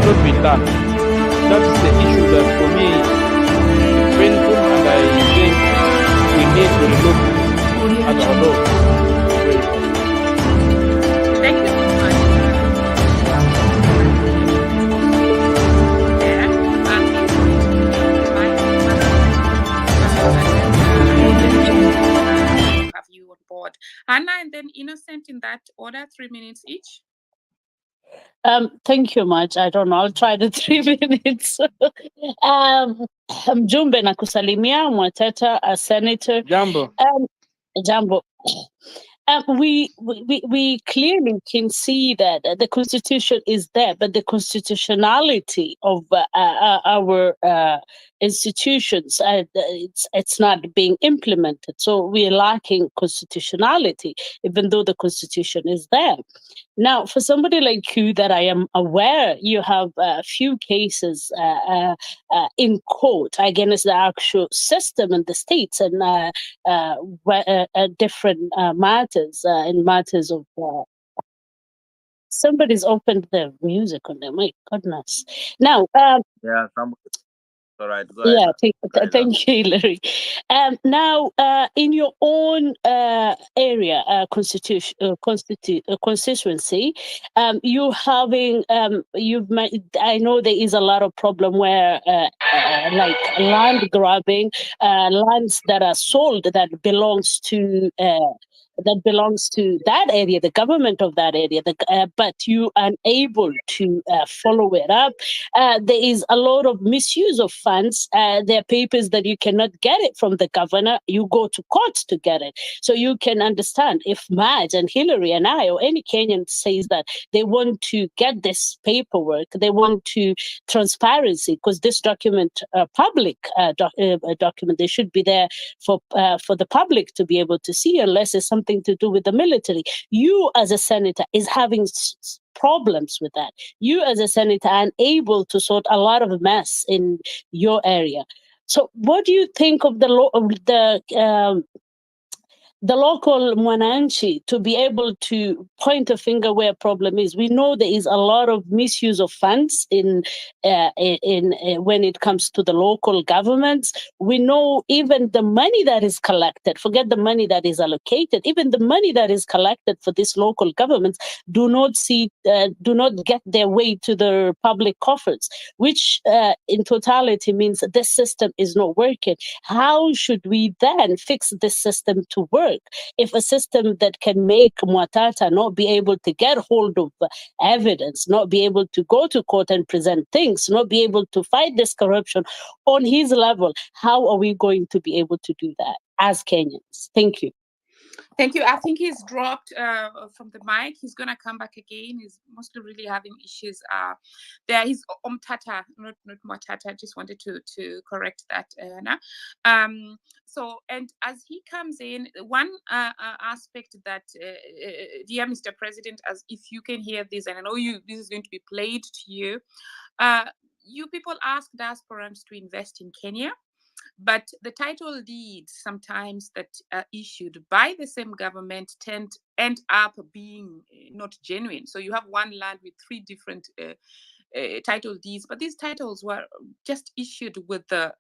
not been done. That is the issue that for me is painful, and I think we need to look at our law. Thank you so much. Have you on board, Hannah, and then Innocent in that order, 3 minutes each. Thank you much. I don't know. I'll try the 3 minutes. Mjumbe na kusalimia Mwateta, a senator. Jambo. Jambo. We clearly can see that the constitution is there, but the constitutionality of our institutions, it's not being implemented. So we are lacking constitutionality, even though the constitution is there. Now, for somebody like you, that I am aware, you have a few cases in court against the actual system in the states, and different matters, in matters of. Somebody's opened the music on them. My goodness! Now, yeah, all right, go ahead. Yeah, thank you, Hilary. Now, in your own area, constituency, you having I know there is a lot of problem where, like land grabbing, lands that are sold that belongs to. That area, the government of that area, but you are unable to follow it up. There is a lot of misuse of funds. There are papers that you cannot get it from the governor. You go to court to get it. So you can understand if Madge and Hillary and I or any Kenyan says that they want to get this paperwork, they want to transparency, because this document, public document, they should be there for the public to be able to see, unless it's something to do with the military. You as a senator is having problems with that. You as a senator are unable to sort a lot of mess in your area. So what do you think of the local mwananchi to be able to point a finger where a problem is? We know there is a lot of misuse of funds in when it comes to the local governments. We know even the money that is collected, forget the money that is allocated, even the money that is collected for these local governments do not get their way to the public coffers, which in totality means that this system is not working. How should we then fix this system to work? If a system that can make Mwatata not be able to get hold of evidence, not be able to go to court and present things, not be able to fight this corruption on his level, how are we going to be able to do that as Kenyans? Thank you. Thank you. I think he's dropped from the mic. He's going to come back again. He's mostly really having issues. There is Omtata, not Mwatata. I just wanted to correct that, Anna. So, and as he comes in, one aspect that, dear Mr. President, as if you can hear this, and I know this is going to be played to you, you people ask diasporans to invest in Kenya. But the title deeds sometimes that are issued by the same government end up being not genuine. So you have one land with 3 different title deeds, but these titles were just issued with the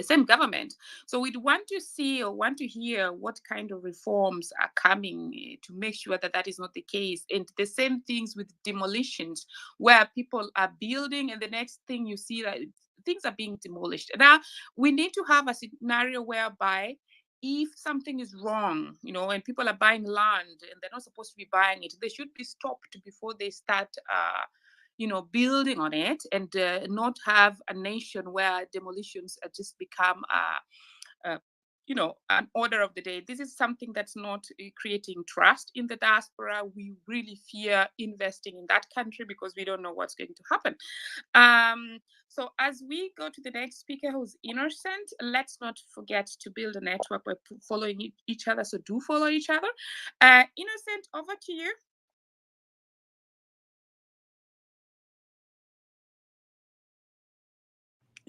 same government. So we'd want to see or want to hear what kind of reforms are coming to make sure that that is not the case. And the same things with demolitions, where people are building and the next thing you see that things are being demolished. Now, we need to have a scenario whereby if something is wrong, and people are buying land and they're not supposed to be buying it, they should be stopped before they start, building on it, and not have a nation where demolitions just become an order of the day. This is something that's not creating trust in the diaspora. We really fear investing in that country because we don't know what's going to happen. So as we go to the next speaker, who's Innocent, let's not forget to build a network by following each other. So do follow each other. Innocent, over to you.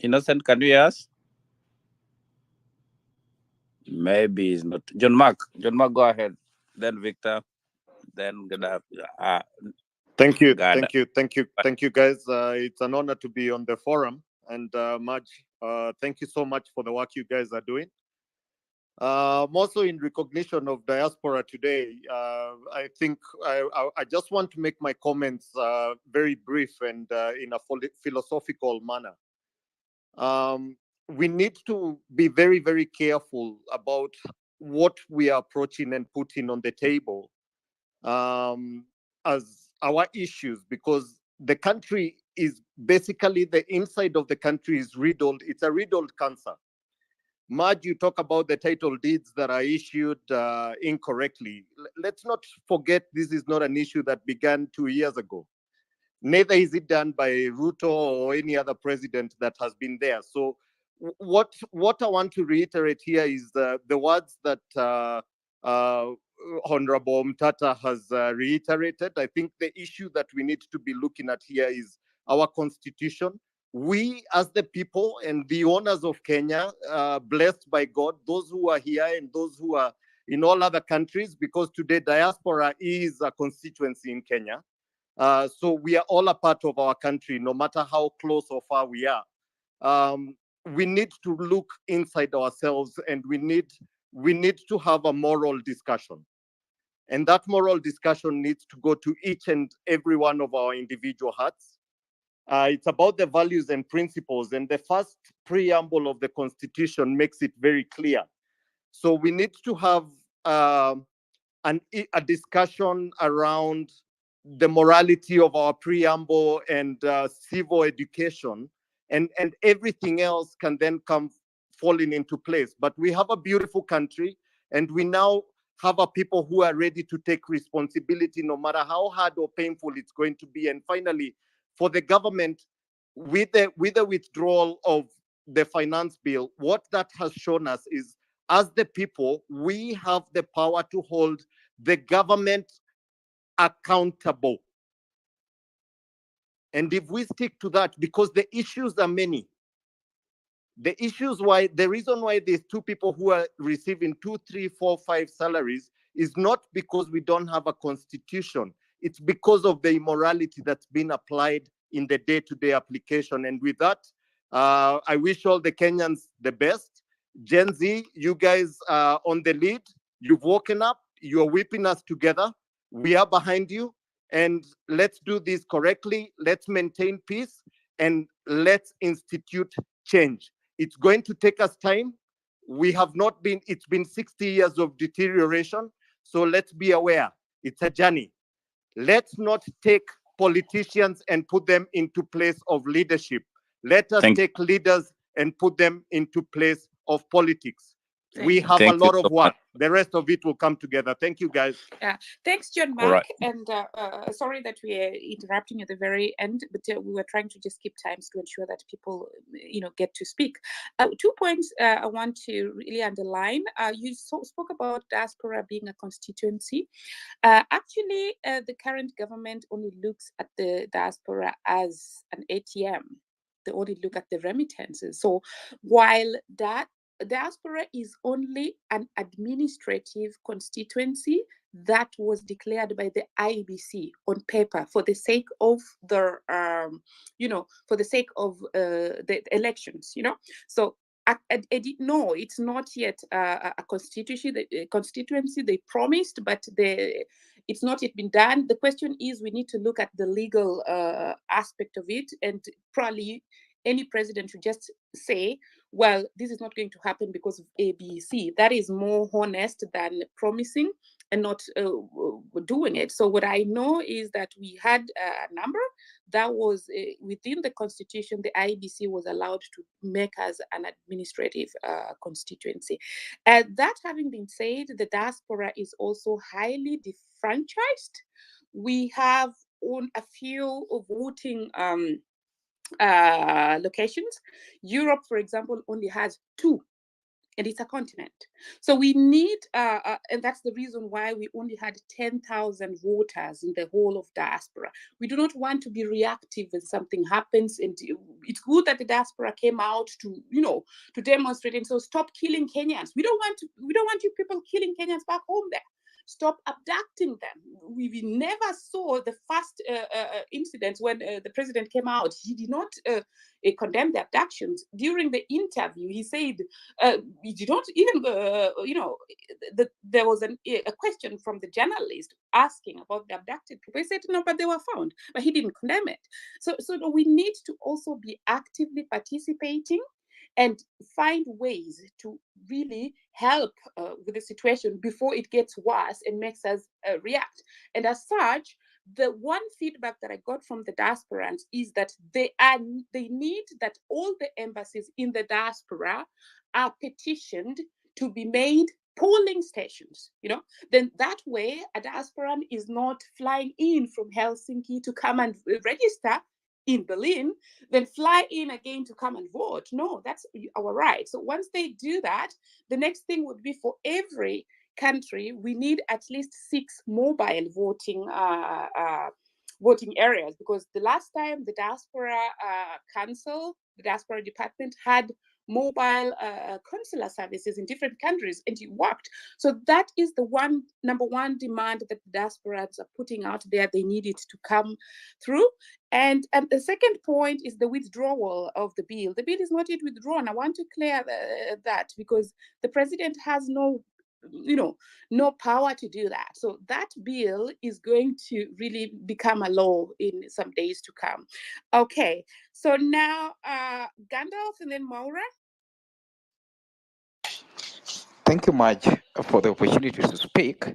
Innocent, can you hear us? Maybe it's not. John Mark, go ahead. Then Victor, then Gaddafi. Thank you, God. thank you, guys. It's an honor to be on the forum, and Maj, thank you so much for the work you guys are doing. Also, in recognition of Diaspora today, I think I just want to make my comments very brief and in a philosophical manner. We need to be very, very careful about what we are approaching and putting on the table as our issues, because the country is basically, the inside of the country is riddled. It's a riddled cancer. Maj, you talk about the title deeds that are issued incorrectly. Let's not forget, this is not an issue that began 2 years ago. Neither is it done by Ruto or any other president that has been there. So what I want to reiterate here is the words that Honorable Mtata has reiterated. I think the issue that we need to be looking at here is our constitution. We, as the people and the owners of Kenya, blessed by God, those who are here and those who are in all other countries, because today Diaspora is a constituency in Kenya. So we are all a part of our country, no matter how close or far we are. We need to look inside ourselves, and we need to have a moral discussion. And that moral discussion needs to go to each and every one of our individual hearts. It's about the values and principles, and the first preamble of the Constitution makes it very clear. So we need to have a discussion around the morality of our preamble and civil education, and everything else can then come falling into place. But we have a beautiful country, and we now have a people who are ready to take responsibility, no matter how hard or painful it's going to be. And finally, for the government, with the withdrawal of the finance bill, what that has shown us is, as the people, we have the power to hold the government accountable. And if we stick to that, because the issues are many, the reason why there's two people who are receiving 2, 3, 4, 5 salaries is not because we don't have a constitution. It's because of the immorality that's been applied in the day-to-day application. And with that, I wish all the Kenyans the best. Gen Z, you guys are on the lead. You've woken up. You're whipping us together. We are behind you. And let's do this correctly. Let's maintain peace, and let's institute change. It's going to take us time. It's been 60 years of deterioration. So let's be aware. It's a journey. Let's not take politicians and put them into place of leadership. Let us take leaders and put them into place of politics. We have a lot of work. The rest of it will come together. Thank you, guys. Thanks, John Mark. Right. And sorry that we are interrupting at the very end, but we were trying to just keep times to ensure that people, get to speak. 2 points I want to really underline. You spoke about Diaspora being a constituency. Actually, the current government only looks at the Diaspora as an ATM. They only look at the remittances. So while that Diaspora is only an administrative constituency that was declared by the IEBC on paper for the sake of the elections, So I didn't know it's not yet a constituency they promised, but it's not yet been done. The question is, we need to look at the legal aspect of it, and probably any president should just say, well, this is not going to happen because of A, B, C. That is more honest than promising and not doing it. So what I know is that we had a number that was within the constitution. The IEBC was allowed to make us an administrative constituency. That having been said, the Diaspora is also highly defranchised. We have on a few voting locations. Europe, for example, only has 2, and it's a continent. So we need, and that's the reason why we only had 10,000 voters in the whole of Diaspora. We do not want to be reactive when something happens, and it's good that the Diaspora came out to, to demonstrate and so stop killing Kenyans. We don't want you people killing Kenyans back home there. stop abducting them. We never saw the first incident when the president came out. He did not condemn the abductions. During the interview, he said he did not even, there was a question from the journalist asking about the abducted people. He said, no, but they were found, but he didn't condemn it. So we need to also be actively participating and find ways to really help with the situation before it gets worse and makes us react. And as such, the one feedback that I got from the diasporans is that they need that all the embassies in the diaspora are petitioned to be made polling stations, then that way a diasporan is not flying in from Helsinki to come and register in Berlin, then fly in again to come and vote. No, that's our right. So once they do that, the next thing would be for every country, we need at least 6 mobile voting voting areas, because the last time the diaspora council, the diaspora department had mobile consular services in different countries, and it worked. So that is the number one demand that the diasporans are putting out there. They need it to come through. And the second point is the withdrawal of the bill. The bill is not yet withdrawn. I want to clear that, because the president has no power to do that. So that bill is going to really become a law in some days to come. Okay, so now Gandalf and then Maura. Thank you much for the opportunity to speak.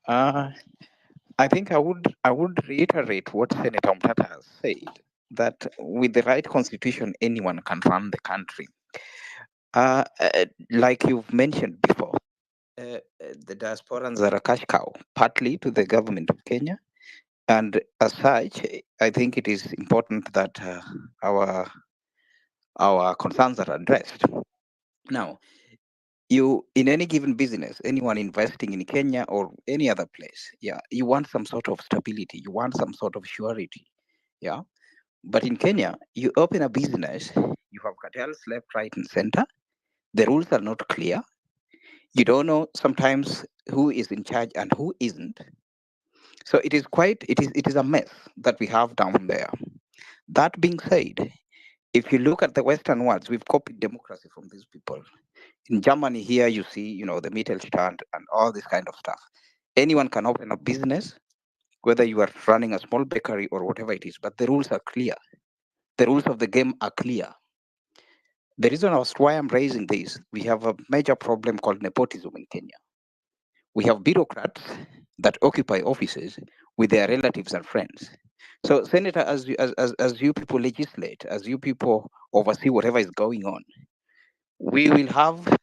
I think I would reiterate what Senator Mtata has said, that with the right constitution, anyone can run the country. Like you've mentioned before, the diasporans are a cash cow, partly to the government of Kenya. And as such, I think it is important that our concerns are addressed. Now, you, in any given business, anyone investing in Kenya or any other place, you want some sort of stability, you want some sort of surety. But in Kenya, you open a business, you have cartels left, right, and center. The rules are not clear. You don't know sometimes who is in charge and who isn't. So it is a mess that we have down there. That being said, if you look at the Western world, we've copied democracy from these people. In Germany, here you see, the Mittelstand and all this kind of stuff. Anyone can open a business, whether you are running a small bakery or whatever it is, but the rules are clear. The rules of the game are clear. The reason as why I'm raising this, we have a major problem called nepotism in Kenya. We have bureaucrats that occupy offices with their relatives and friends. So, Senator, as you people legislate, as you people oversee whatever is going on, we will have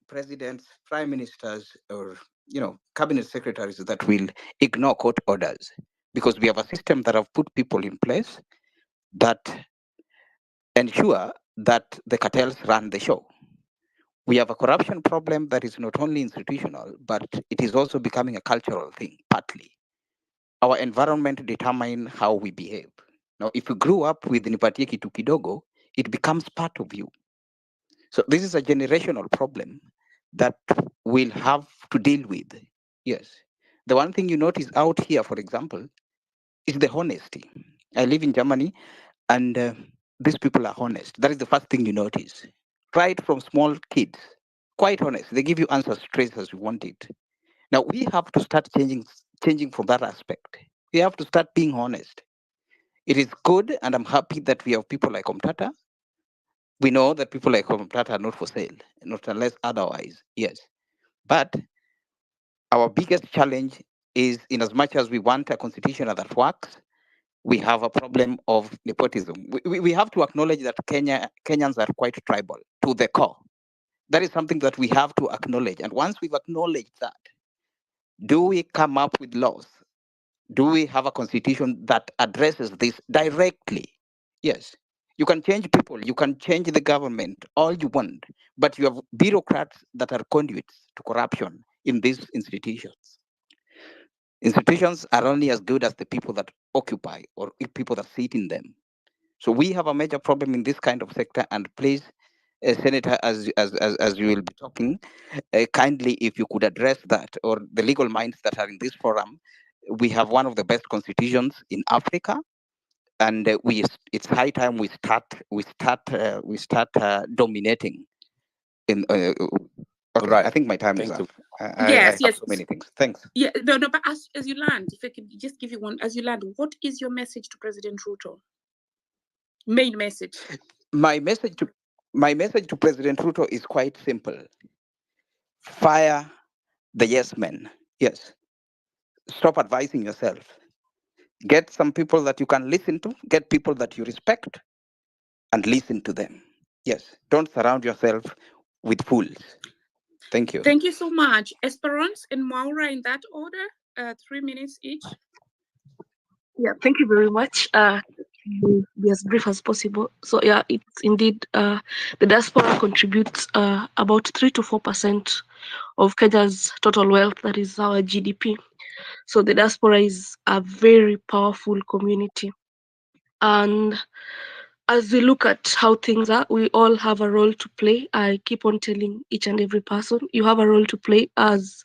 presidents, prime ministers, or cabinet secretaries that will ignore court orders, because we have a system that have put people in place that ensure that the cartels run the show. We have a corruption problem that is not only institutional, but it is also becoming a cultural thing, partly. Our environment determines how we behave. Now, if you grew up with nipatie kitu kidogo, it becomes part of you. So this is a generational problem that we'll have to deal with. Yes. The one thing you notice out here, for example, is the honesty. I live in Germany, and these people are honest. That is the first thing you notice. Right from small kids, quite honest. They give you answers straight as you want it. Now we have to start changing from that aspect. We have to start being honest. It is good, and I'm happy that we have people like Omtata. We know that people like Omtata are not for sale, not unless otherwise. Yes. But our biggest challenge is, in as much as we want a constitution that works, we have a problem of nepotism. We have to acknowledge that Kenyans are quite tribal to the core. That is something that we have to acknowledge. And once we've acknowledged that, do we come up with laws? Do we have a constitution that addresses this directly? Yes. You can change people, you can change the government, all you want, but you have bureaucrats that are conduits to corruption in these institutions. Institutions are only as good as the people that occupy or people that sit in them. So we have a major problem in this kind of sector, and please, Senator, as you will be talking, kindly, if you could address that, or the legal minds that are in this forum. We have one of the best constitutions in Africa, and it's high time we start dominating. Okay, Right. I think my time is Thank up. you. I Yes, have yes. so many things. Thanks. Yeah, no, but as you land, if I can just give you one, as you land, what is your message to President Ruto? Main message. My message to President Ruto is quite simple. Fire the yes men. Yes. Stop advising yourself. Get some people that you can listen to, get people that you respect, and listen to them. Yes. Don't surround yourself with fools. Thank you. Thank you so much. Esperance and Maura in that order, 3 minutes each. Yeah, thank you very much. Will be as brief as possible. So yeah, it's indeed the diaspora contributes about 3 to 4% of Kenya's total wealth, that is our GDP. So the diaspora is a very powerful community. And as we look at how things are, we all have a role to play. I keep on telling each and every person, you have a role to play as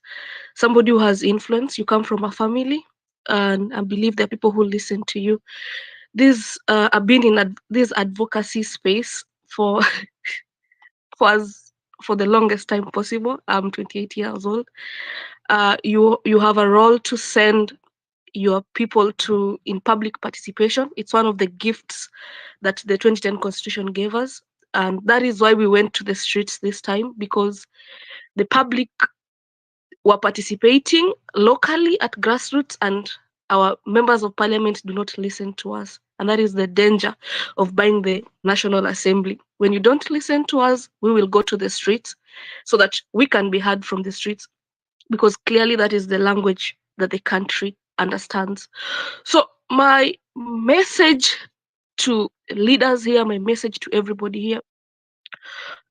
somebody who has influence. You come from a family, and I believe there are people who listen to you. I've been in this advocacy space for for the longest time possible. I'm 28 years old. You have a role to send your people to in public participation. It's one of the gifts that the 2010 Constitution gave us, and that is why we went to the streets this time, because the public were participating locally at grassroots, and our members of parliament do not listen to us. And that is the danger of buying the National Assembly. When you don't listen to us, we will go to the streets so that we can be heard from the streets, because clearly that is the language that the country understands. So my message to leaders here, my message to everybody here,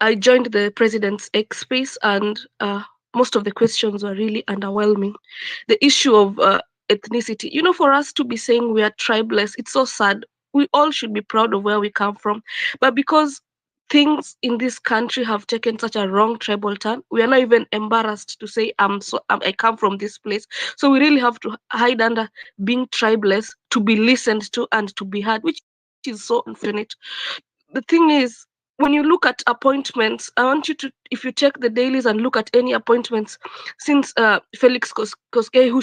I joined the president's X space, and most of the questions were really underwhelming. The issue of ethnicity, for us to be saying we are tribeless, it's so sad. We all should be proud of where we come from. But because things in this country have taken such a wrong tribal turn, we are not even embarrassed to say I come from this place. So we really have to hide under being tribeless to be listened to and to be heard, which is so unfortunate. The thing is, when you look at appointments, I want you to, if you check the dailies and look at any appointments since Felix Koskei, who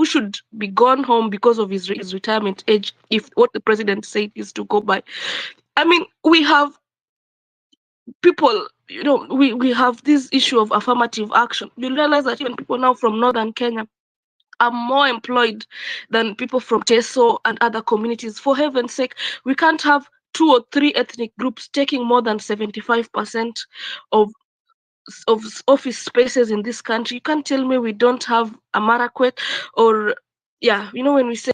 should be gone home because of his retirement age, if what the president said is to go by. I mean, we have people, we have this issue of affirmative action. You realize that even people now from northern Kenya are more employed than people from Teso and other communities. For heaven's sake, we can't have 2 or 3 ethnic groups taking more than 75% of office spaces in this country. You can't tell me we don't have a Marakwet, or when we say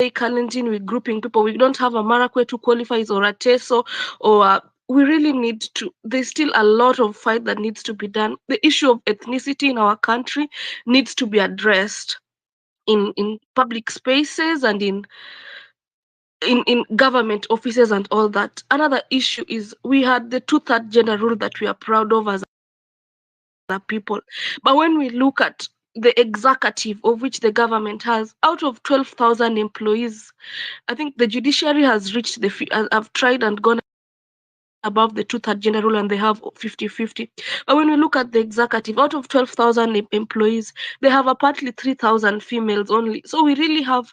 Kalenjin, we're grouping people. We don't have a Marakwet who qualifies, or a Teso, or we really need to. There's still a lot of fight that needs to be done. The issue of ethnicity in our country needs to be addressed in public spaces and in government offices and all that. Another issue is we had the 2/3 gender rule that we are proud of as a people. But when we look at the executive, of which the government has, out of 12,000 employees, I think the judiciary has reached I've tried and gone above the 2/3 gender rule, and they have 50-50. But when we look at the executive, out of 12,000 employees, they have apparently 3,000 females only. So we really have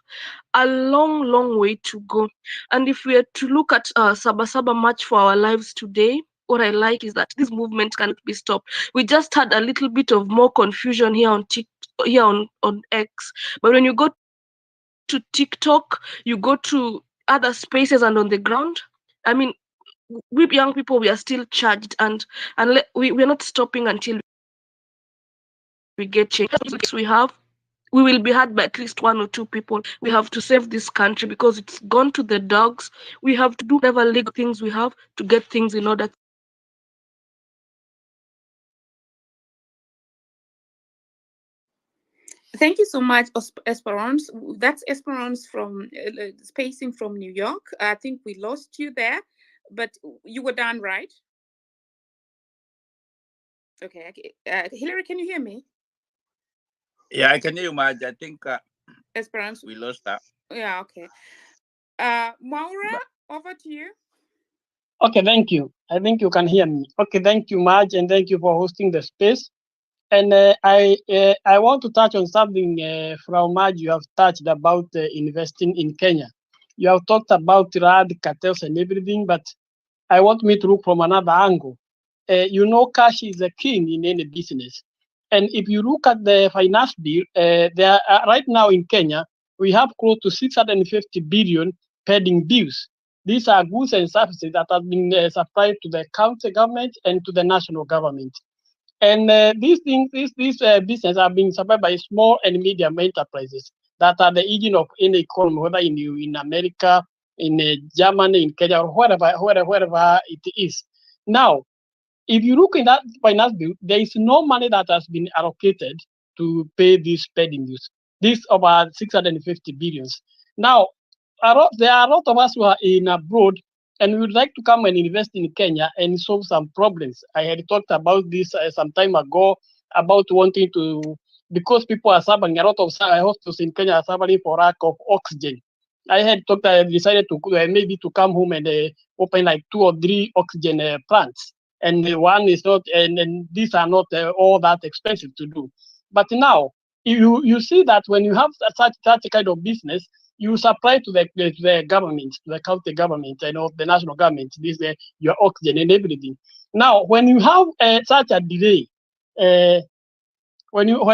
a long way to go. And if we are to look at Sabasaba March for Our Lives today, what I like is that this movement cannot be stopped. We just had a little bit of more confusion here on X, but when you go to TikTok, you go to other spaces and on the ground, I mean, we young people, we are still charged, and we're not stopping until we get change. We will be heard by at least 1 or 2 people. We have to save this country because it's gone to the dogs. We have to do whatever legal things we have to get things in order. Thank you so much, Esperance. That's Esperance from spacing from New York. I think we lost you there. but you were done, right? Okay. Hillary, can you hear me? Yeah, I can hear you, Marge. I think Esperance. we lost that. Yeah, okay. Maura, over to you. Okay, thank you. I think you can hear me. Okay, thank you, Marge, and thank you for hosting the space. And I want to touch on something from Marge you have touched about investing in Kenya. You have talked about RAD, cartels, and everything, but I want me to look from another angle. You know, cash is a king in any business. And if you look at the finance bill, there are, right now in Kenya, we have close to 650 billion pending bills. These are goods and services that have been supplied to the county government and to the national government. And these things, these businesses are being supplied by small and medium enterprises that are the engine of any economy, whether in America, in Germany, in Kenya, or wherever it is. Now, if you look in that finance bill, there is no money that has been allocated to pay these spending bills. This about 650 billions. Now, there are a lot of us who are in abroad and we would like to come and invest in Kenya and solve some problems. I had talked about this some time ago about wanting to, because people are suffering, a lot of hospitals in Kenya are suffering for lack of oxygen. I had decided to maybe to come home and open like 2 or 3 oxygen plants. And one is not, and these are not all that expensive to do. But now, you see that when you have such kind of business, you supply to the government, to the county government, and the national government, this your oxygen and everything. Now, when you have such a delay, when you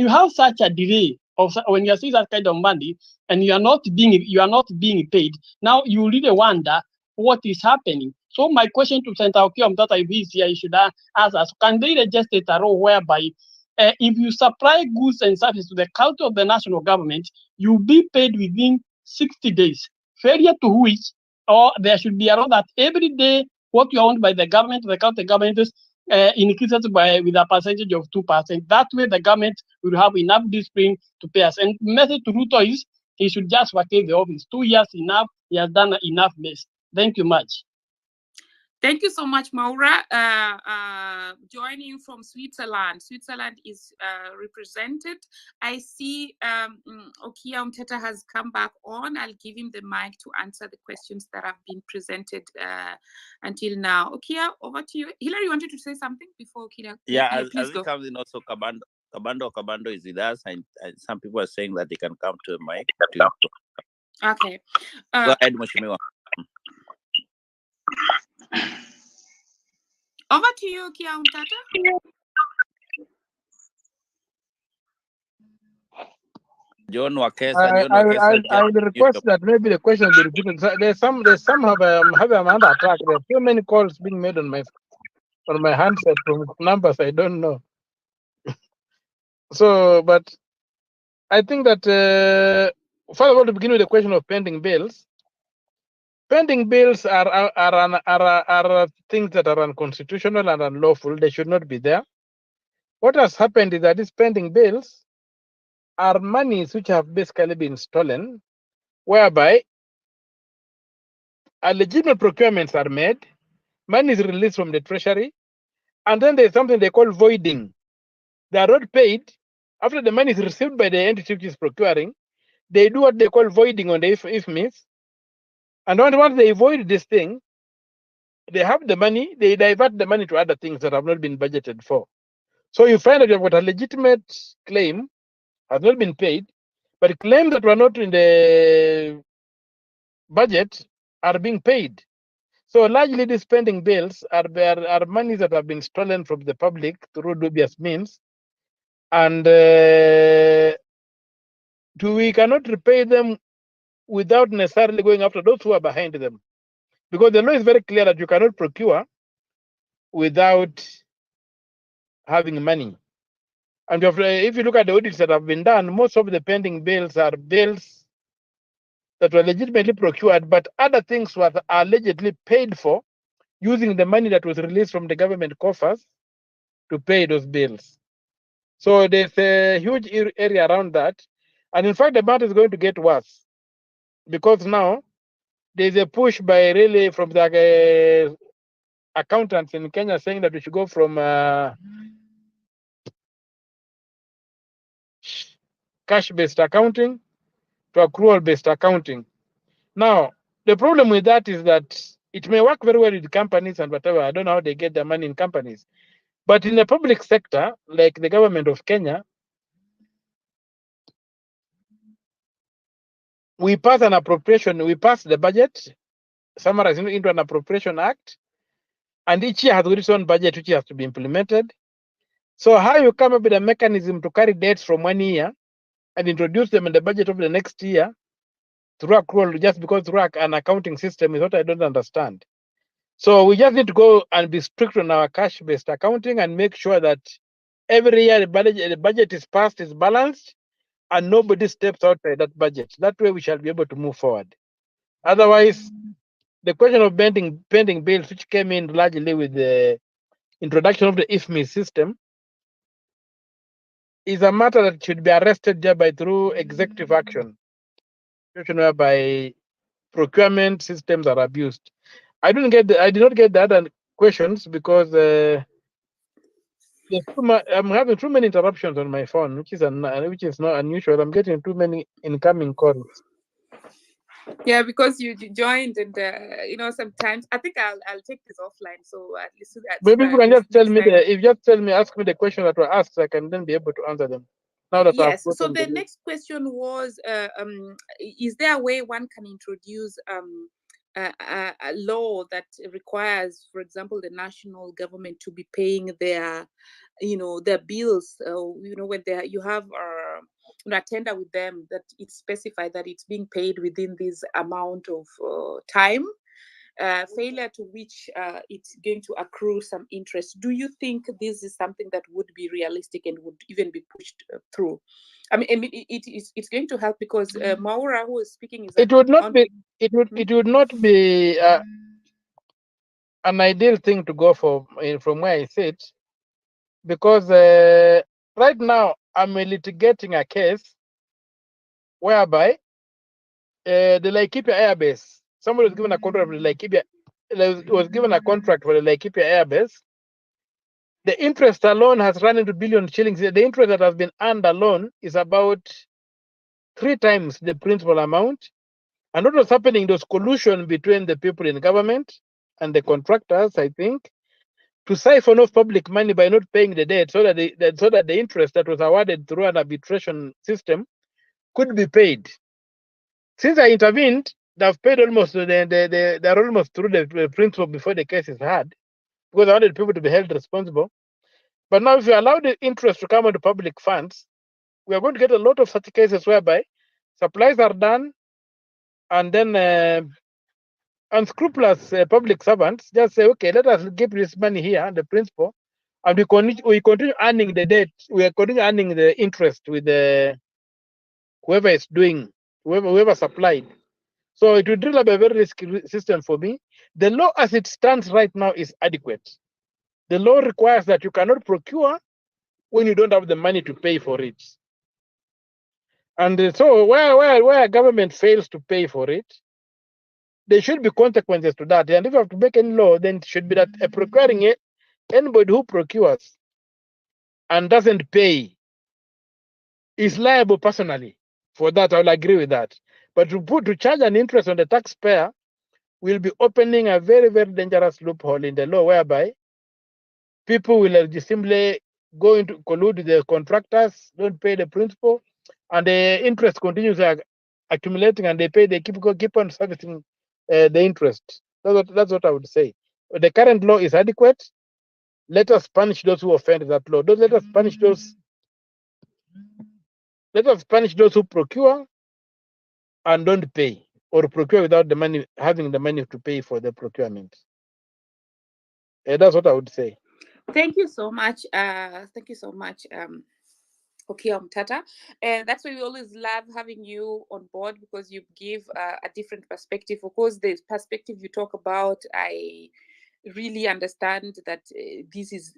have such a delay of when you see that kind of money and you are not being paid, now you really wonder what is happening. So my question to Senator Okiya Mtata, if he's here, you should ask us: can they register a role whereby if you supply goods and services to the county of the national government, you'll be paid within 60 days. Failure to which, or there should be a law that every day what you are owned by the government, the county government, increases with a percentage of 2%. That way, the government will have enough discipline to pay us. And message to Ruto is he should just vacate the office. 2 years enough. He has done enough mess. Thank you much. Thank you so much, Maura. Joining from Switzerland. Switzerland is represented. I see Okiya Mtata has come back on. I'll give him the mic to answer the questions that have been presented until now. Okiya, over to you. Hillary, you wanted to say something before Okiya? Yeah, please as go. it comes in also Kabando is with us, and some people are saying that they can come to the mic. Okay. Go ahead, Mheshimiwa. Over to you, Okiya Mtata. John Wakesa. I would request that maybe the question be repeated. There's some have another track. There are too many calls being made on my handset from numbers I don't know. So, but I think that first of all, to begin with the question of pending bills. Pending bills are things that are unconstitutional and unlawful. They should not be there. What has happened is that these pending bills are monies which have basically been stolen, whereby legitimate procurements are made, money is released from the treasury, and then there's something they call voiding. They are not paid. After the money is received by the entity which is procuring, they do what they call voiding on the IFMIS. And once they void this thing, they have the money, they divert the money to other things that have not been budgeted for. So you find that you've got a legitimate claim, has not been paid, but claims that were not in the budget are being paid. So largely these pending bills are monies that have been stolen from the public through dubious means. And we cannot repay them without necessarily going after those who are behind them. Because the law is very clear that you cannot procure without having money. And if you look at the audits that have been done, most of the pending bills are bills that were legitimately procured, but other things were allegedly paid for using the money that was released from the government coffers to pay those bills. So there's a huge area around that. And in fact, the matter is going to get worse because now there's a push by really from the accountants in Kenya saying that we should go from cash-based accounting to accrual-based accounting. Now, the problem with that is that it may work very well with companies and whatever. I don't know how they get their money in companies. But in the public sector, like the government of Kenya, we pass an appropriation, we pass the budget, summarized into an appropriation act, and each year has its own budget which has to be implemented. So how you come up with a mechanism to carry debts from 1 year and introduce them in the budget of the next year through accrual just because through an accounting system is what I don't understand. So we just need to go and be strict on our cash-based accounting and make sure that every year the budget is passed, is balanced, and nobody steps outside that budget. That way we shall be able to move forward. Otherwise, the question of pending bills, which came in largely with the introduction of the IFMI system, is a matter that should be arrested thereby through executive action, whereby procurement systems are abused. I did not get the other questions because I'm having too many interruptions on my phone, which is not unusual. I'm getting too many incoming calls. Yeah, because you joined, and sometimes I think I'll take this offline. So at least Maybe you can just tell me ask me the question that were asked, so I can then be able to answer them. Now that yes. So the next question was, is there a way one can introduce a law that requires, for example, the national government to be paying their bills, when you have a tender with them, that it's specified that it's being paid within this amount of time, failure to which it's going to accrue some interest. Do you think this is something that would be realistic and would even be pushed through? I mean, it's going to help because Maura, who is speaking, is it would not be an ideal thing to go for from where I sit, because right now I'm litigating a case whereby the Laikipia Air Base, somebody was given a contract for the Laikipia, was given a contract for the Laikipia Air Base. The interest alone has run into billion shillings. The interest that has been earned alone is about 3 times the principal amount. And what was happening, there was collusion between the people in government and the contractors, I think, to siphon off public money by not paying the debt, so that the interest that was awarded through an arbitration system could be paid. Since I intervened, they've paid almost they're almost through the principal before the case is heard, because I wanted people to be held responsible. But now, if you allow the interest to come into public funds, we are going to get a lot of such cases whereby supplies are done, and then unscrupulous public servants just say, okay, let us give this money here, the principal, and we continue earning the debt. We are continue earning the interest with whoever is doing, whoever supplied. So it would really be a very risky system for me. The law as it stands right now is adequate. The law requires that you cannot procure when you don't have the money to pay for it. And so where government fails to pay for it, there should be consequences to that. And if you have to make any law, then it should be that procuring it, anybody who procures and doesn't pay is liable personally for that. I'll agree with that. But to charge an interest on the taxpayer will be opening a very, very dangerous loophole in the law, whereby people will simply go into collude with the contractors, don't pay the principal, and the interest continues accumulating, and they keep on servicing the interest. That's what I would say. The current law is adequate. Let us punish those who offend that law. Let us punish those who procure and don't pay, or procure without the money, having the money to pay for the procurement. That's what I would say. Thank you so much. Okay, Tata. And that's why we always love having you on board, because you give a different perspective. Of course, the perspective you talk about, I really understand that this is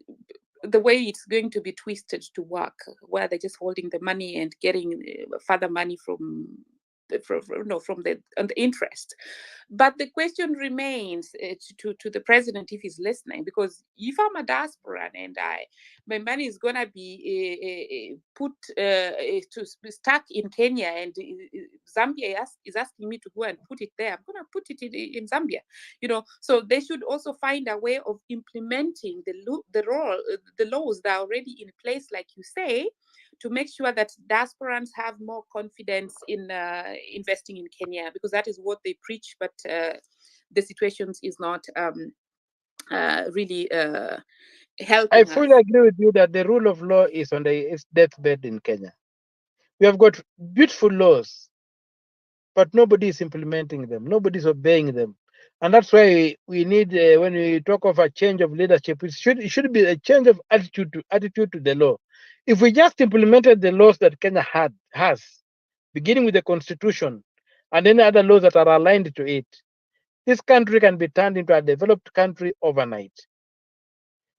the way it's going to be twisted to work, where they're just holding the money and getting further money from from the interest. But the question remains to the president, if he's listening, because if I'm a diaspora and my money is gonna be put to be stuck in Kenya, and Zambia is asking me to go and put it there, I'm gonna put it in Zambia, So they should also find a way of implementing the laws that are already in place, like you say, to make sure that diasporans have more confidence in investing in Kenya, because that is what they preach, but the situation is not really helping I us. fully agree with you that the rule of law is on its deathbed in Kenya. We have got beautiful laws, but nobody is implementing them. Nobody is obeying them. And that's why we need, when we talk of a change of leadership, it should be a change of attitude to the law. If we just implemented the laws that Kenya has, beginning with the constitution and any other laws that are aligned to it, this country can be turned into a developed country overnight.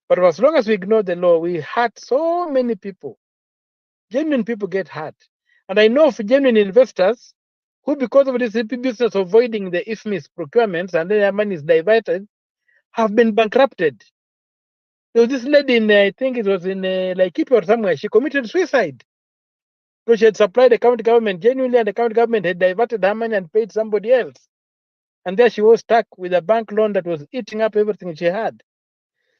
But as long as we ignore the law, we hurt so many people. Genuine people get hurt. And I know of genuine investors who, because of this business of avoiding the IFMIS procurements and then their money is diverted, have been bankrupted. There was this lady in, I think it was in Laikipia or somewhere, she committed suicide. Because she had supplied the county government genuinely, and the county government had diverted her money and paid somebody else. And there she was stuck with a bank loan that was eating up everything she had.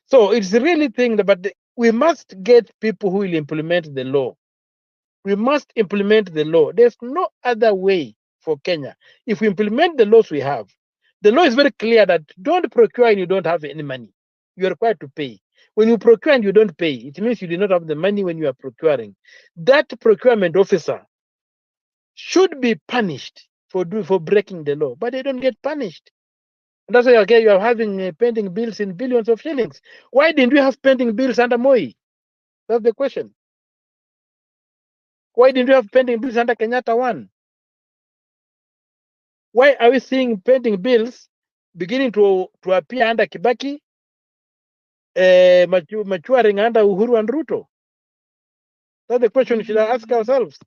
So it's really thing, but we must get people who will implement the law. We must implement the law. There's no other way for Kenya. If we implement the laws we have, the law is very clear that don't procure and you don't have any money. You are required to pay. When you procure and you don't pay, it means you do not have the money when you are procuring. That procurement officer should be punished for breaking the law, but they don't get punished. And that's why, okay, you are having pending bills in billions of shillings. Why didn't we have pending bills under Moi? That's the question. Why didn't we have pending bills under Kenyatta 1? Why are we seeing pending bills beginning to appear under Kibaki, maturing under Uhuru and Ruto? That's the question we should ask ourselves.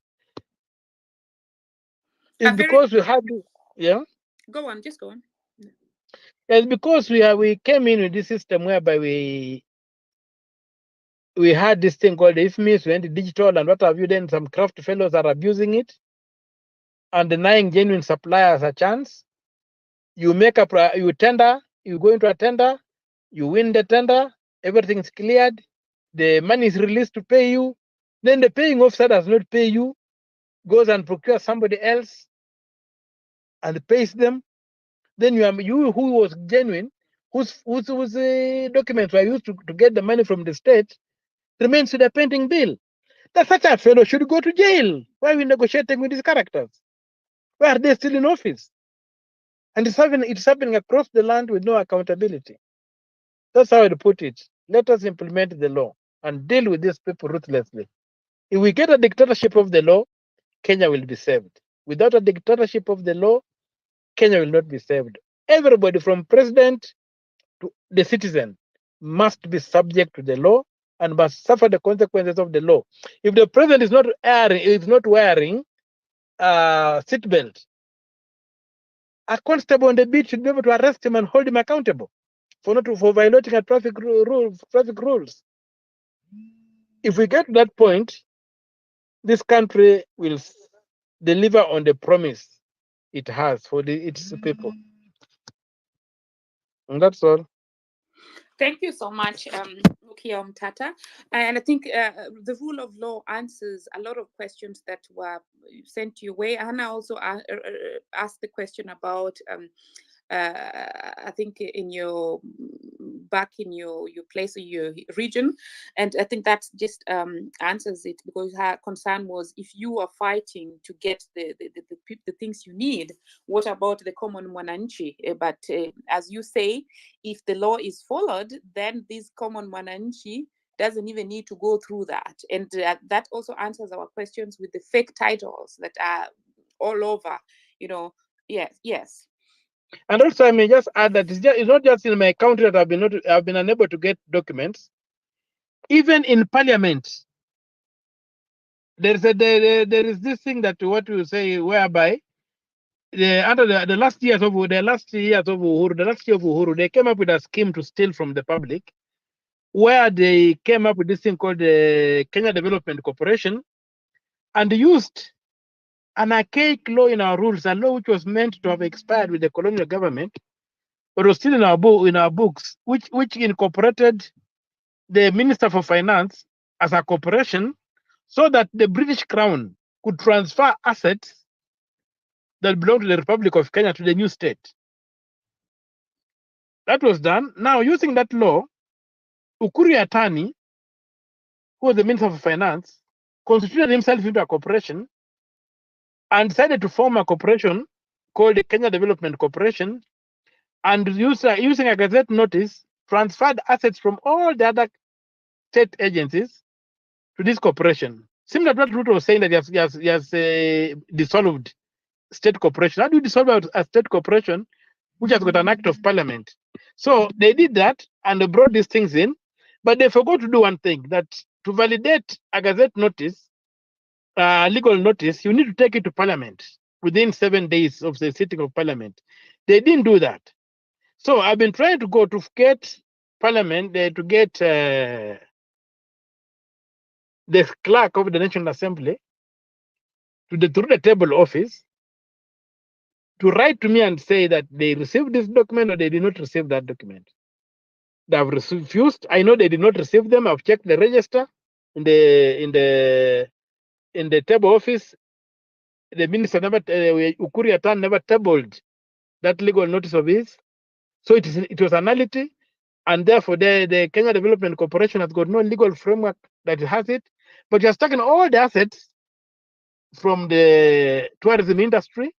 It's because we had, yeah? Go on, just go on. It's because we came in with this system whereby we had this thing called IFMIS, we went digital and what have you, then some craft fellows are abusing it and denying genuine suppliers a chance. You you tender, you go into a tender, you win the tender, everything is cleared, the money is released to pay you, then the paying officer does not pay you, goes and procures somebody else and pays them. Then you who was genuine, whose documents were used to get the money from the state, remains with a pending bill. That such a fellow should go to jail. Why are we negotiating with these characters? Why are they still in office? And it's happening across the land with no accountability. That's how I'd put it. Let us implement the law and deal with these people ruthlessly. If we get a dictatorship of the law, Kenya will be saved. Without a dictatorship of the law, Kenya will not be saved. Everybody from president to the citizen must be subject to the law and must suffer the consequences of the law. If the president is not wearing a seatbelt, a constable on the beat should be able to arrest him and hold him accountable for violating a traffic rules. If we get to that point, this country will deliver on the promise it has for its people. And that's all. Thank you so much, Mukia Mtata. And I think the rule of law answers a lot of questions that were sent your way. Hannah also asked the question about, I think in your place or your region, and I think that just answers it, because her concern was, if you are fighting to get the things you need, what about the common mwananchi? But as you say, if the law is followed, then this common mwananchi doesn't even need to go through that. And that also answers our questions with the fake titles that are all over, yes. And also, I may just add that it's not just in my country that I've been unable to get documents. Even in parliament, there is this thing that what we say, whereby under the last years of Uhuru, they came up with a scheme to steal from the public, where they came up with this thing called the Kenya Development Corporation, and used an archaic law in our rules, a law which was meant to have expired with the colonial government, but was still in our books, which incorporated the Minister for Finance as a corporation, so that the British Crown could transfer assets that belong to the Republic of Kenya to the new state. That was done. Now, using that law, Ukuri Atani, who was the Minister for Finance, constituted himself into a corporation and decided to form a corporation called the Kenya Development Corporation, and using a gazette notice, transferred assets from all the other state agencies to this corporation. Similar to what Ruto was saying, that he has dissolved state corporation. How do you dissolve a state corporation which has got an act of parliament? So they did that and they brought these things in, but they forgot to do one thing, that to validate a gazette notice, legal notice, you need to take it to parliament within 7 days of the sitting of parliament. They didn't do that. So I've been trying to go to get parliament, to get the clerk of the National Assembly through the table office to write to me and say that they received this document or they did not receive that document. They have refused. I know they did not receive them. I've checked the register in the table office. The minister never, Ukuri Atan never tabled that legal notice of his. So it was a nullity, and therefore the Kenya Development Corporation has got no legal framework that has it, but has taken all the assets from the tourism industry,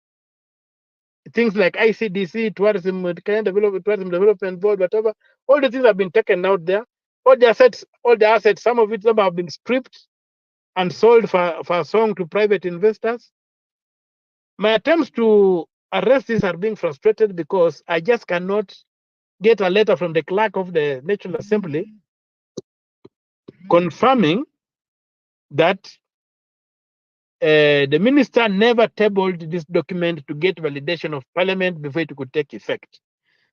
things like ICDC, tourism, Kenya Tourism Development Board, whatever. All the things have been taken out there. All the assets, some of it have been stripped and sold for a song to private investors. My attempts to arrest this are being frustrated because I just cannot get a letter from the clerk of the National Assembly confirming that the minister never tabled this document to get validation of parliament before it could take effect.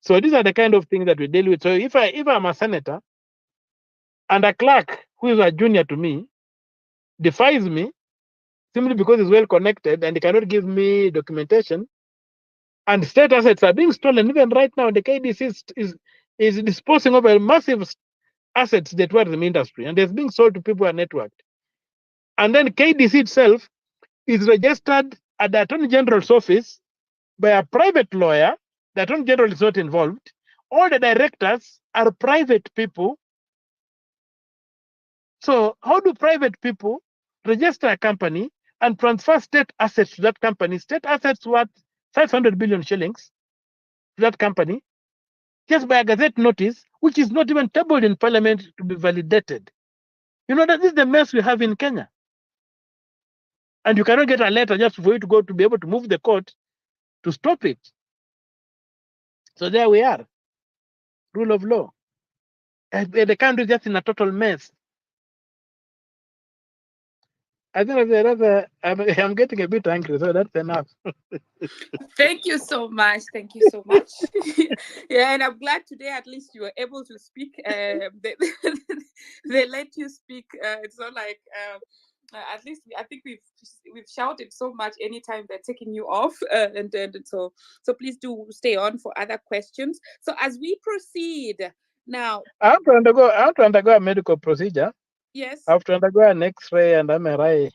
So these are the kind of things that we deal with. So if I'm a senator and a clerk who is a junior to me defies me simply because he's well connected and he cannot give me documentation, and state assets are being stolen, even right now, the KDC is disposing of a massive assets that were in the industry, and they're being sold to people who are networked. And then KDC itself is registered at the Attorney General's office by a private lawyer. The Attorney General is not involved. All the directors are private people. So how do private people register a company and transfer state assets to that company? State assets worth 500 billion shillings to that company, just by a gazette notice, which is not even tabled in parliament to be validated. You know, that is the mess we have in Kenya. And you cannot get a letter just for you to go to be able to move the court to stop it. So there we are. Rule of law. The country is just in a total mess. I think I'm getting a bit angry, so that's enough. Thank you so much. Thank you so much. Yeah, and I'm glad today at least you were able to speak. They let you speak. It's not like at least I think we've shouted so much anytime they're taking you off, and so please do stay on for other questions. So as we proceed now, I have to undergo a medical procedure. Yes. I have to undergo an X-ray and MRI.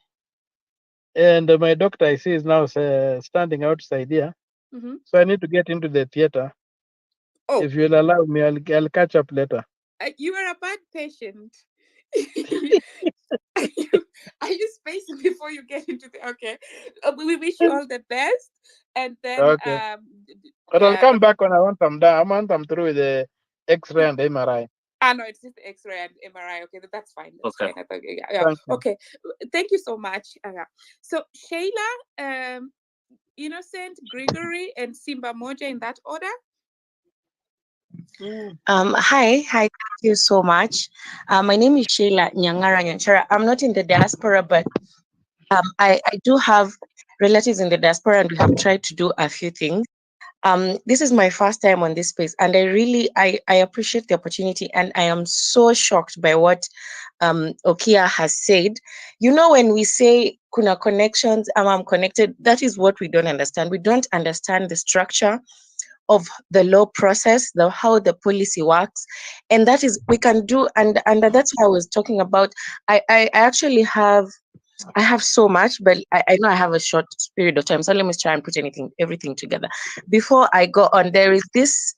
And my doctor, I see, is now standing outside here. Mm-hmm. So I need to get into the theater. Oh. If you'll allow me, I'll catch up later. You are a bad patient. Are you spacing before you get into the... Okay. We wish you all the best. And then... Okay. But I'll come back when I want them done. I want them through with the X-ray and MRI. No, it's just the X-ray and MRI. Okay, that's fine. That's okay. Fine. Yeah. Okay. Thank you so much. So Sheila, Innocent, Gregory, and Simba Moja in that order. Hi, thank you so much. My name is Sheila Nyangara Nyanchara. I'm not in the diaspora, but I do have relatives in the diaspora, and we have tried to do a few things. This is my first time on this space, and I appreciate the opportunity, and I am so shocked by what Okia has said. You know, when we say kuna connections, I'm connected, that is what we don't understand. We don't understand the structure of the law process, how the policy works, and that is we can do, and that's what I was talking about. I actually I have so much, but I know I have a short period of time, so let me try and put everything together. Before I go on, there is this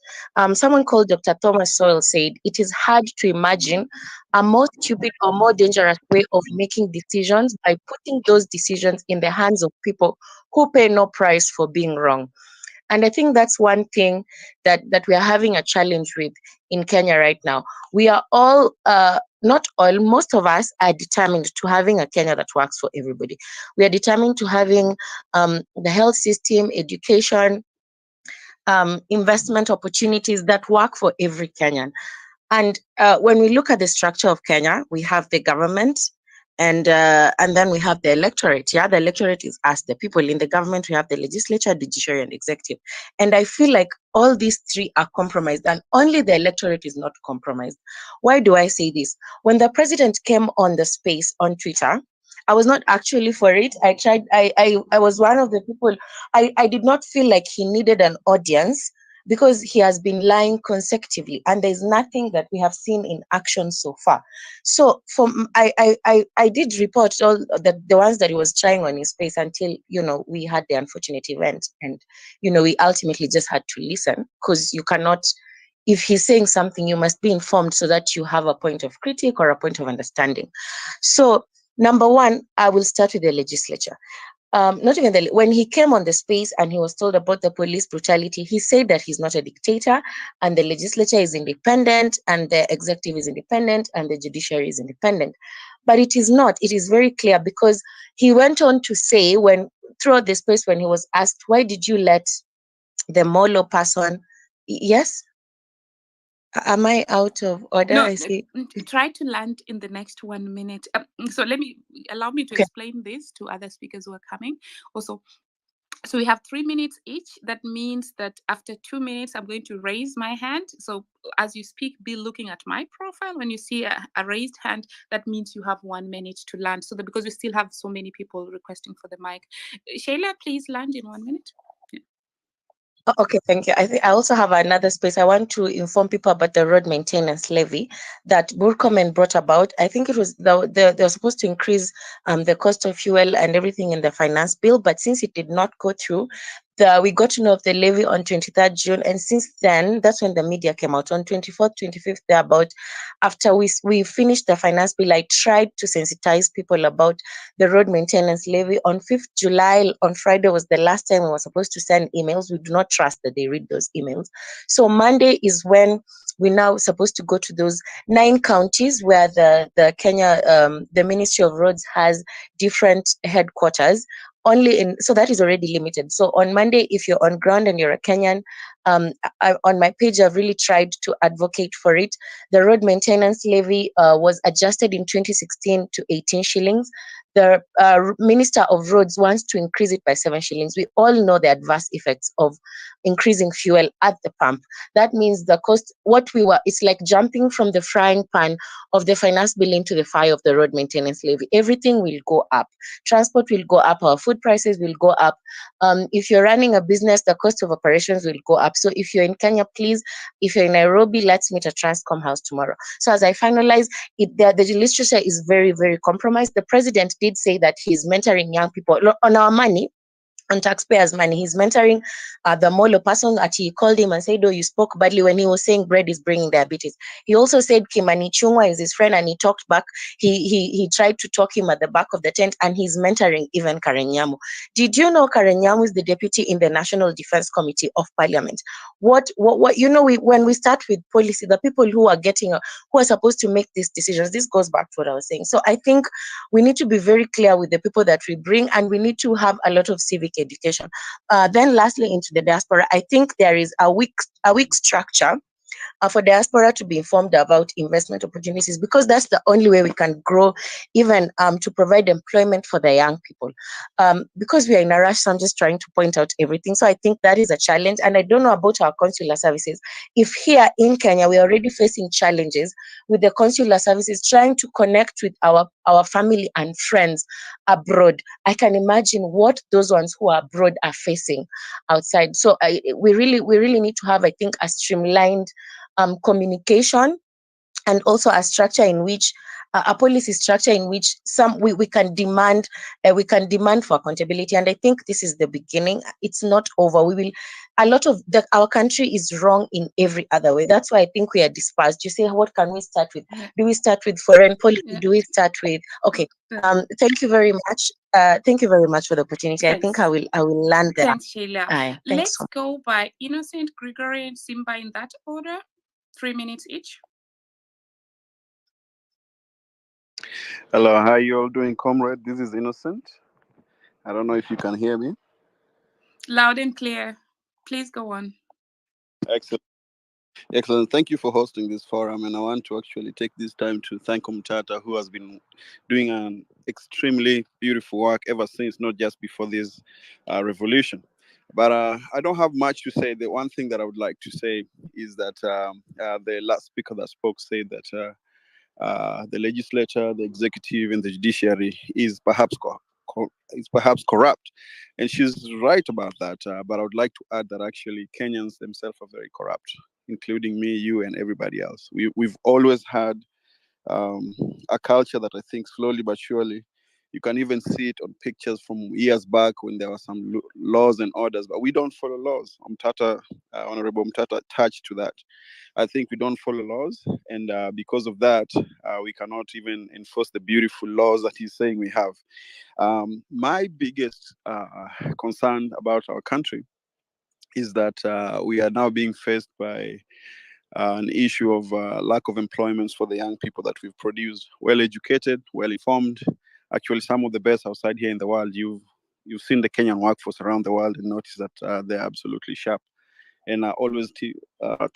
someone called Dr. Thomas Sowell said it is hard to imagine a more stupid or more dangerous way of making decisions by putting those decisions in the hands of people who pay no price for being wrong. And I think that's one thing that we are having a challenge with in Kenya right now. We are all, not all, most of us are determined to having a Kenya that works for everybody. We are determined to having the health system, education, investment opportunities that work for every Kenyan. And when we look at the structure of Kenya, we have the government, and then we have the electorate. Yeah, the electorate is us, the people. In the government, we have the legislature, judiciary, and executive. And I feel like all these three are compromised, and only the electorate is not compromised. Why do I say this? When the president came on the space on Twitter, I was not actually for it. I tried. I was one of the people. I did not feel like he needed an audience, because he has been lying consecutively, and there's nothing that we have seen in action so far. So I did report all the ones that he was trying on his face until, we had the unfortunate event, and, we ultimately just had to listen, because you cannot, if he's saying something, you must be informed so that you have a point of critique or a point of understanding. So number one, I will start with the legislature. Not even when he came on the space and he was told about the police brutality, he said that he's not a dictator, and the legislature is independent, and the executive is independent, and the judiciary is independent. But it is not. It is very clear, because he went on to say, throughout the space, when he was asked, why did you let the Molo person? Yes? Am I out of order? No, I see. try to land in the next 1 minute. So allow me to Okay. explain this to other speakers who are coming. Also, so we have 3 minutes each. That means that after 2 minutes, I'm going to raise my hand. So as you speak, be looking at my profile. When you see a raised hand, that means you have 1 minute to land. So that, because we still have so many people requesting for the mic. Shayla, please land in 1 minute. Okay, thank you. I think I also have another space. I want to inform people about the road maintenance levy that Burkomen brought about. I think it was they were supposed to increase the cost of fuel and everything in the finance bill, but since it did not go through, we got to know of the levy on 23rd June, and since then, that's when the media came out. On 24th, 25th, thereabout, after we finished the finance bill, I tried to sensitize people about the road maintenance levy. On 5th July, on Friday, was the last time we were supposed to send emails. We do not trust that they read those emails. So Monday is when we're now supposed to go to those 9 counties where the Kenya, the Ministry of Roads has different headquarters. So that is already limited. So on Monday, if you're on ground and you're a Kenyan, on my page, I've really tried to advocate for it. The road maintenance levy was adjusted in 2016 to 18 shillings. The Minister of Roads wants to increase it by 7 shillings. We all know the adverse effects of increasing fuel at the pump. That means the cost, it's like jumping from the frying pan of the finance bill into the fire of the road maintenance levy. Everything will go up. Transport will go up. Our food prices will go up. If you're running a business, the cost of operations will go up. So if you're in Kenya, please, if you're in Nairobi, let's meet at Transcom House tomorrow. So as I finalize, the legislature is very, very compromised. The president did say that he's mentoring young people on our money, on taxpayers' money. He's mentoring the Molo person that he called him and said, oh, you spoke badly when he was saying bread is bringing diabetes. He also said Kimani Chungwa is his friend, and he talked back. He tried to talk him at the back of the tent, and he's mentoring even Karen Nyamu. Did you know Karen Nyamu is the deputy in the National Defense Committee of Parliament? When we start with policy, the people who are supposed to make these decisions, this goes back to what I was saying. So I think we need to be very clear with the people that we bring, and we need to have a lot of civic education. Then lastly, into the diaspora, I think there is a weak structure for diaspora to be informed about investment opportunities, because that's the only way we can grow, even to provide employment for the young people. Because we are in a rush, so I'm just trying to point out everything. So I think that is a challenge. And I don't know about our consular services. If here in Kenya, we're already facing challenges with the consular services trying to connect with our family and friends abroad, I can imagine what those ones who are abroad are facing outside. So we really need to have, I think, a streamlined communication, and also a structure in which a policy structure in which we can demand for accountability. And I think this is the beginning. It's not over. We will, a lot of our country is wrong in every other way. That's why I think we are dispersed. You say, what can we start with? Do we start with foreign policy? Do we start with, okay? Thank you very much. Thank you very much for the opportunity. Thanks. I think I will land there. Thanks, Sheila. Thanks. Let's go by Innocent, Gregory, and Simba in that order. 3 minutes each. Hello, how you all doing, comrade? This is Innocent. I don't know if you can hear me. Loud and clear. Please go on. Excellent. Excellent. Thank you for hosting this forum. And I want to actually take this time to thank Umtata, who has been doing an extremely beautiful work ever since, not just before this revolution. But I don't have much to say. The one thing that I would like to say is that the last speaker that spoke said that the legislature, the executive, and the judiciary is perhaps corrupt, and she's right about that. But I would like to add that actually Kenyans themselves are very corrupt, including me, you, and everybody else. We've always had a culture that I think slowly but surely, you can even see it on pictures from years back when there were some laws and orders, but we don't follow laws. Honorable Mtata touched to that. I think we don't follow laws, and because of that, we cannot even enforce the beautiful laws that he's saying we have. My biggest concern about our country is that we are now being faced by an issue of lack of employments for the young people that we've produced. Well educated, well informed, actually some of the best outside here in the world. You've seen the Kenyan workforce around the world and notice that they're absolutely sharp and are always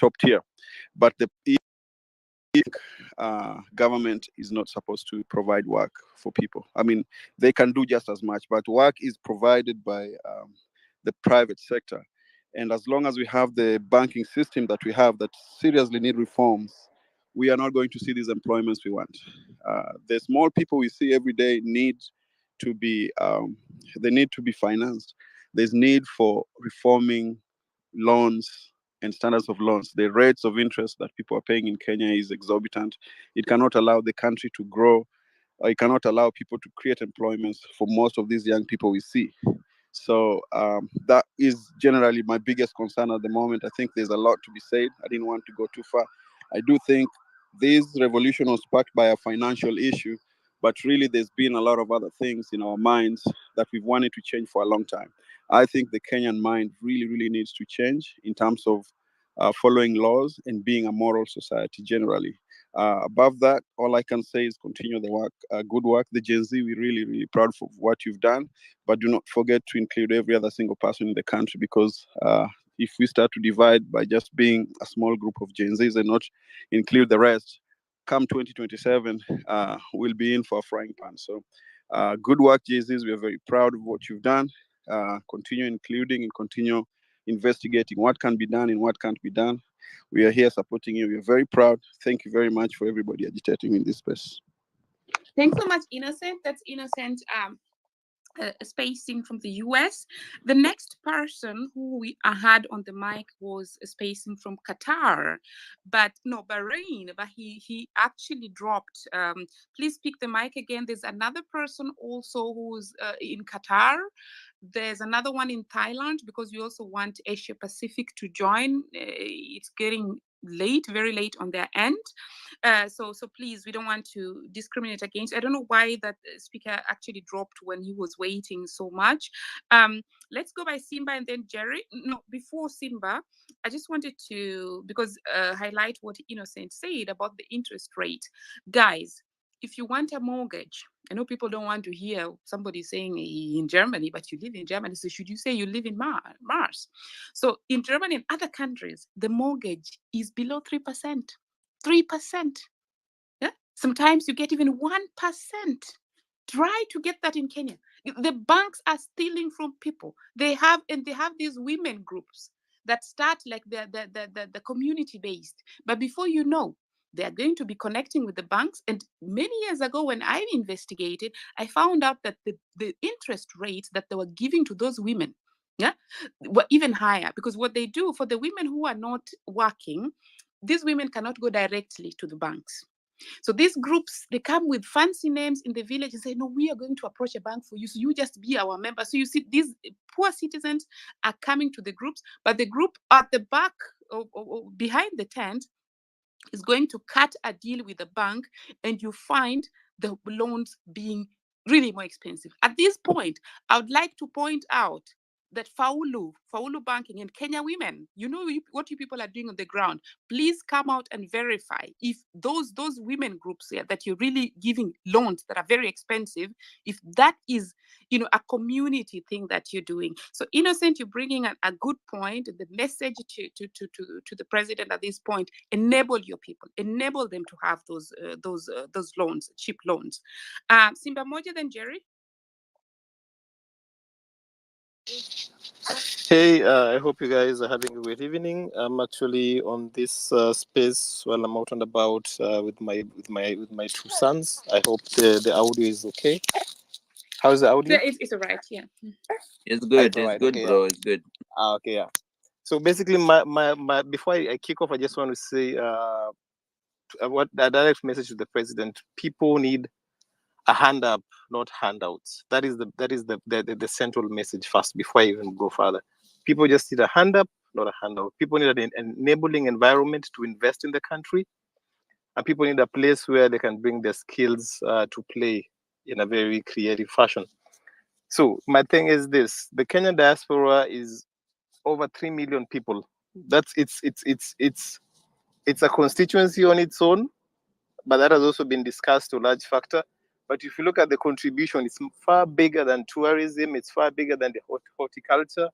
top tier. But the government is not supposed to provide work for people. I mean, they can do just as much, but work is provided by the private sector. And as long as we have the banking system that we have that seriously need reforms, we are not going to see these employments we want. The small people we see every day need to be financed. There's need for reforming loans and standards of loans. The rates of interest that people are paying in Kenya is exorbitant. It cannot allow the country to grow. Or it cannot allow people to create employments for most of these young people we see. So that is generally my biggest concern at the moment. I think there's a lot to be said. I didn't want to go too far. I do think this revolution was sparked by a financial issue, but really there's been a lot of other things in our minds that we've wanted to change for a long time. I think the Kenyan mind really needs to change in terms of following laws and being a moral society generally. Above that, all I can say is continue the work, good work. The Gen Z, we're really proud of what you've done, but do not forget to include every other single person in the country, because if we start to divide by just being a small group of Gen Zs and not include the rest, come 2027, we'll be in for a frying pan. So good work, Gen Zs. We are very proud of what you've done. Continue including and continue investigating what can be done and what can't be done. We are here supporting you. We are very proud. Thank you very much for everybody agitating in this space. Thanks so much, Innocent. That's Innocent spacing from the US. The next person who we had on the mic was spacing from Qatar, but no, Bahrain, but he actually dropped. Please pick the mic again. There's another person also who's in Qatar. There's another one in Thailand, because we also want Asia Pacific to join. It's getting late, very late on their end. So please, we don't want to discriminate against. I don't know why that speaker actually dropped when he was waiting so much. Let's go by Simba and then Jerry. No, before Simba, I just wanted to, because highlight what Innocent said about the interest rate. Guys, if you want a mortgage, I know people don't want to hear somebody saying in Germany, but you live in Germany. So should you say you live in Mars? So in Germany and other countries, the mortgage is below 3%. 3%. Yeah? Sometimes you get even 1%. Try to get that in Kenya. The banks are stealing from people. They have these women groups that start like the community based. But before you know, they are going to be connecting with the banks. And many years ago, when I investigated, I found out that the interest rates that they were giving to those women, yeah, were even higher, because what they do for the women who are not working, these women cannot go directly to the banks. So these groups, they come with fancy names in the village and say, no, we are going to approach a bank for you. So you just be our member. So you see, these poor citizens are coming to the groups, but the group at the back or behind the tent is going to cut a deal with the bank, and you find the loans being really more expensive. At this point, I would like to point out that Faulu Banking and Kenya Women, you know what you people are doing on the ground. Please come out and verify if those women groups here that you're really giving loans that are very expensive, if that is, you know, a community thing that you're doing. So Innocent, you're bringing a good point. The message to the president at this point: enable your people, enable them to have those loans, cheap loans. Simba Moja, then Jerry. Hey, I hope you guys are having a great evening. I'm actually on this space while I'm out and about with my two sons. I hope the audio is okay. How's the audio? It's all right, yeah. It's good. It's all It's right, good, okay, bro. yeah. It's good. Okay, yeah. So basically, my before I kick off, I just want to say what a direct message to the president. People need a hand up, not handouts. That is the central message first before I even go further. People just need a hand up, not a handout. People need an enabling environment to invest in the country, and people need a place where they can bring their skills to play in a very creative fashion. So my thing is this: the Kenyan diaspora is over 3 million people. That's it's a constituency on its own, but that has also been discussed to a large factor. But if you look at the contribution, it's far bigger than tourism. It's far bigger than the horticulture.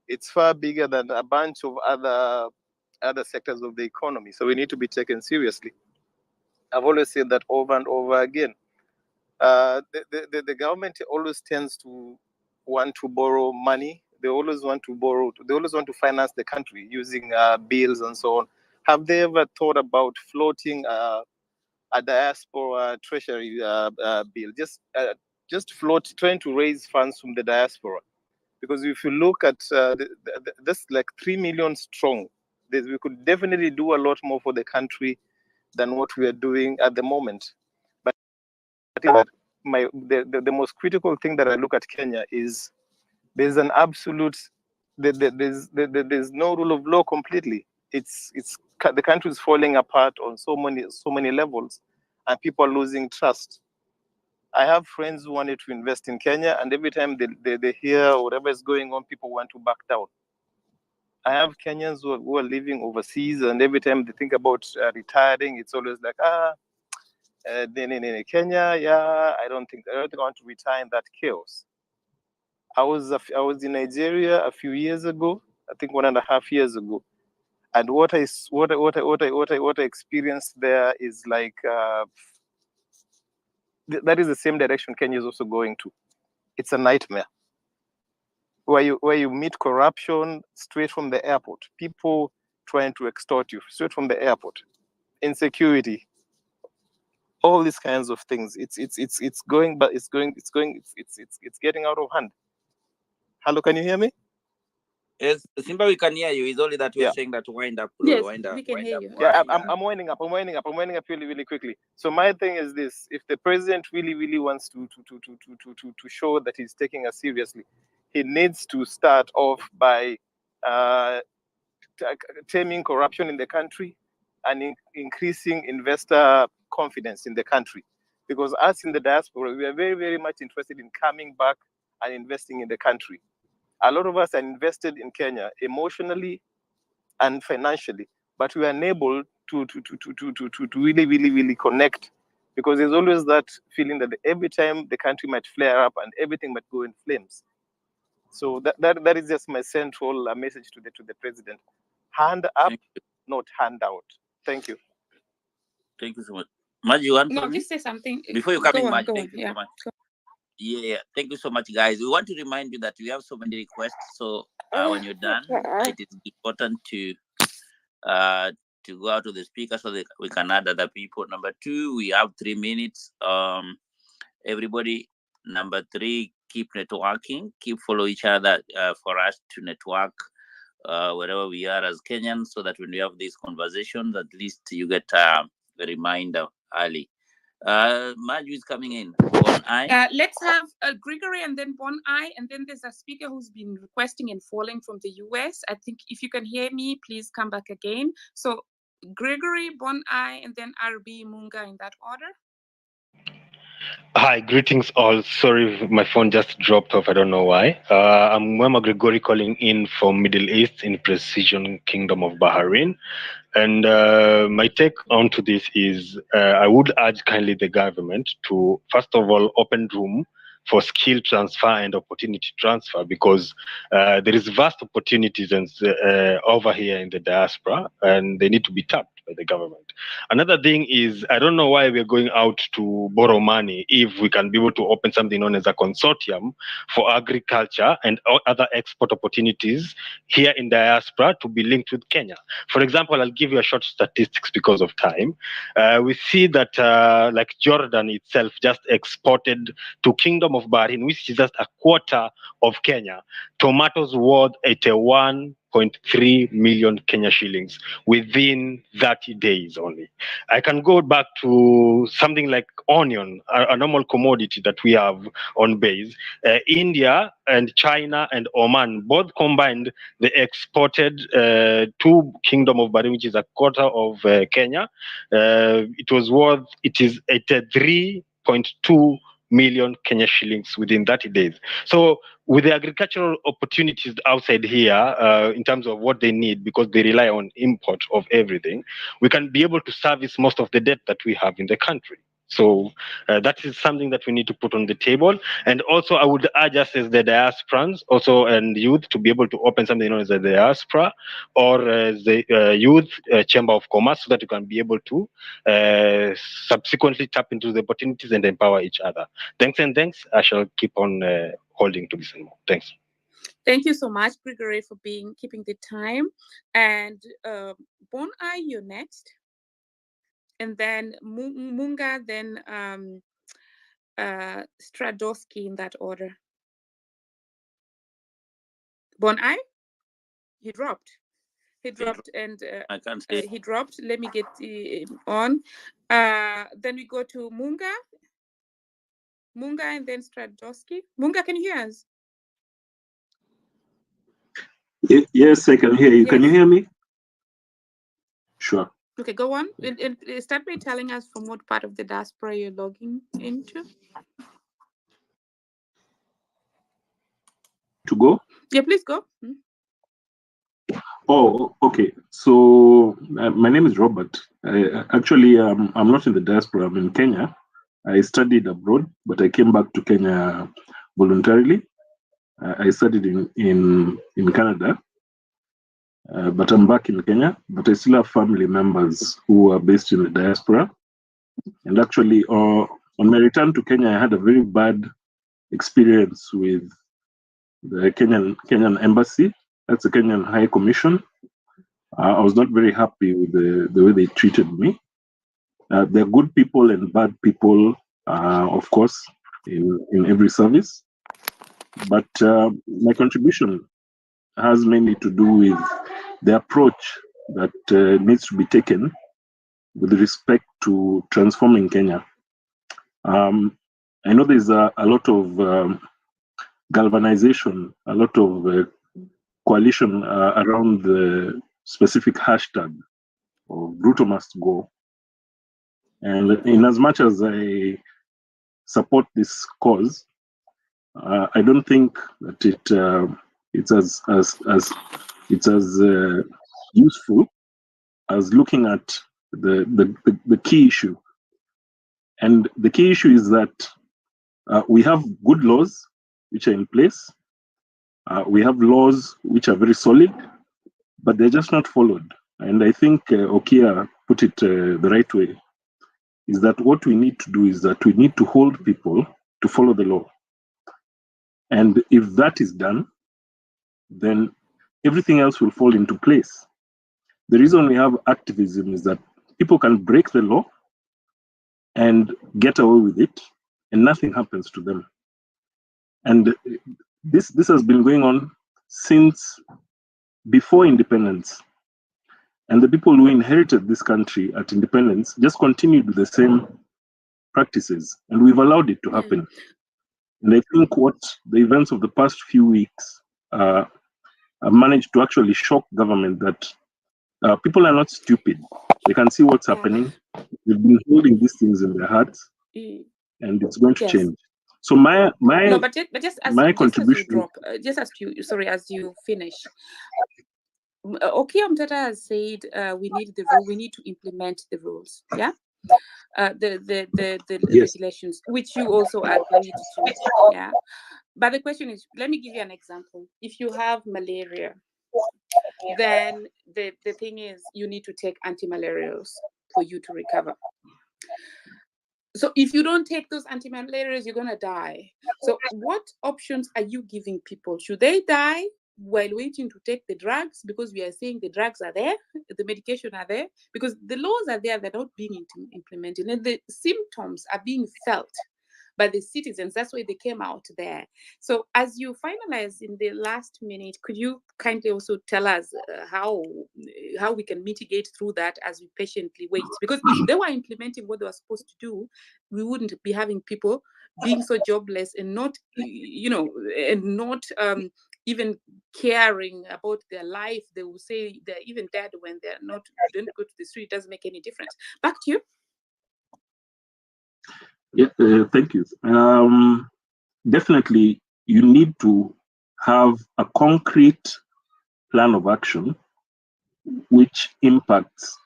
It's far bigger than a bunch of other sectors of the economy. So we need to be taken seriously. I've always said that over and over again. The government always tends to want to borrow money. They always want to finance the country using bills and so on. Have they ever thought about floating a diaspora treasury bill? Just float, trying to raise funds from the diaspora. Because if you look at this, like 3 million strong, we could definitely do a lot more for the country than what we are doing at the moment. But the most critical thing that I look at Kenya is there's an absolute there's no rule of law completely. It's the country is falling apart on so many levels, and people are losing trust. I have friends who wanted to invest in Kenya, and every time they hear whatever is going on, people want to back down. I have Kenyans who are living overseas, and every time they think about retiring, it's always like, Kenya, yeah, I don't think I want to retire in that chaos. I was in Nigeria a few years ago, I think 1.5 years ago, and what I experienced there is like that is the same direction Kenya is also going to. It's a nightmare where you meet corruption straight from the airport, people trying to extort you straight from the airport, insecurity, all these kinds of things. It's getting out of hand. Hello, can you hear me? Yes, Simba, we can hear you. It's only that we're saying that wind up, bro. Yes, Wind up. we can hear you. Yeah, I'm winding up. I'm winding up really, really quickly. So my thing is this: if the president really wants to show that he's taking us seriously, he needs to start off by taming corruption in the country and increasing investor confidence in the country. Because us in the diaspora, we are very much interested in coming back and investing in the country. A lot of us are invested in Kenya emotionally and financially, but we are unable to really connect because there's always that feeling that every time the country might flare up and everything might go in flames. So that is just my central message to the president: hand up, not hand out. Thank you. Thank you so much. Maj, you want No, me? just say something. Before you come in, Maj, Go thank on. you Yeah. so much. Yeah, thank you so much, guys. We want to remind you that we have so many requests. So when you're done, it is important to go out to the speaker so that we can add other people. Number 2, we have 3 minutes. Everybody. Number 3, keep networking, keep follow each other for us to network wherever we are as Kenyans, so that when we have these conversations, at least you get a reminder early. Maju is coming in. Bon I. Let's have Gregory and then Bon I, and then there's a speaker who's been requesting and falling from the US. I think if you can hear me, please come back again. So Gregory, Bon I, and then RB Munga in that order. Hi, greetings all. Sorry, my phone just dropped off. I don't know why. I'm Mwema Gregory calling in from Middle East in Precision Kingdom of Bahrain. And my take onto this is I would urge kindly the government to, first of all, open room for skill transfer and opportunity transfer, because there is vast opportunities over here in the diaspora, and they need to be tapped by the government. Another thing is, I don't know why we're going out to borrow money if we can be able to open something known as a consortium for agriculture and other export opportunities here in diaspora to be linked with Kenya. For example, I'll give you a short statistics because of time. We see that like Jordan itself just exported to Kingdom of Bahrain, which is just a quarter of Kenya, tomatoes worth 81.3 million Kenya shillings within 30 days only. I can go back to something like onion, a normal commodity that we have on base. India and China and Oman both combined, they exported to Kingdom of Bahrain, which is a quarter of Kenya. It is 83.2 million Kenya shillings within 30 days. So with the agricultural opportunities outside here, in terms of what they need, because they rely on import of everything, we can be able to service most of the debt that we have in the country. So that is something that we need to put on the table. And also, I would urge us as the diasporans also and youth to be able to open something known as the diaspora or the youth chamber of commerce, so that we can be able to subsequently tap into the opportunities and empower each other. Thanks and thanks. I shall keep on holding to listen more. Thanks. Thank you so much, Gregory, for keeping the time. And Bon I, you're next. And then Munga, then Stradowski in that order. Bon I? He dropped. And I can't see. he dropped. Let me get on. Then we go to Munga. Munga and then Stradowski. Munga, can you hear us? Yes, I can hear you. Yes. Can you hear me? Sure. Okay, go on. And start by telling us from what part of the diaspora you're logging into. To go? Yeah, please go. Oh, okay. So my name is Robert. Actually, I'm not in the diaspora. I'm in Kenya. I studied abroad, but I came back to Kenya voluntarily. I studied in Canada, but I'm back in Kenya. But I still have family members who are based in the diaspora. And actually, on my return to Kenya, I had a very bad experience with the Kenyan embassy. That's the Kenyan High Commission. I was not very happy with the way they treated me. There are good people and bad people, of course, in every service. But my contribution has mainly to do with the approach that needs to be taken with respect to transforming Kenya. I know there's a lot of galvanization, a lot of coalition around the specific hashtag of Ruto must go. And in as much as I support this cause, I don't think that it's as useful as looking at the key issue. And the key issue is that we have good laws which are in place. We have laws which are very solid, but they're just not followed. And I think Okia put it the right way, is that what we need to do is that we need to hold people to follow the law. And if that is done, then everything else will fall into place. The reason we have activism is that people can break the law and get away with it, and nothing happens to them. And this has been going on since before independence. And the people who inherited this country at independence just continued with the same practices, and we've allowed it to happen. And I think what the events of the past few weeks have managed to actually shock government that people are not stupid. They can see what's happening. They've been holding these things in their hearts, and it's going to change. So my just as contribution. As you finish. Okia Mtata has said we need the rule. We need to implement the rules. Yeah. The Yes. regulations, which you also agreed to. Yeah. But the question is, let me give you an example. If you have malaria, then the thing is you need to take anti-malarials for you to recover. So if you don't take those anti-malarials, you're gonna die. So what options are you giving people? Should they die while waiting to take the drugs, because we are saying the drugs are there, the medication are there, because the laws are there, they're not being implemented, and the symptoms are being felt by the citizens. That's why they came out there. So as you finalize in the last minute, could you kindly also tell us how we can mitigate through that as we patiently wait? Because if they were implementing what they were supposed to do, we wouldn't be having people being so jobless and not, even caring about their life. They will say they're even dead when they don't go to the street. It doesn't make any difference. Back to you. Yeah, thank you. Definitely, you need to have a concrete plan of action which impacts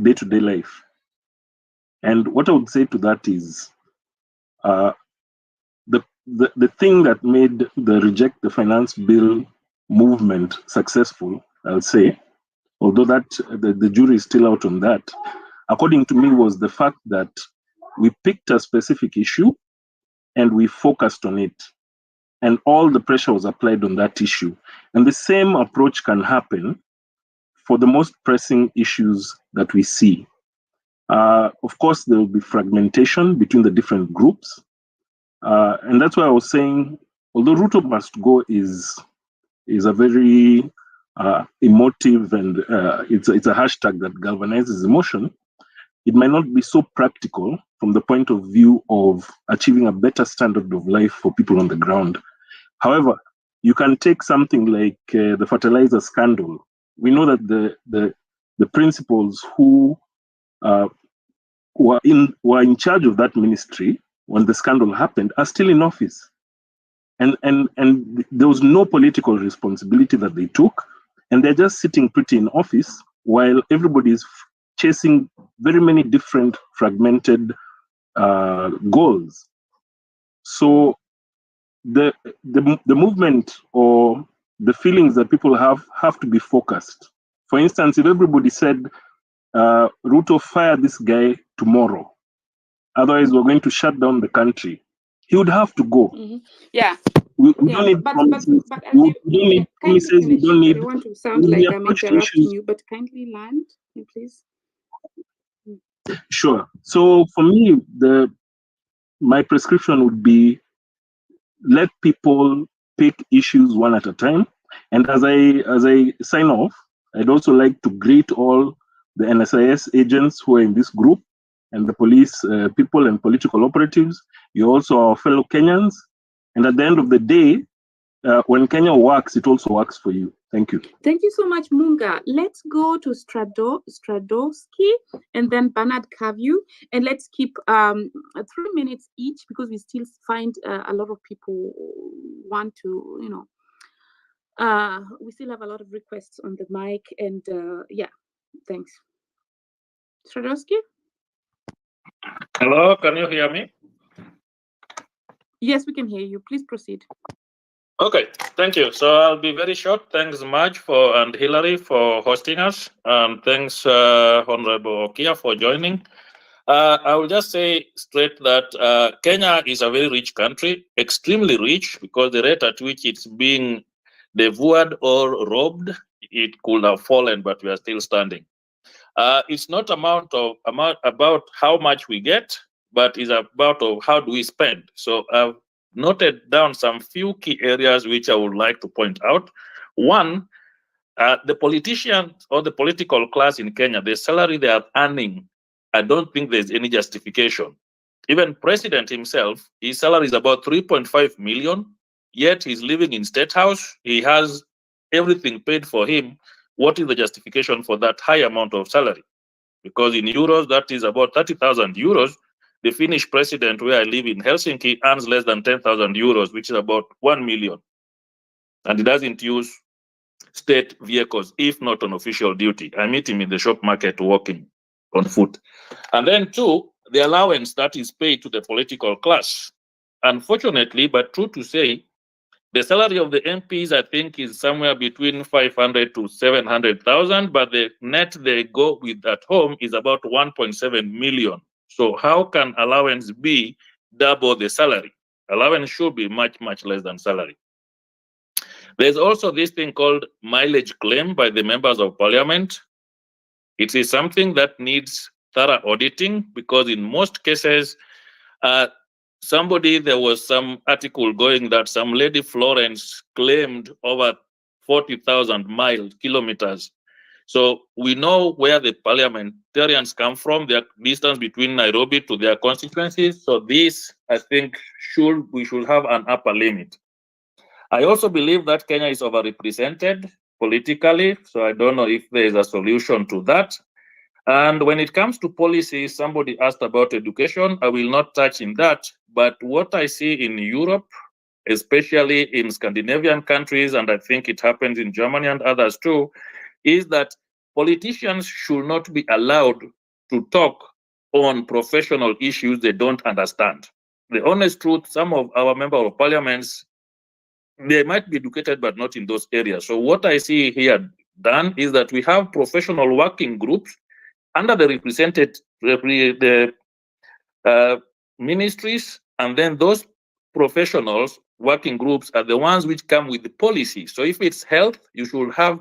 day-to-day life. And what I would say to that is the thing that made the Reject the Finance Bill movement successful, I'll say, although that the jury is still out on that, according to me, was the fact that we picked a specific issue and we focused on it, and all the pressure was applied on that issue. And the same approach can happen for the most pressing issues that we see. Of course, there will be fragmentation between the different groups. And that's why I was saying, although Ruto must go is a very emotive, and it's a hashtag that galvanizes emotion, it might not be so practical from the point of view of achieving a better standard of life for people on the ground. However, you can take something like the fertilizer scandal. We know that the principals who were in charge of that ministry when the scandal happened are still in office, and there was no political responsibility that they took, and they're just sitting pretty in office while everybody is chasing very many different fragmented goals. So the movement or the feelings that people have to be focused. For instance, if everybody said, Ruto, fire this guy tomorrow, otherwise we're going to shut down the country, he would have to go. Mm-hmm. Yeah. We don't need promises. We don't need promises. We don't need. I want to sound like I'm interrupting you, but kindly land, please. Sure. So for me, my prescription would be, let people pick issues one at a time. And as I sign off, I'd also like to greet all the NSIS agents who are in this group, and the police people and political operatives. You're also our fellow Kenyans. And at the end of the day, when Kenya works, it also works for you. Thank you. Thank you so much, Munga. Let's go to Stradowski and then Bernard Kavu, and let's keep 3 minutes each, because we still find a lot of people want to, we still have a lot of requests on the mic, and yeah, thanks. Stradowski? Hello, can you hear me? Yes, we can hear you. Please proceed. Okay, thank you. So I'll be very short. Thanks, Marge and Hillary for hosting us, and thanks, Honorable Okia, for joining. I will just say straight that Kenya is a very rich country, extremely rich, because the rate at which it's being devoured or robbed, it could have fallen, but we are still standing. It's not about how much we get, but it's about of how do we spend. So I've noted down some few key areas which I would like to point out. One, the politicians or the political class in Kenya, the salary they are earning, I don't think there's any justification. Even president himself, his salary is about 3.5 million, yet he's living in State House. He has everything paid for him. What is the justification for that high amount of salary? Because in euros, that is about 30,000 euros. The Finnish president, where I live in Helsinki, earns less than 10,000 euros, which is about 1 million. And he doesn't use state vehicles, if not on official duty. I meet him in the shop market walking on foot. And then two, the allowance that is paid to the political class. Unfortunately, but true to say, the salary of the MPs, I think, is somewhere between 500 to 700,000, but the net they go with at home is about 1.7 million. So how can allowance be double the salary? Allowance should be much, much less than salary. There's also this thing called mileage claim by the members of parliament. It is something that needs thorough auditing because in most cases, there was some article going that some lady Florence claimed over 40,000 kilometers. So we know where the parliamentarians come from, their distance between Nairobi to their constituencies. So this, I think, we should have an upper limit. I also believe that Kenya is overrepresented politically, so I don't know if there is a solution to that. And when it comes to policy, somebody asked about education. I will not touch in that, but what I see in Europe, especially in Scandinavian countries, and I think it happens in Germany and others too, is that politicians should not be allowed to talk on professional issues they don't understand. The honest truth, some of our members of parliaments, they might be educated, but not in those areas. So what I see here done is that we have professional working groups under the ministries, and then those professionals working groups are the ones which come with the policy. So if it's health, you should have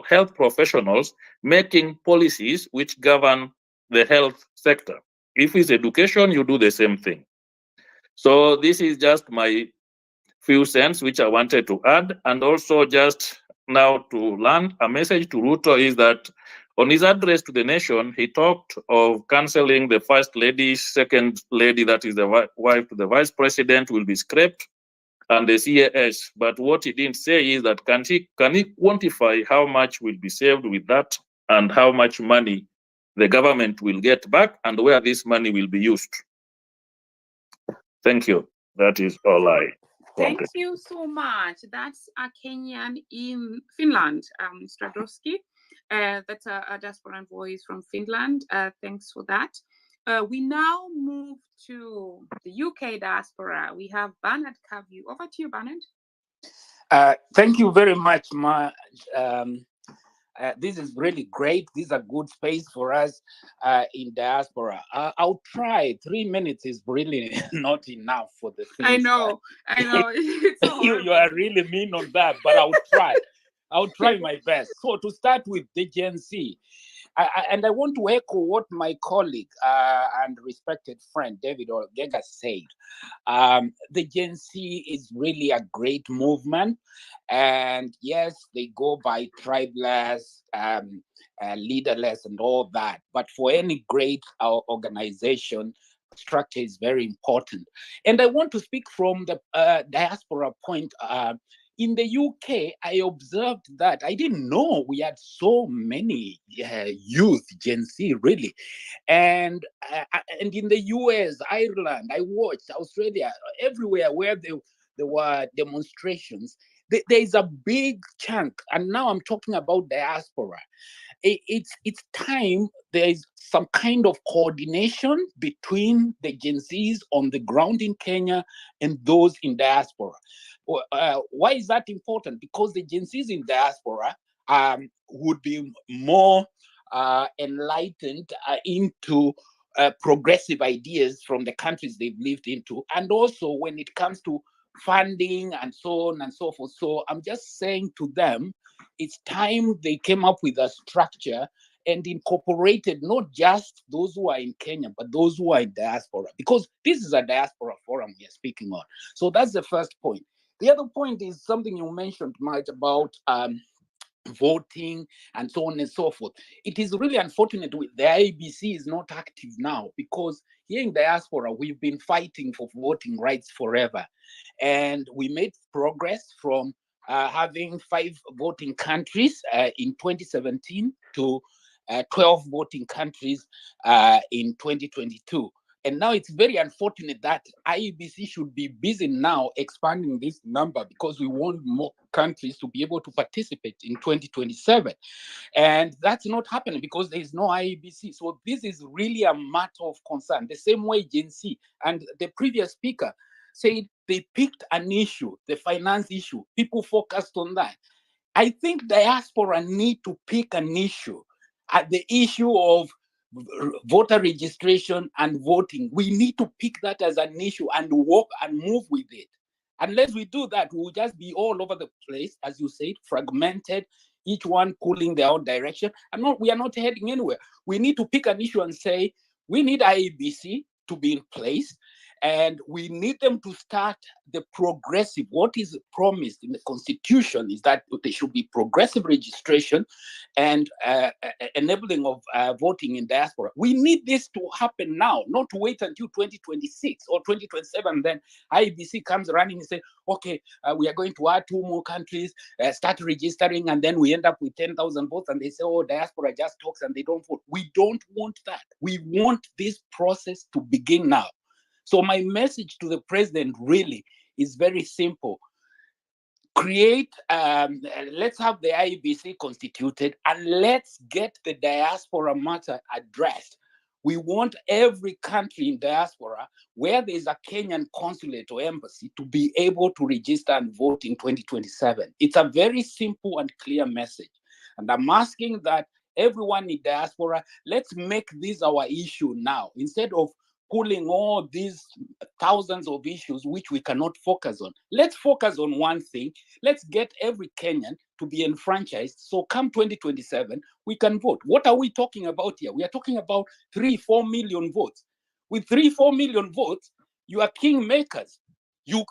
health professionals making policies which govern the health sector. If it's education, you do the same thing. So this is just my few cents which I wanted to add. And also just now to land a message to Ruto is that on his address to the nation, he talked of canceling the first lady, second lady, that is the wife to the vice president, will be scrapped, and the CAS. But what he didn't say is that can he quantify how much will be saved with that and how much money the government will get back and where this money will be used. Thank you. That is all I Thank you so much. That's a Kenyan in Finland, Stradowski. That's a diaspora voice from Finland. Thanks for that. We now move to the UK diaspora. We have Bernard Kavu. Over to you, Bernard. Thank you very much, Ma. This is really great. This is a good space for us in diaspora. I'll try. 3 minutes is really not enough for the things. I know. It's so you are really mean on that, but I'll try. I'll try my best. So to start with the Gen Z, and I want to echo what my colleague and respected friend David Orgega said. The Gen Z is really a great movement. And yes, they go by tribeless, leaderless, and all that. But for any great organization, structure is very important. And I want to speak from the diaspora point. In the UK, I observed that I didn't know we had so many youth, Gen Z, really. And in the US, Ireland, I watched Australia, everywhere where there were demonstrations, there is a big chunk, and now I'm talking about diaspora. It's time there is some kind of coordination between the Gen Zs on the ground in Kenya and those in diaspora. Why is that important? Because the Gen Zs in diaspora would be more enlightened into progressive ideas from the countries they've lived into, and also when it comes to funding and so on and so forth. So I'm just saying to them, it's time they came up with a structure and incorporated not just those who are in Kenya, but those who are in diaspora, because this is a diaspora forum we are speaking on. So that's the first point. The other point is something you mentioned, Mike, about voting and so on and so forth. It is really unfortunate the IEBC is not active now, because here in diaspora, we've been fighting for voting rights forever. And we made progress from having 5 voting countries in 2017 to 12 voting countries in 2022. And now it's very unfortunate that IEBC should be busy now expanding this number, because we want more countries to be able to participate in 2027. And that's not happening because there is no IEBC. So this is really a matter of concern. The same way Gen Z and the previous speaker said they picked an issue, the finance issue. People focused on that. I think diaspora need to pick an issue, the issue of voter registration and voting. We need to pick that as an issue and work and move with it. Unless we do that, we'll just be all over the place, as you said, fragmented, each one pulling their own direction. We are not heading anywhere. We need to pick an issue and say, we need IEBC to be in place, and we need them to start the progressive. What is promised in the Constitution is that there should be progressive registration and enabling of voting in diaspora. We need this to happen now, not to wait until 2026 or 2027. Then IEBC comes running and says, okay, we are going to add 2 more countries, start registering, and then we end up with 10,000 votes, and they say, oh, diaspora just talks and they don't vote. We don't want that. We want this process to begin now. So my message to the president really is very simple. Let's have the IEBC constituted, and let's get the diaspora matter addressed. We want every country in diaspora where there's a Kenyan consulate or embassy to be able to register and vote in 2027. It's a very simple and clear message. And I'm asking that everyone in diaspora, let's make this our issue now, instead of pulling all these thousands of issues which we cannot focus on. Let's focus on one thing. Let's get every Kenyan to be enfranchised. So come 2027, we can vote. What are we talking about here? We are talking about 3-4 million votes. With 3-4 million votes, you are kingmakers. You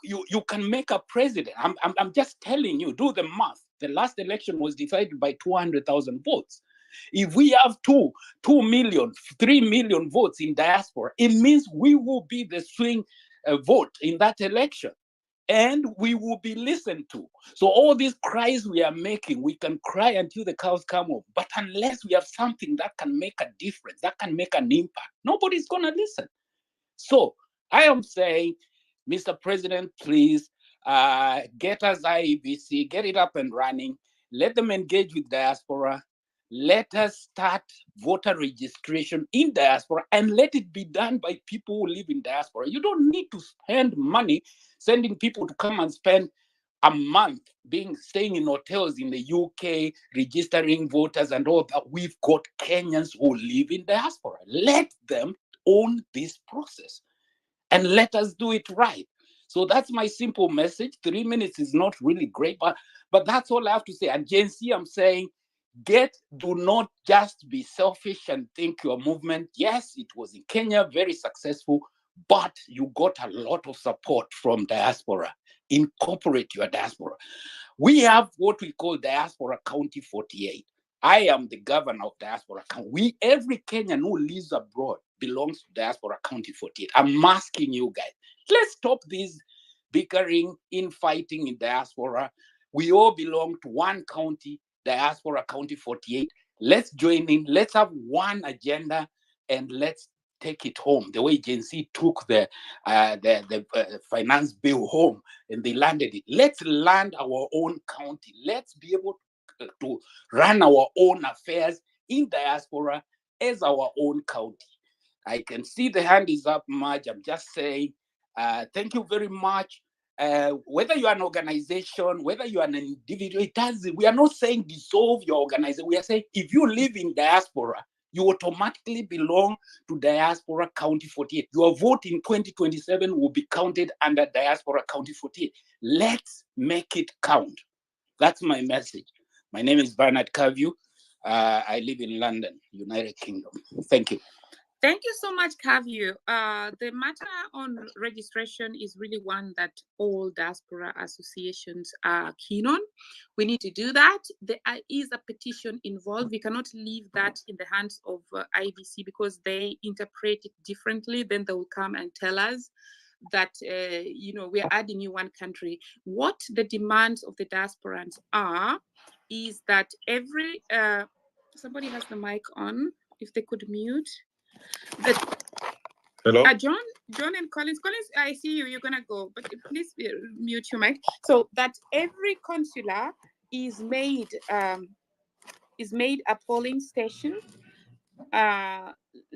can make a president. I'm just telling you, do the math. The last election was decided by 200,000 votes. If we have 2 million, 3 million votes in diaspora, it means we will be the swing vote in that election, and we will be listened to. So all these cries we are making, we can cry until the cows come home. But unless we have something that can make a difference, that can make an impact, nobody's going to listen. So I am saying, Mr. President, please get us IEBC, get it up and running. Let them engage with diaspora. Let us start voter registration in diaspora, and let it be done by people who live in diaspora. You don't need to spend money sending people to come and spend a month staying in hotels in the UK, registering voters and all that. We've got Kenyans who live in diaspora. Let them own this process and let us do it right. So that's my simple message. 3 minutes is not really great, but that's all I have to say. And Gen Z, I'm saying, do not just be selfish and think your movement, yes, it was in Kenya, very successful, but you got a lot of support from diaspora. Incorporate your diaspora. We have what we call Diaspora County 48. I am the governor of Diaspora County. Every Kenyan who lives abroad belongs to Diaspora County 48. I'm asking you guys, let's stop this bickering, infighting in diaspora. We all belong to one county, Diaspora County 48. Let's join in. Let's have one agenda, and let's take it home, the way Gen Z took the finance bill home and they landed it. Let's land our own county. Let's be able to run our own affairs in diaspora as our own county. I can see the hand is up, Marge. I'm just saying, thank you very much. Whether you are an organization, whether you are an individual, we are not saying dissolve your organization. We are saying if you live in diaspora, you automatically belong to Diaspora County 48. Your vote in 2027 will be counted under Diaspora County 48. Let's make it count. That's my message. My name is Bernard Kavu. I live in London, United Kingdom. Thank you. Thank you so much, Kavu. The matter on registration is really one that all diaspora associations are keen on. We need to do that. There is a petition involved. We cannot leave that in the hands of IBC because they interpret it differently. Then they will come and tell us that, we are adding you one country. What the demands of the diasporans are is that every, somebody has the mic on, if they could mute. Hello? John and Collins, I see you, you're gonna go, but please mute your mic. So that every consular is made a polling station. Let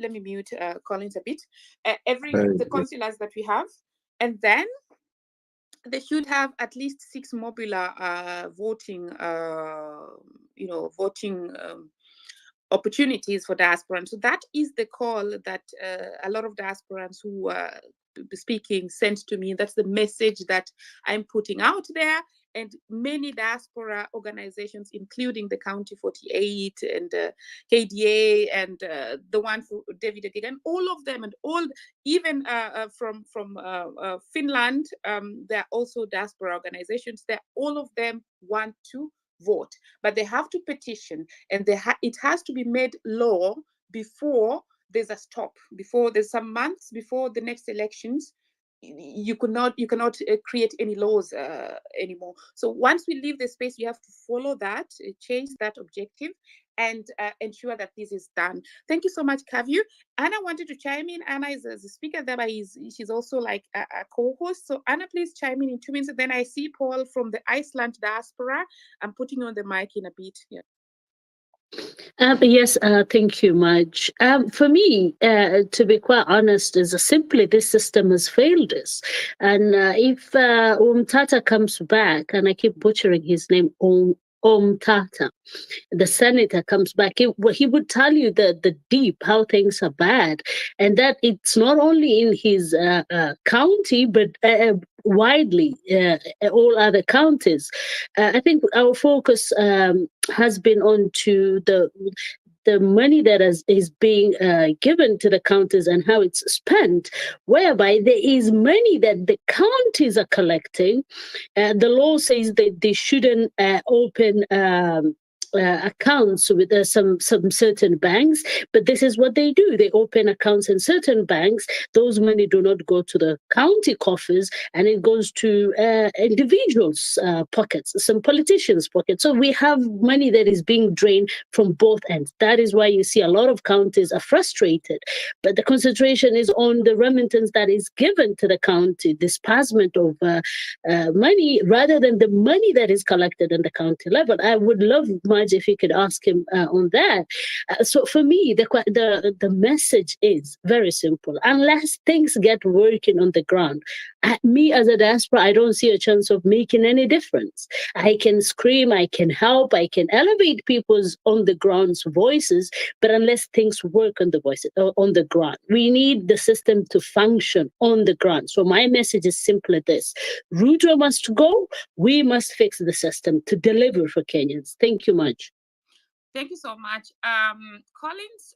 me mute Collins a bit. The consulars that we have, and then they should have at least 6 mobile voting, opportunities for diasporans. So that is the call that a lot of diasporans who are speaking sent to me. That's the message that I'm putting out there. And many diaspora organizations, including the County 48 and KDA and the one for David again, all of them, and even from Finland, there are also diaspora organizations. All of them want to vote, but they have to petition, and it has to be made law before there's a stop, before there's some months before the next elections. You cannot create any laws anymore. So once we leave the space, we have to follow that, change that objective, and ensure that this is done. Thank you so much, Kavu. Anna wanted to chime in. Anna is the speaker there, but she's also like a co-host. So Anna, please chime in 2 minutes. And then I see Paul from the Iceland diaspora. I'm putting on the mic in a bit. Yeah. Yes, thank you much. For me, to be quite honest, is simply this system has failed us. And if Tata comes back, and I keep butchering his name, Tata, the senator comes back, he would tell you the deep how things are bad, and that it's not only in his county, but widely all other counties. I think our focus has been on to the money that is being given to the counties and how it's spent, whereby there is money that the counties are collecting. The law says that they shouldn't open accounts with some certain banks, but this is what they do. They open accounts in certain banks. Those money do not go to the county coffers, and it goes to individuals' pockets, some politicians' pockets. So we have money that is being drained from both ends. That is why you see a lot of counties are frustrated, but the concentration is on the remittance that is given to the county, disbursement of money, rather than the money that is collected on the county level. I would love if you could ask him on that. So for me, the message is very simple. Unless things get working on the ground, me as a diaspora, I don't see a chance of making any difference. I can scream, I can help, I can elevate people's on the ground's voices, but unless things work on the ground, we need the system to function on the ground. So my message is simply this: Ruto must go. We must fix the system to deliver for Kenyans. Thank you much. Thank you so much. Collins,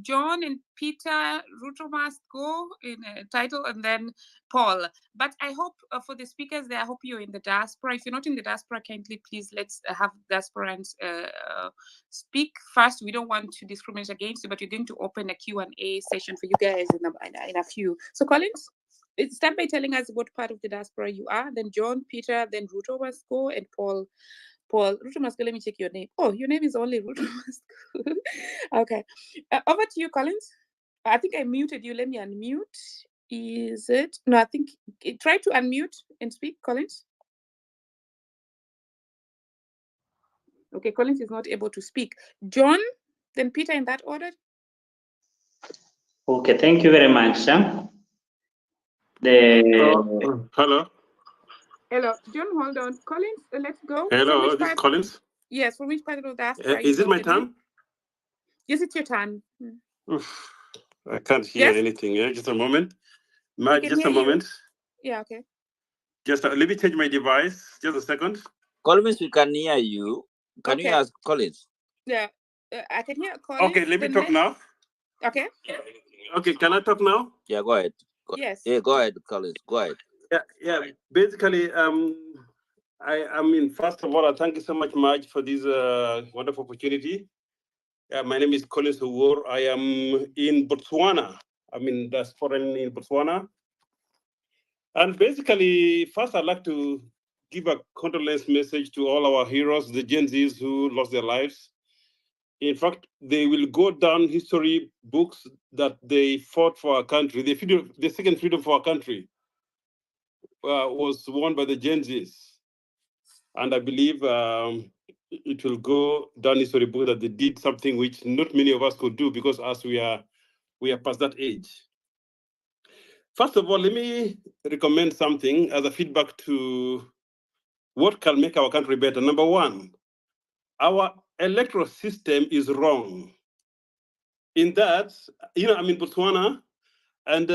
John and Peter, Ruto must go in a title, and then Paul. But I hope for the speakers there, I hope you're in the diaspora. If you're not in the diaspora, kindly please let's have diasporans speak first. We don't want to discriminate against you, but we're going to open a Q&A session for you guys in a few. So Collins, start by telling us what part of the diaspora you are, then John, Peter, then Ruto must go, and Paul, Ruto must go. Let me check your name. Oh, your name is only Ruto must go. Okay. Over to you, Collins. I think I muted you. Let me unmute. Is it? No, I think try to unmute and speak, Collins. Okay, Collins is not able to speak. John, then Peter, in that order. Okay, thank you very much, Sam. Hello. Hello, John, hold on. Collins, let's go. Hello, this is Collins. Yes, from which part of the diaspora? Is it my turn? Yes, it's your turn. Oof, I can't hear anything. Yeah, just a moment. Just a moment. Yeah, okay. Just let me change my device. Just a second. Collins, we can hear you. Can you ask Collins? Yeah, I can hear Collins. Okay, let me talk now. Okay. Okay, can I talk now? Yeah, go ahead. Yes. Yeah, go ahead, Collins. Go ahead. Yeah. Basically, I mean, first of all, I thank you so much, Marge, for this wonderful opportunity. My name is Collins Huwor. I am in Botswana. I mean, that's foreign in Botswana. And basically, first, I'd like to give a condolence message to all our heroes, the Gen Zs who lost their lives. In fact, they will go down history books that they fought for our country. The second freedom for our country was won by the Gen Zs. And I believe it will go down history book that they did something which not many of us could do, because as we are past that age. First of all, let me recommend something as a feedback to what can make our country better. Number one, our electoral system is wrong. In that, I'm in Botswana, and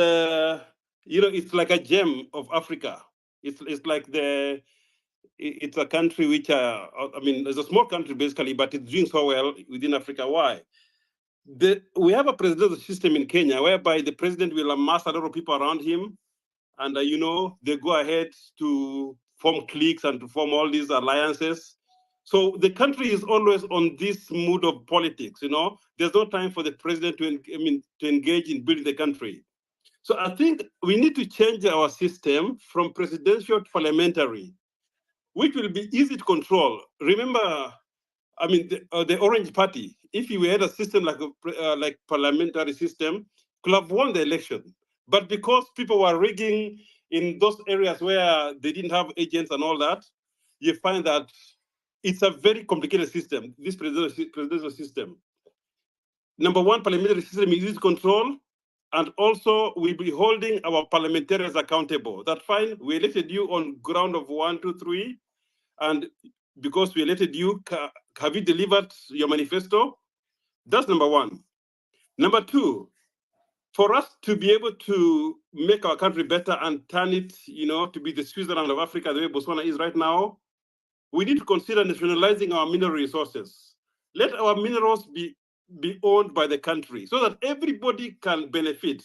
it's like a gem of Africa. It's like it's a country which, it's a small country basically, but it's doing so well within Africa. Why? We have a presidential system in Kenya whereby the president will amass a lot of people around him, and they go ahead to form cliques and to form all these alliances. So the country is always on this mood of politics. There's no time for the president to engage in building the country. So I think we need to change our system from presidential to parliamentary, which will be easy to control. Remember, the Orange Party, if we had a system like parliamentary system, could have won the election. But because people were rigging in those areas where they didn't have agents and all that, you find that it's a very complicated system, this presidential system. Number one, parliamentary system is easy to control, and also we'll be holding our parliamentarians accountable. That's fine, we elected you on ground of 1, 2, 3, and because we elected you, have you delivered your manifesto? That's number one. Number two, for us to be able to make our country better and turn it, to be the Switzerland of Africa, the way Botswana is right now, we need to consider nationalizing our mineral resources. Let our minerals be owned by the country so that everybody can benefit.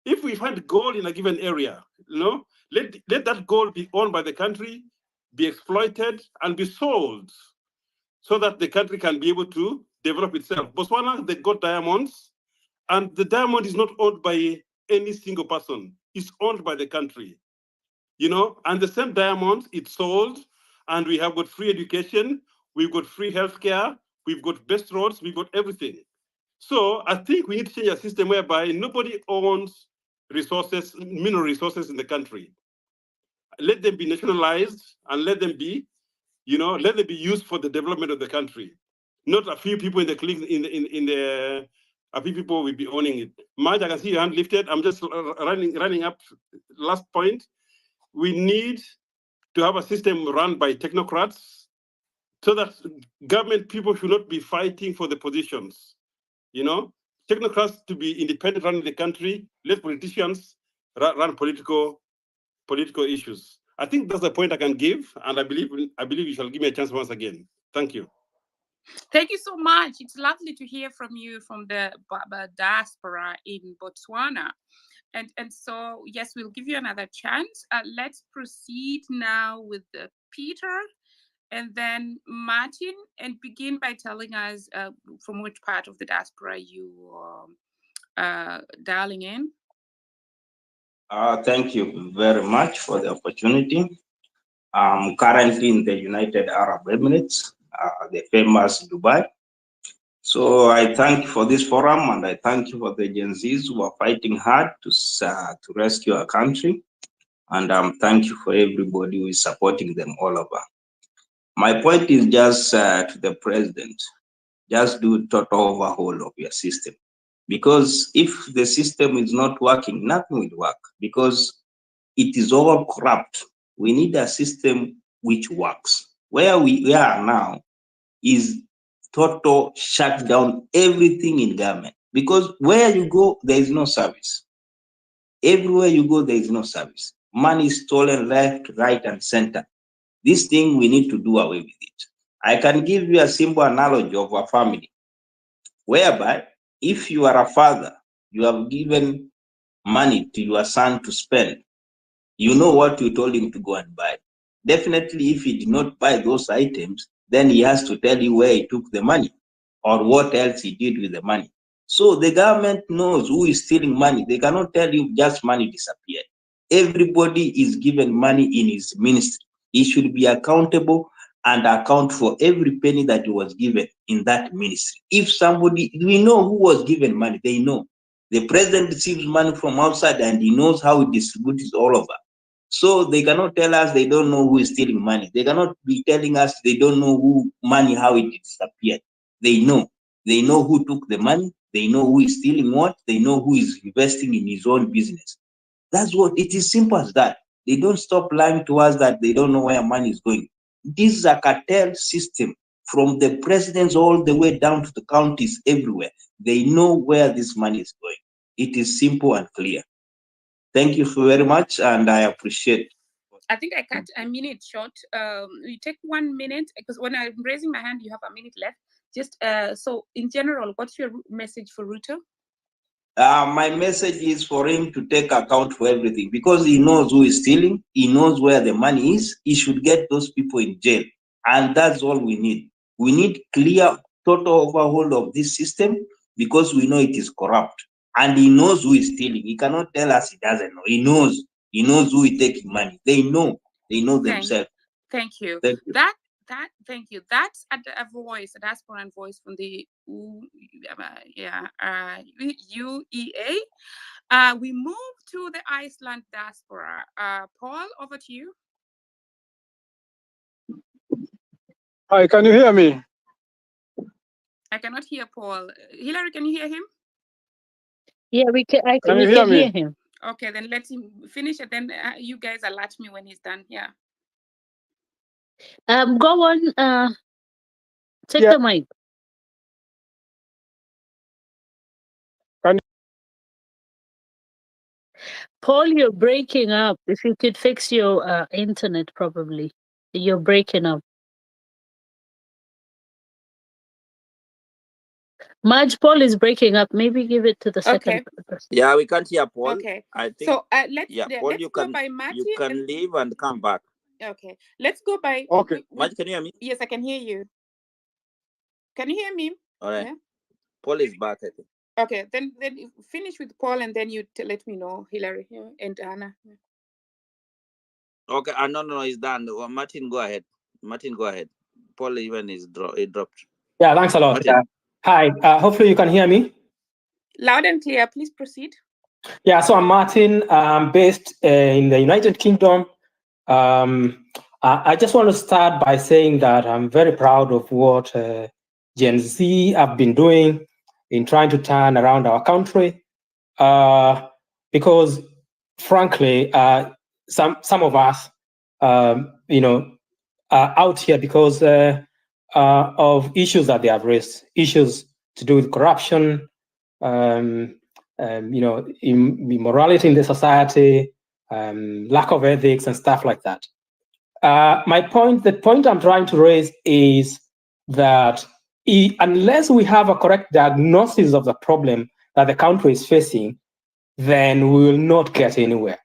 If we find gold in a given area, let that gold be owned by the country, be exploited, and be sold so that the country can be able to develop itself. Botswana, they got diamonds, and the diamond is not owned by any single person. It's owned by the country, and the same diamonds, it's sold, and we have got free education, we've got free healthcare, we've got best roads, we've got everything. So I think we need to change a system whereby nobody owns resources, mineral resources in the country. Let them be nationalized and let them be, let them be used for the development of the country. Not a few people in the clique, a few people will be owning it. Marge, I can see your hand lifted. I'm just running up. Last point. We need to have a system run by technocrats so that government people should not be fighting for the positions. Technocrats to be independent running the country, let politicians run political issues. I think that's the point I can give, and I believe you shall give me a chance once again. Thank you. Thank you so much. It's lovely to hear from you from the diaspora in Botswana. And so, yes, we'll give you another chance. Let's proceed now with Peter and then Martin, and begin by telling us from which part of the diaspora you are dialing in. Thank you very much for the opportunity. I'm currently in the United Arab Emirates, the famous Dubai. So I thank you for this forum, and I thank you for the Gen Zs who are fighting hard to rescue our country. And thank you for everybody who is supporting them all over. My point is just to the president, just do total overhaul of your system. Because if the system is not working, nothing will work, because it is all corrupt. We need a system which works. Where we are now is total shut down everything in government, because where you go, there is no service. Everywhere you go, there is no service. Money is stolen left, right, and center. This thing, we need to do away with it. I can give you a simple analogy of a family, whereby if you are a father, you have given money to your son to spend, you know what you told him to go and buy. Definitely, if he did not buy those items, then he has to tell you where he took the money or what else he did with the money. So the government knows who is stealing money. They cannot tell you just money disappeared. Everybody is given money in his ministry. He should be accountable and account for every penny that he was given in that ministry. If somebody, we know who was given money, they know. The president receives money from outside and he knows how he distributes it all over. So they cannot tell us they don't know who is stealing money. They cannot be telling us they don't know who money, how it disappeared. They know. They know who took the money. They know who is stealing what. They know who is investing in his own business. That's what, it is simple as that. They don't stop lying to us that they don't know where money is going. This is a cartel system from the presidents all the way down to the counties everywhere. They know where this money is going. It is simple and clear. Thank you very much, and I appreciate. I think I cut a minute short. You take 1 minute, because when I'm raising my hand, you have a minute left. Just so in general, what's your message for Ruto? My message is for him to take account for everything, because he knows who is stealing. He knows where the money is. He should get those people in jail. And that's all we need. We need clear, total overhaul of this system, because we know it is corrupt. And he knows who is stealing. He cannot tell us he doesn't know. He knows. He knows who is taking money. They know. They know themselves. Thank you. Thank you. Thank you. That's a voice, a diaspora voice from the UEA. We move to the Iceland diaspora. Paul, over to you. Hi, can you hear me? I cannot hear Paul. Hillary, can you hear him? Yeah, we can. We Can you can hear hear me? him. Okay, then let him finish it. Then you guys alert me when he's done. Yeah. Go on. Take Yeah. the mic. Can Paul, you're breaking up. If you could fix your internet, probably. You're breaking up. Marge, Paul is breaking up. Maybe give it to the second person. Yeah, we can't hear Paul. Okay. I think. So let's Paul, let's go by Marty. You can leave and come back. Okay. Let's go by. Okay. Marge, can you hear me? Yes, I can hear you. Can you hear me? All right. Yeah. Paul is back, I think. Okay. Then finish with Paul, and then you let me know, Hillary and Anna. Okay. No, it's done. Martin, go ahead. Martin, go ahead. Paul even is dropped. Yeah, thanks a lot. Hi. Hopefully you can hear me. Loud and clear. Please proceed. Yeah, so I'm Martin. I'm based in the United Kingdom. I just want to start by saying that I'm very proud of what Gen Z have been doing in trying to turn around our country. Because frankly, some of us, are out here because of issues that they have raised, issues to do with corruption, immorality in the society, lack of ethics and stuff like that. The point I'm trying to raise is that unless we have a correct diagnosis of the problem that the country is facing, then we will not get anywhere.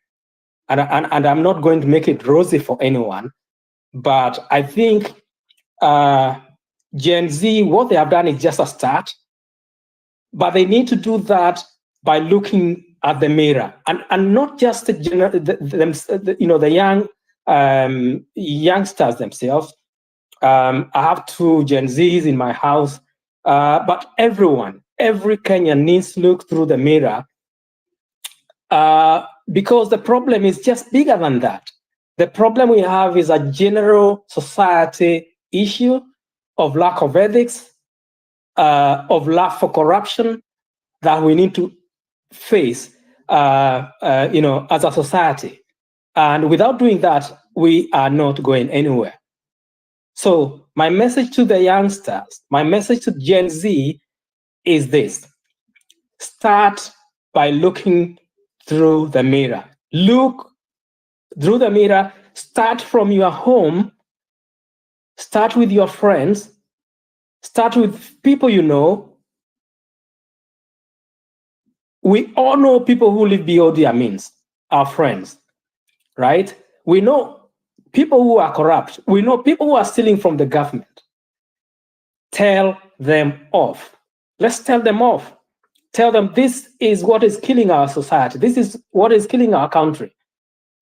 And I'm not going to make it rosy for anyone, but I think Gen Z, what they have done is just a start, but they need to do that by looking at the mirror and not just the young youngsters themselves. I have 2 Gen Zs in my house. But every Kenyan needs to look through the mirror because the problem is just bigger than that. The problem we have is a general society issue of lack of ethics, of lack for corruption that we need to face, as a society. And without doing that, we are not going anywhere. So my message to the youngsters, my message to Gen Z is this: start by looking through the mirror. Look through the mirror, start from your home, start with your friends, start with people you know. We all know people who live beyond their means, our friends, right? We know people who are corrupt. We know people who are stealing from the government. Tell them off. Let's tell them off. Tell them this is what is killing our society. This is what is killing our country.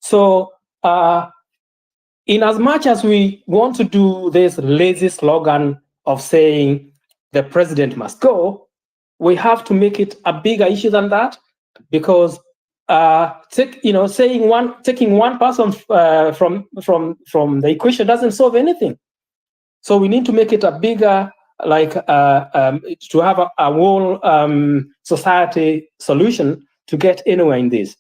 So in as much as we want to do this lazy slogan of saying the president must go, we have to make it a bigger issue than that, because taking one person from the equation doesn't solve anything. So we need to make it a bigger, to have a whole society solution to get anywhere in this.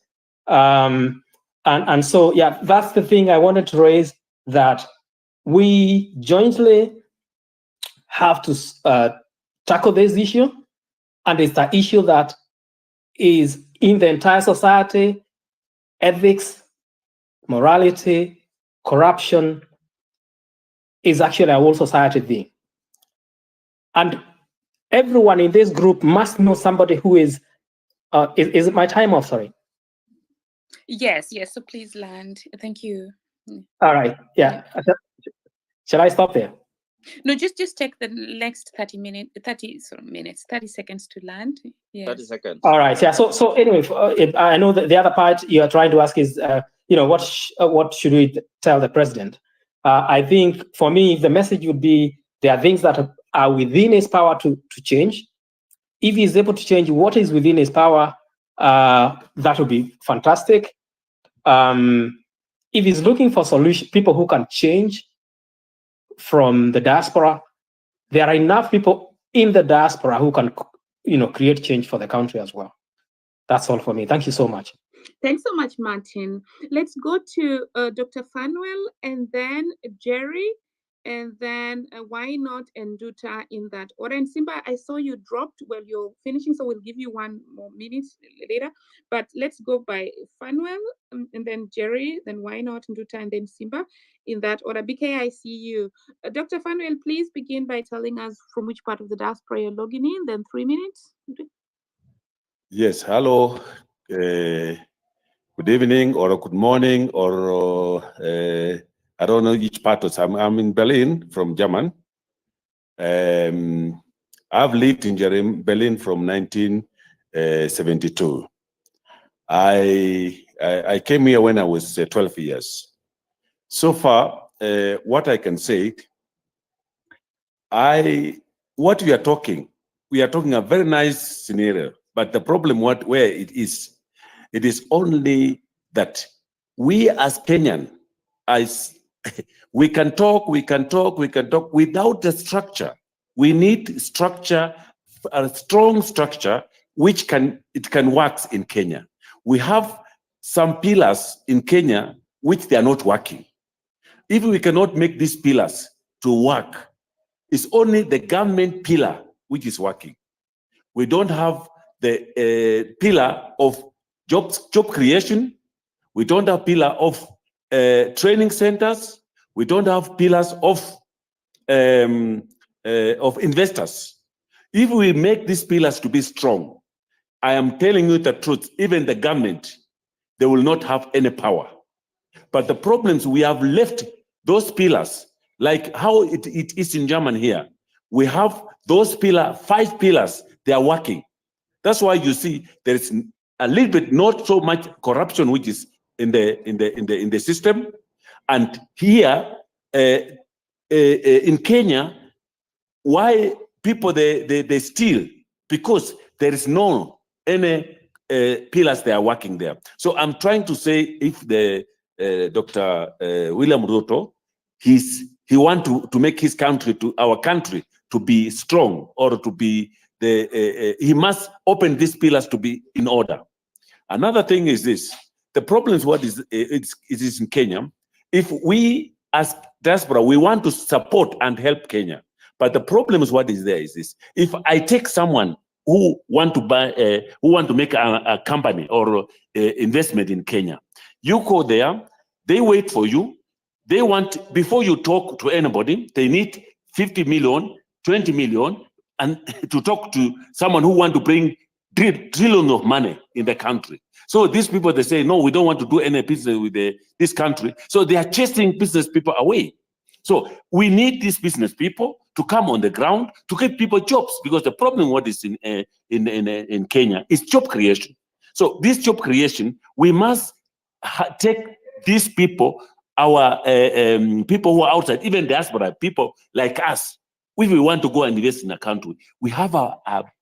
And so, yeah, that's the thing I wanted to raise, that we jointly have to tackle this issue. And it's an issue that is in the entire society: ethics, morality, corruption is actually a whole society thing. And everyone in this group must know somebody who is it my time off? Sorry. Yes, so please land. Thank you. All right, yeah. Shall I stop there? No, just take the next 30 seconds to land. Yes. 30 seconds. All right, yeah. So anyway, I know that the other part you are trying to ask is, what should we tell the president? I think for me, the message would be there are things that are within his power to change. If he's able to change what is within his power, that would be fantastic. If he's looking for people who can change from the diaspora, there are enough people in the diaspora who can, create change for the country as well. That's all for me. Thank you so much. Thanks so much, Martin. Let's go to Dr. Fanuel, and then Jerry, and then Why Not and Duta in that order. And Simba, I saw you dropped. Well, you're finishing, so we'll give you 1 more minute later. But let's go by Fanuel, and then Jerry, then Why Not and Duta, and then Simba in that order. BK, I see you. Dr. Fanuel, please begin by telling us from which part of the diaspora you're logging in, then 3 minutes. Yes, hello. Good evening or good morning, or I don't know each part of. I'm in Berlin from German. I've lived in Berlin from 1972. I came here when I was 12 years. So far, what I can say, what we are talking a very nice scenario, but the problem where it is only that we as Kenyan, we can talk without the structure. We need structure, a strong structure, which can work in Kenya. We have some pillars in Kenya which they are not working. If we cannot make these pillars to work, it's only the government pillar which is working. We don't have the pillar of job creation. We don't have pillar of training centers. We don't have pillars of investors. If we make these pillars to be strong, I am telling you the truth, even the government, they will not have any power. But the problems, we have left those pillars, like how it is in Germany here. We have those 5 pillars, they are working. That's why you see there is a little bit, not so much corruption, which is in the system. And here in Kenya, why people they steal because there is no any pillars they are working there. So I'm trying to say, if the Dr. William Ruto, he want to make his country, our country, to be strong, or to be he must open these pillars to be in order. Another thing is this: the problem is what is it is in Kenya. If we as diaspora, we want to support and help Kenya, but the problem is what is there is this: if I take someone who want to buy, who want to make a company or investment in Kenya, you go there, they wait for you. They want, before you talk to anybody, they need 50 million, 20 million, and to talk to someone who want to bring trillions of money in the country. So these people, they say, no, we don't want to do any business with this country. So they are chasing business people away. So we need these business people to come on the ground to give people jobs, because the problem what is in Kenya is job creation. So this job creation, we must take these people, our people who are outside, even diaspora people like us. If we want to go and invest in a country, we have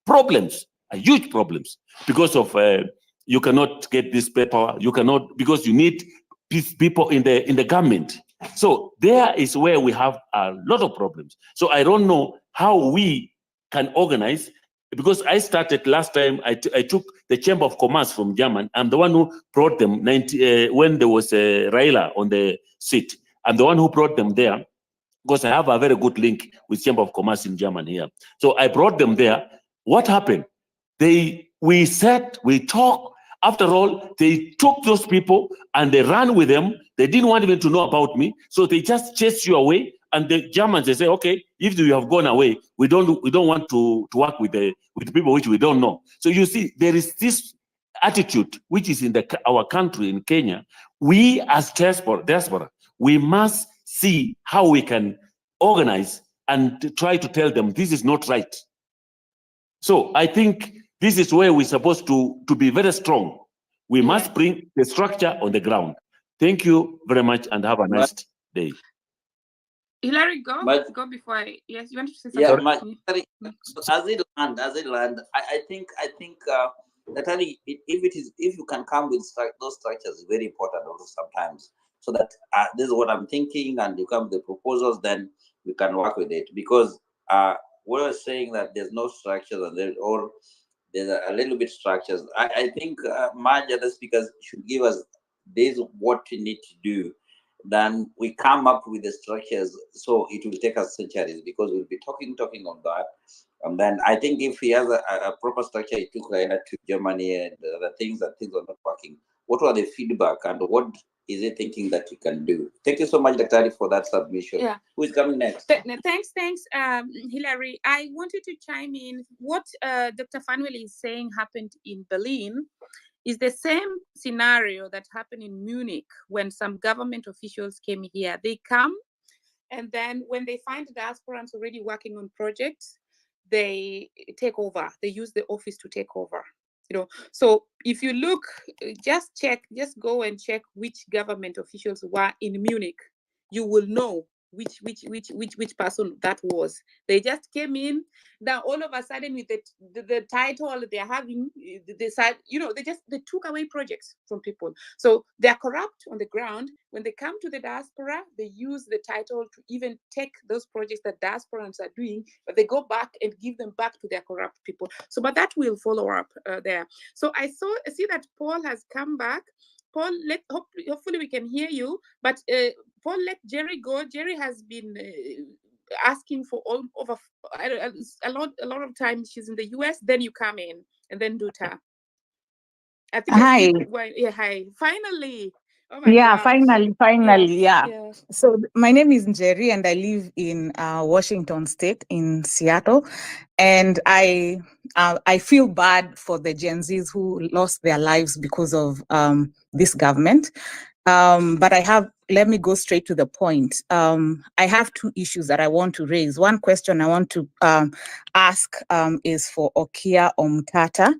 problems, huge problems, because of you cannot get this paper, you cannot, because you need people in the government. So there is where we have a lot of problems. So I don't know how we can organize, because I started last time, I took the Chamber of Commerce from Germany. I'm the one who brought them when there was Raila on the seat. I'm the one who brought them there, because I have a very good link with Chamber of Commerce in Germany here. So I brought them there. What happened? We sat, we talked. After all, they took those people and they ran with them. They didn't want even to know about me. So they just chased you away. And the Germans, they say, okay, if you have gone away, we don't want to work with people which we don't know. So you see, there is this attitude which is in our country in Kenya. We as diaspora, we must see how we can organize and try to tell them this is not right. So I think this is where we're supposed to be very strong. We must bring the structure on the ground. Thank you very much and have a nice day. Hilary, go before yes, you want to say something? Yeah, as it land, I think that if you can come with those structures, is very important also sometimes. So that this is what I'm thinking, and you come with the proposals, then we can work with it. Because we're saying that there's no structures, and there's a little bit structures. I think my other speakers should give us this what we need to do. Then we come up with the structures, so it will take us centuries, because we'll be talking on that. And then I think if he has a proper structure, he took Raila to Germany and the things are not working. What were the feedback, and what is he thinking that he can do? Thank you so much, Dr. for that submission. Yeah. Who is coming next? Thanks, Hilary. I wanted to chime in. What Dr. Fanuel is saying happened in Berlin is the same scenario that happened in Munich when some government officials came here. They come, and then when they find diasporans already working on projects, they take over. They use the office to take over. So if you look, just go and check which government officials were in Munich. You will know which person that was. They just came in. Now all of a sudden, with the title they're having, they took away projects from people. So they're corrupt on the ground. When they come to the diaspora, they use the title to even take those projects that diasporans are doing, but they go back and give them back to their corrupt people. So, but that will follow up there. So I see that Paul has come back. Paul, hopefully we can hear you, but Paul, let Jerry go. Jerry has been asking for over a lot of times. She's in the US, then you come in, and then Duta. I think Hi. Hi. Finally. Oh my Yeah, gosh. finally, Yes, yeah. So my name is Njeri, and I live in Washington State in Seattle, and I feel bad for the Gen Zs who lost their lives because of this government. But let me go straight to the point. I have two issues that I want to raise. One question I want to ask is for Okia Omtata.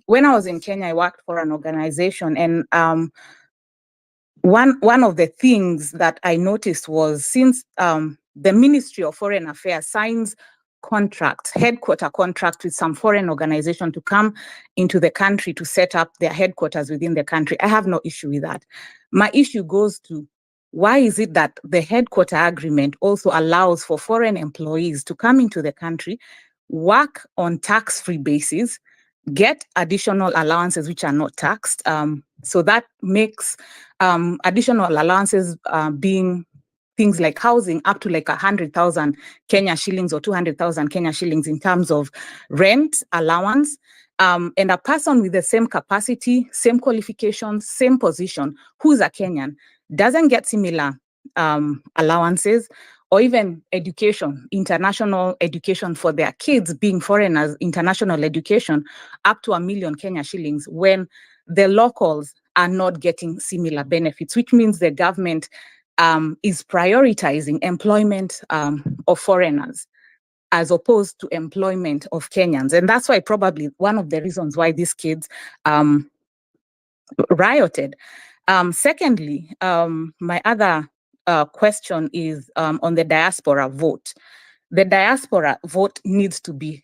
When I was in Kenya, I worked for an organization, and one of the things that I noticed was, since the Ministry of Foreign Affairs signs contracts, headquarter contracts with some foreign organization to come into the country to set up their headquarters within the country, I have no issue with that. My issue goes to, why is it that the headquarter agreement also allows for foreign employees to come into the country, work on tax-free basis, get additional allowances which are not taxed? So that makes additional allowances being things like housing up to like 100,000 Kenya shillings or 200,000 Kenya shillings in terms of rent allowance. And a person with the same capacity, same qualifications, same position, who's a Kenyan, doesn't get similar allowances, or even education, international education for their kids being foreigners, international education up to 1 million Kenya shillings, when the locals are not getting similar benefits, which means the government is prioritizing employment of foreigners as opposed to employment of Kenyans. And that's why probably one of the reasons why these kids rioted. Secondly, my other question is on the diaspora vote. The diaspora vote needs to be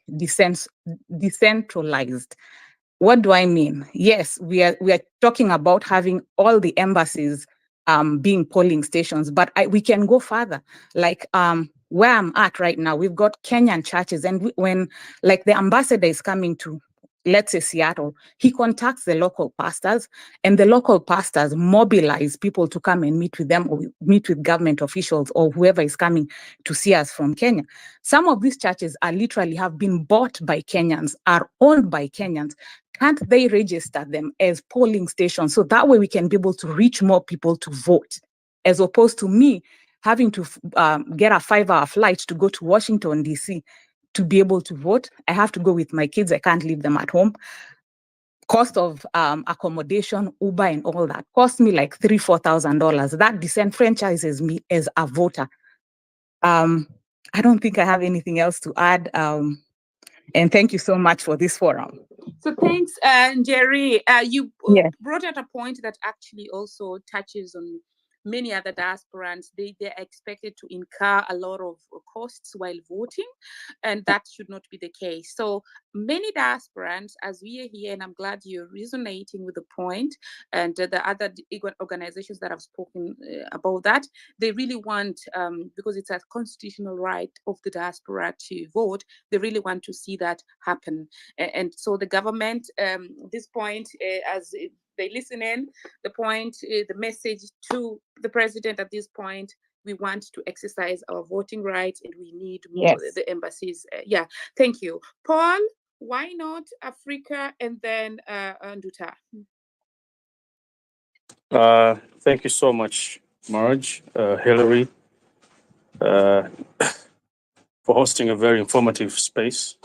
decentralized. What do I mean? Yes, we are talking about having all the embassies being polling stations, but we can go further. Like where I'm at right now, we've got Kenyan churches, and when like the ambassador is coming to, let's say, Seattle, he contacts the local pastors, and the local pastors mobilize people to come and meet with them, or meet with government officials or whoever is coming to see us from Kenya. Some of these churches are literally have been bought by Kenyans, are owned by Kenyans. Can't they register them as polling stations? So that way we can be able to reach more people to vote, as opposed to me having to get a 5-hour flight to go to Washington, D.C. to be able to vote. I have to go with my kids. I can't leave them at home. Cost of accommodation, Uber, and all that cost me like $3,000-$4,000. That disenfranchises me as a voter. I don't think I have anything else to add. And thank you so much for this forum. So thanks, Jerry. You brought out a point that actually also touches on many other diasporans. They're expected to incur a lot of costs while voting, and that should not be the case. So many diasporans, as we are here, and I'm glad you're resonating with the point, and the other organizations that have spoken about that, they really want, because it's a constitutional right of the diaspora to vote, they really want to see that happen. And so the government, this point, as they listen in, the point, the message to the president at this point, we want to exercise our voting rights, and we need more the embassies. Yeah, thank you. Paul, why not Africa and then Nduta? Thank you so much, Marge, Hillary, for hosting a very informative space.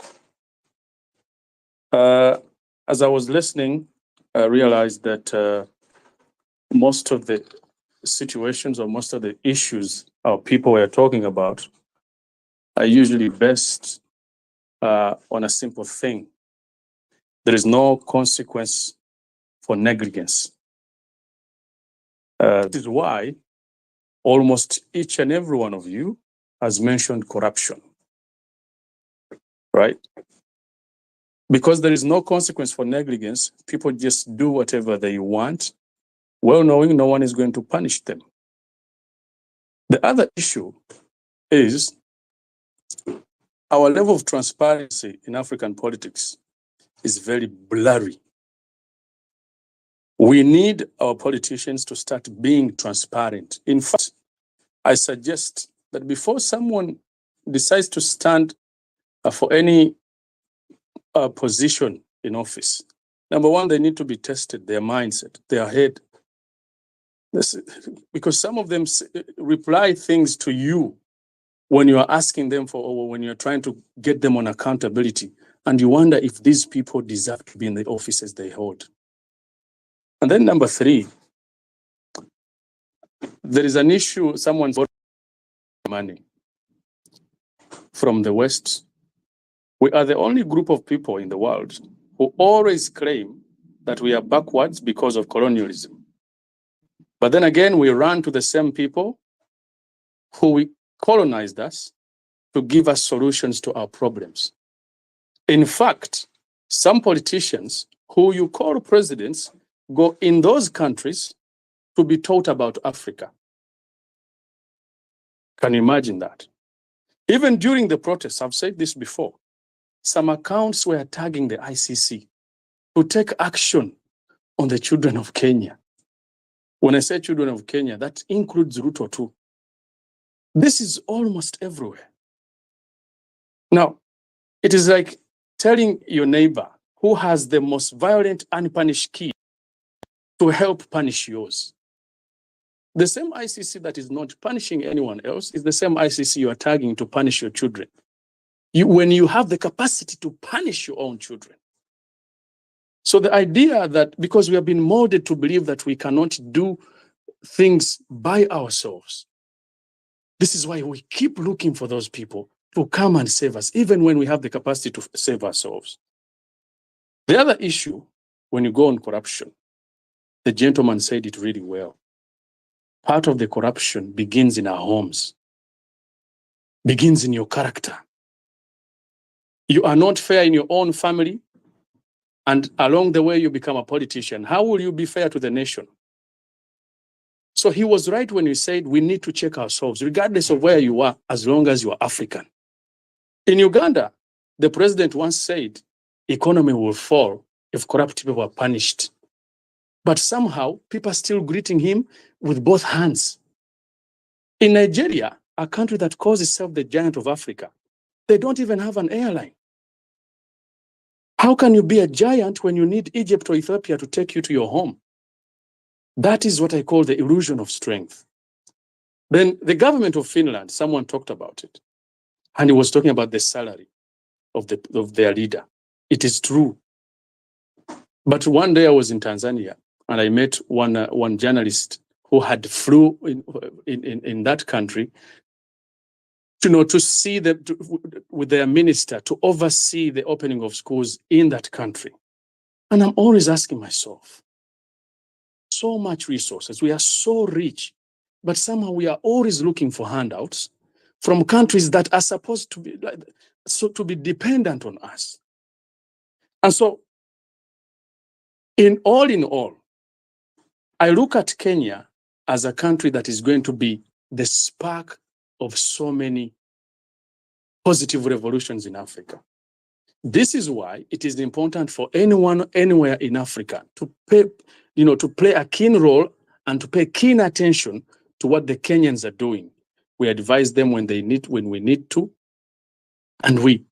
As I was listening, I realized that most of the situations or most of the issues our people were talking about are usually based on a simple thing. There is no consequence for negligence. This is why almost each and every one of you has mentioned corruption, right? Because there is no consequence for negligence, people just do whatever they want, well knowing no one is going to punish them. The other issue is our level of transparency in African politics is very blurry. We need our politicians to start being transparent. In fact, I suggest that before someone decides to stand for any position in office, number one, they need to be tested, their mindset, their head. Because some of them reply things to you when you are asking them for, or when you're trying to get them on accountability, and you wonder if these people deserve to be in the offices they hold. And then number three, there is an issue, someone's borrowing money from the West. We are the only group of people in the world who always claim that we are backwards because of colonialism. But then again, we run to the same people who we colonized us to give us solutions to our problems. In fact, some politicians who you call presidents go in those countries to be taught about Africa. Can you imagine that? Even during the protests, I've said this before, some accounts were tagging the ICC to take action on the children of Kenya. When I say children of Kenya, that includes Ruto too. This is almost everywhere. Now, it is like telling your neighbor who has the most violent, unpunished kid to help punish yours. The same ICC that is not punishing anyone else is the same ICC you are tagging to punish your children. When you have the capacity to punish your own children. So the idea that because we have been molded to believe that we cannot do things by ourselves, this is why we keep looking for those people to come and save us, even when we have the capacity to save ourselves. The other issue, when you go on corruption, the gentleman said it really well. Part of the corruption begins in our homes, begins in your character. You are not fair in your own family, and along the way you become a politician. How will you be fair to the nation? So he was right when he said we need to check ourselves, regardless of where you are, as long as you are African. In Uganda, the president once said, economy will fall if corrupt people are punished. But somehow, people are still greeting him with both hands. In Nigeria, a country that calls itself the giant of Africa, they don't even have an airline. How can you be a giant when you need Egypt or Ethiopia to take you to your home? That is what I call the illusion of strength. Then the government of Finland, someone talked about it, and he was talking about the salary of their leader. It is true. But one day I was in Tanzania, and I met one journalist who had flew in that country to see with their minister to oversee the opening of schools in that country. And I'm always asking myself, so much resources, we are so rich, but somehow we are always looking for handouts from countries that are supposed to be dependent on us. And so, in all, I look at Kenya as a country that is going to be the spark of so many positive revolutions in Africa. This is why it is important for anyone anywhere in Africa to play a keen role and to pay keen attention to what the Kenyans are doing. We advise them when we need to, and we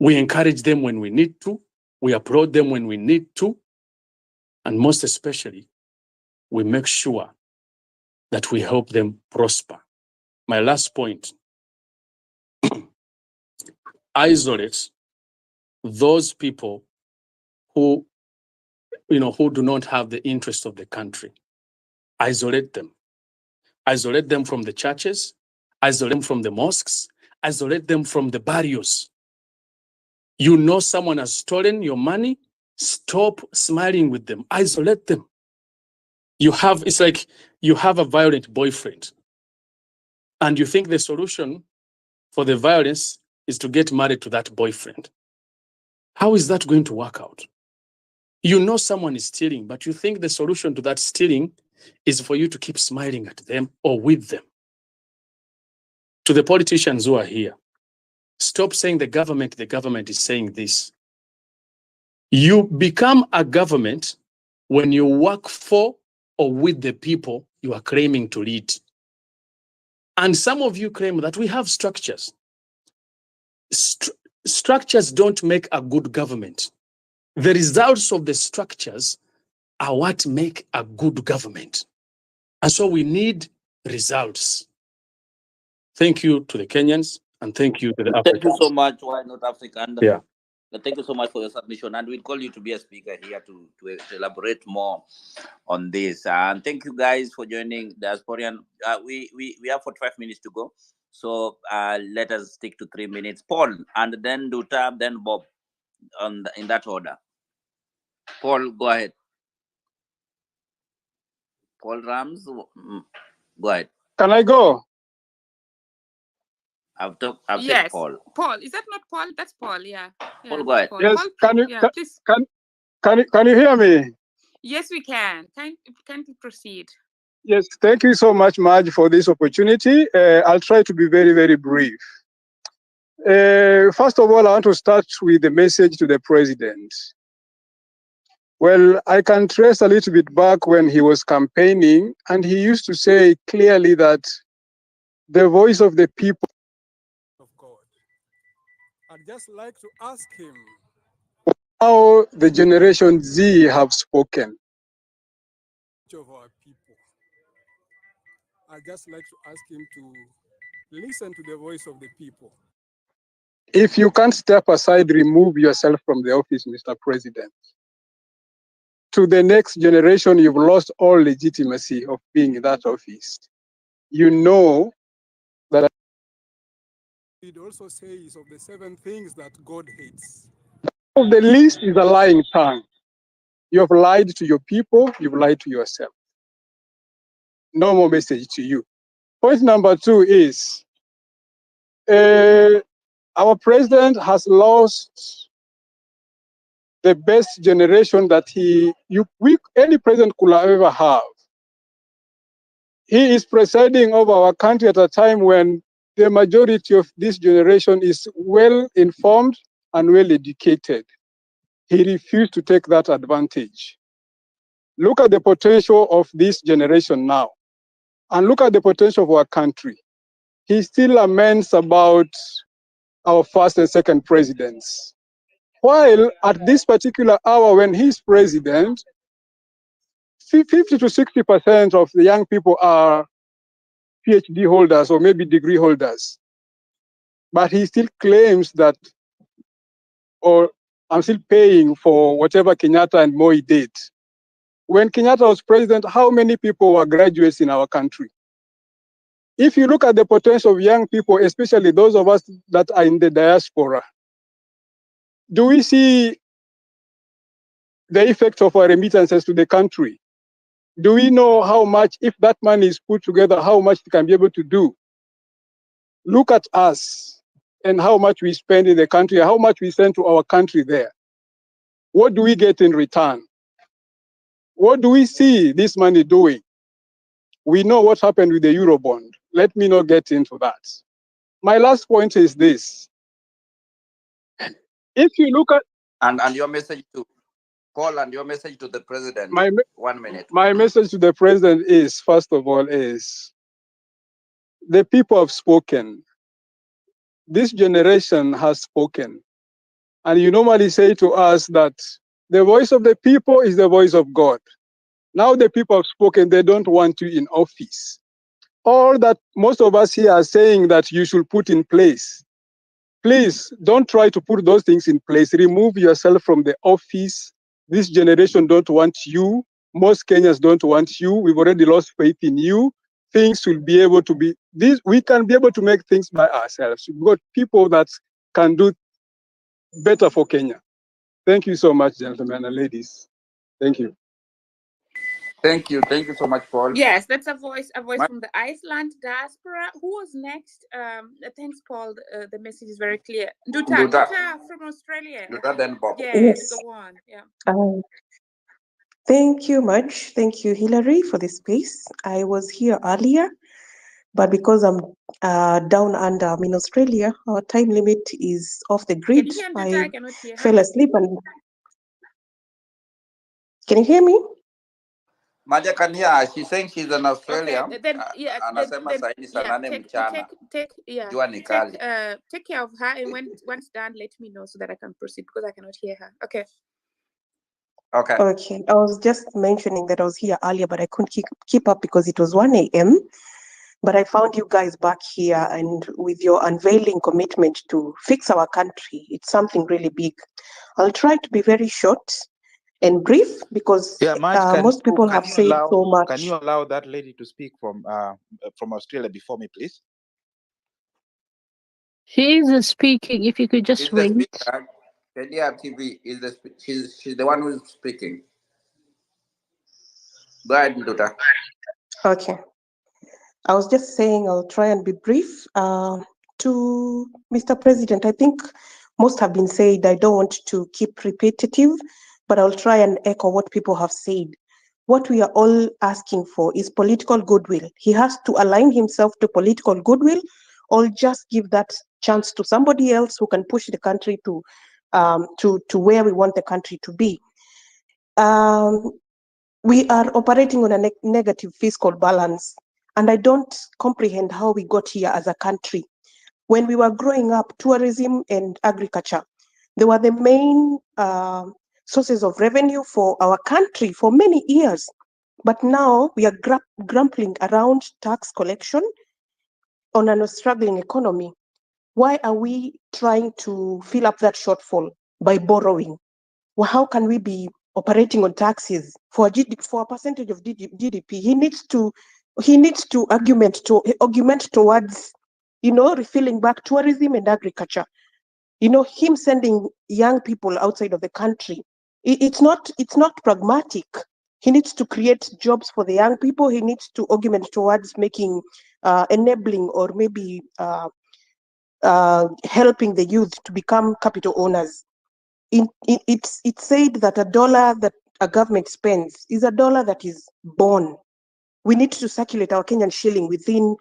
encourage them when we need to, we applaud them when we need to, and most especially, we make sure that we help them prosper. My last point, isolate those people who do not have the interest of the country. Isolate them. Isolate them from the churches, isolate them from the mosques, isolate them from the barrios. You know someone has stolen your money, stop smiling with them, isolate them. It's like you have a violent boyfriend, and you think the solution for the violence is to get married to that boyfriend. How is that going to work out? You know someone is stealing, but you think the solution to that stealing is for you to keep smiling at them or with them. To the politicians who are here, stop saying the government is saying this. You become a government when you work for or with the people you are claiming to lead. And some of you claim that we have structures. Structures don't make a good government. The results of the structures are what make a good government. And so we need results. Thank you to the Kenyans and thank you to the Africans. Thank you so much. Why not African? Yeah. Thank you so much for your submission, and we'll call you to be a speaker here to elaborate more on this. And thank you guys for joining Diasporian. We have 45 minutes to go, so let us stick to 3 minutes. Paul, and then Duta, then Bob, in that order. Paul, go ahead. Paul Rams, go ahead. Can I go? I've said Yes, Paul. Paul. Is that not Paul? That's Paul. Yeah. Paul, Yeah, go ahead. Paul. Yes, Paul, yeah, please. can you hear me? Yes, we can. Can you proceed? Yes, thank you so much, Marge, for this opportunity. I'll try to be very, very brief. First of all, I want to start with the message to the president. Well, I can trace a little bit back when he was campaigning, and he used to say clearly that the voice of the people of God. I'd just like to ask him how the Generation Z have spoken of our people. I'd just like to ask him to listen to the voice of the people. If you can't step aside, remove yourself from the office, Mr. President. To the next generation, you've lost all legitimacy of being in that office. You know that it also says of the 7 things that God hates. Of the least is a lying tongue. You have lied to your people, you've lied to yourself. No more message to you. Point number 2 is our president has lost the best generation that any president could ever have. He is presiding over our country at a time when the majority of this generation is well informed and well educated. He refused to take that advantage. Look at the potential of this generation now, and look at the potential of our country. He still laments about our first and second presidents. While at this particular hour when he's president, 50 to 60% of the young people are PhD holders or maybe degree holders. But he still claims that, or I'm still paying for whatever Kenyatta and Moi did. When Kenyatta was president, how many people were graduates in our country? If you look at the potential of young people, especially those of us that are in the diaspora, do we see the effect of our remittances to the country? Do we know how much, if that money is put together, how much it can be able to do? Look at us and how much we spend in the country, how much we send to our country there. What do we get in return? What do we see this money doing? We know what happened with the Eurobond. Let me not get into that. My last point is this. If you look at And your message to Paul and your message to the president. my 1 minute. my message to the president is, first of all, is the people have spoken. This generation has spoken. And you normally say to us that the voice of the people is the voice of God. Now the people have spoken, they don't want you in office. Or that most of us here are saying that you should put in place. Please don't try to put those things in place. Remove yourself from the office. This generation don't want you. Most Kenyans don't want you. We've already lost faith in you. Things will be able to be this. We can be able to make things by ourselves. We've got people that can do better for Kenya. Thank you so much, gentlemen and ladies. Thank you. Thank you so much, Paul. Yes, that's a voice from the Iceland diaspora. Who was next? Thanks, Paul. The message is very clear. Nduta from Australia. Nduta, then Bob. Yes, go on. Yeah. Thank you much. Thank you, Hillary, for the space. I was here earlier, but because I'm down under, I'm in Australia, our time limit is off the grid. Can you hear Nduta? I cannot hear her. Fell asleep and can you hear me? Maja can hear. She's saying she's in Australia. Okay, then Anasema saa hii saa nane mchana. Jua ni kali. Take care of her, and when once done, let me know so that I can proceed because I cannot hear her. Okay. Okay. I was just mentioning that I was here earlier, but I couldn't keep up because it was 1 a.m. But I found you guys back here, and with your unveiling commitment to fix our country, it's something really big. I'll try to be very short and brief because most people have said so much. Can you allow that lady to speak from Australia before me, please? She is speaking. If you could just wait. Kedia TV is she's the one who's speaking. Go ahead, Nduta. Okay. I was just saying I'll try and be brief. To Mr. President, I think most have been said. I don't want to keep repetitive, but I'll try and echo what people have said. What we are all asking for is political goodwill. He has to align himself to political goodwill, or just give that chance to somebody else who can push the country to where we want the country to be. We are operating on a negative fiscal balance, and I don't comprehend how we got here as a country. When we were growing up, tourism and agriculture, they were the main sources of revenue for our country for many years. But now we are grappling around tax collection on a struggling economy. Why are we trying to fill up that shortfall by borrowing? Well, how can we be operating on taxes for a percentage of GDP? He needs to augment towards, refilling back tourism and agriculture. Him sending young people outside of the country, it's not pragmatic. He needs to create jobs for the young people. He needs to augment towards making enabling, or maybe helping the youth to become capital owners. It's said that a dollar that a government spends is a dollar that is born. We need to circulate our Kenyan shilling within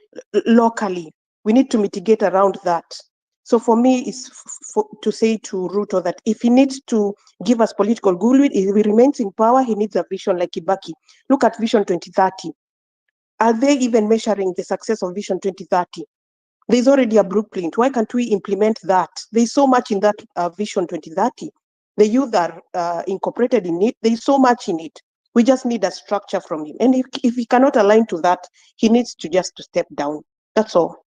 locally. We need to mitigate around that. So for me, it's to say to Ruto that if he needs to give us political goodwill, if he remains in power, he needs a vision like Kibaki. Look at Vision 2030. Are they even measuring the success of Vision 2030? There's already a blueprint. Why can't we implement that? There's so much in that Vision 2030. The youth are incorporated in it. There's so much in it. We just need a structure from him. And if he cannot align to that, he needs to just step down. That's all.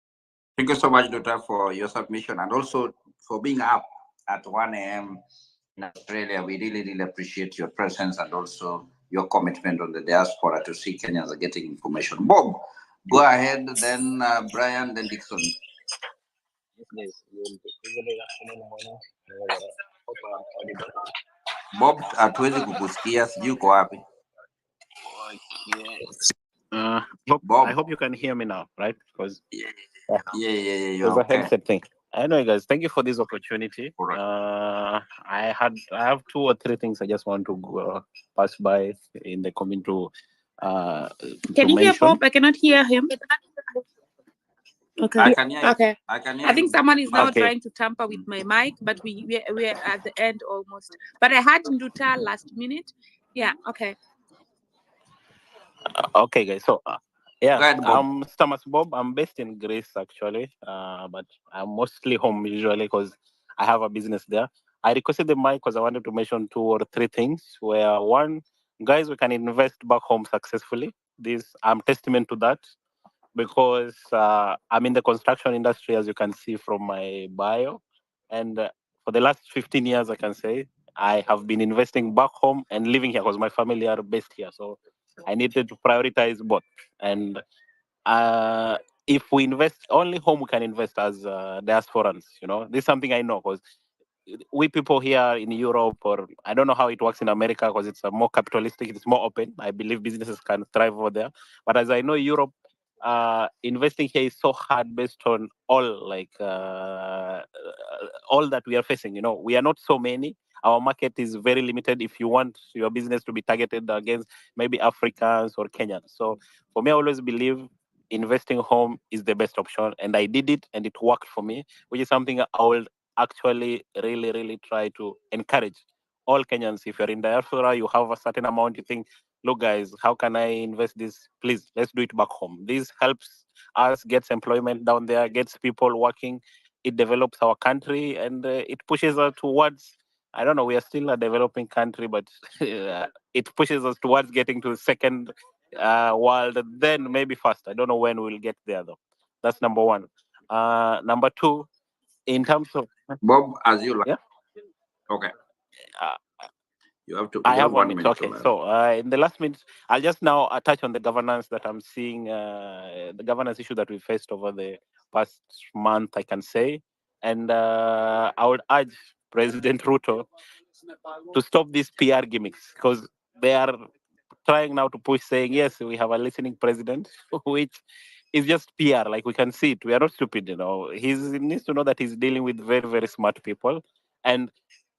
Thank you so much, Doctor, for your submission, and also for being up at 1 a.m. in Australia. We really, really appreciate your presence and also your commitment on the diaspora to see Kenyans are getting information. Bob, go ahead, then Brian, then Dixon. Bob, hatuwezi kukusikia, sijui uko wapi. I hope you can hear me now, right? Because yeah, there's a headset thing. Anyway, guys, thank you for this opportunity. I have 2 or 3 things I just want to pass by in the coming to. Can you hear Bob? I cannot hear him. Okay. I can hear you. Okay. I can hear I think you. someone is now Okay. trying to tamper with my mic, but we're at the end almost. But I had Nduta last minute. Yeah. Okay. Okay, guys. So, yeah, ahead, Bob. I'm Thomas Bob. I'm based in Greece, actually, but I'm mostly home usually because I have a business there. I requested the mic because I wanted to mention 2 or 3 things. Where one, guys, we can invest back home successfully. I'm testament to that because I'm in the construction industry, as you can see from my bio, and for the last 15 years, I can say I have been investing back home and living here because my family are based here. So I needed to prioritize both. And if we invest only home, we can invest as diasporans. This is something I know because we people here in Europe, or I don't know how it works in America because it's more capitalistic, it's more open. I believe businesses can thrive over there. But as I know, Europe, investing here is so hard based on all that we are facing. We are not so many. Our market is very limited if you want your business to be targeted against maybe Africans or Kenyans. So for me, I always believe investing home is the best option. And I did it and it worked for me, which is something I will actually really, really try to encourage all Kenyans. If you're in diaspora, you have a certain amount, you think, look, guys, how can I invest this? Please, let's do it back home. This helps us, gets employment down there, gets people working. It develops our country and it pushes us towards, I don't know, we are still a developing country, but it pushes us towards getting to the second world, then maybe first. I don't know when we'll get there, though. That's number one. Number two, in terms of Bob, as you like. Yeah. Okay. You have to. I have 1 minute. Okay. So in the last minute, I'll just now touch on the governance that I'm seeing, the governance issue that we faced over the past month, I can say. And I would urge President Ruto to stop these PR gimmicks because they are trying now to push saying, yes, we have a listening president, which it's just PR. Like we can see it. We are not stupid, you know. He needs to know that he's dealing with very, very smart people. And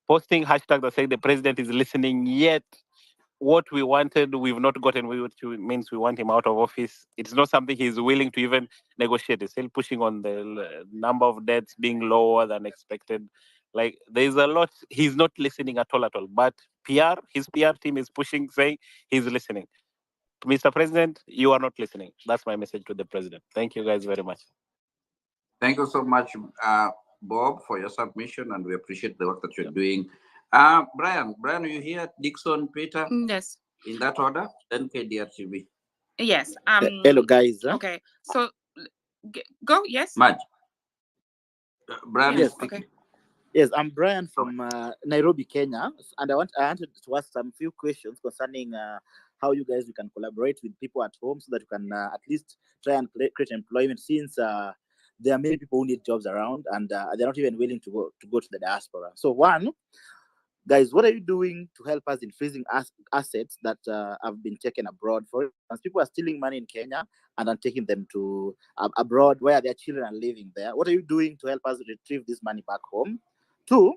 posting hashtags that say the president is listening, yet what we wanted, we've not gotten, which means we want him out of office. It's not something he's willing to even negotiate. He's still pushing on the number of deaths being lower than expected. Like there's a lot, he's not listening at all. But his PR team is pushing, saying he's listening. Mr. President, you are not listening. That's my message to the president. Thank you guys very much. Thank you so much, Bob, for your submission, and we appreciate the work that you're doing. Brian, are you here? Dixon, Peter? Yes. In that order, then KDRTV. Yes. Hello, guys. Okay. So go. Yes. Madge. Brian is Yes. speaking. Okay. Yes, I'm Brian from Nairobi, Kenya, and I wanted to ask some few questions concerning how you guys can collaborate with people at home so that you can at least try and create employment, since there are many people who need jobs around, and they're not even willing to go to the diaspora. So one, guys, what are you doing to help us in freezing assets that have been taken abroad? For instance, people are stealing money in Kenya and are taking them to abroad where their children are living there. What are you doing to help us retrieve this money back home? Two,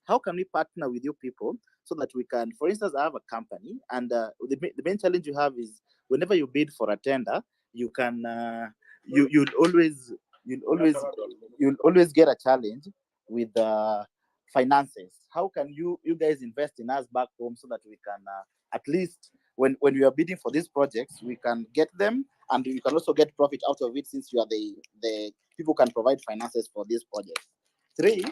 how can we partner with you people so that we can, for instance, I have a company, and the main challenge you have is whenever you bid for a tender, you can you'll always get a challenge with finances. How can you guys invest in us back home so that we can at least when we are bidding for these projects, we can get them, and you can also get profit out of it, since you are the people can provide finances for these projects. Three,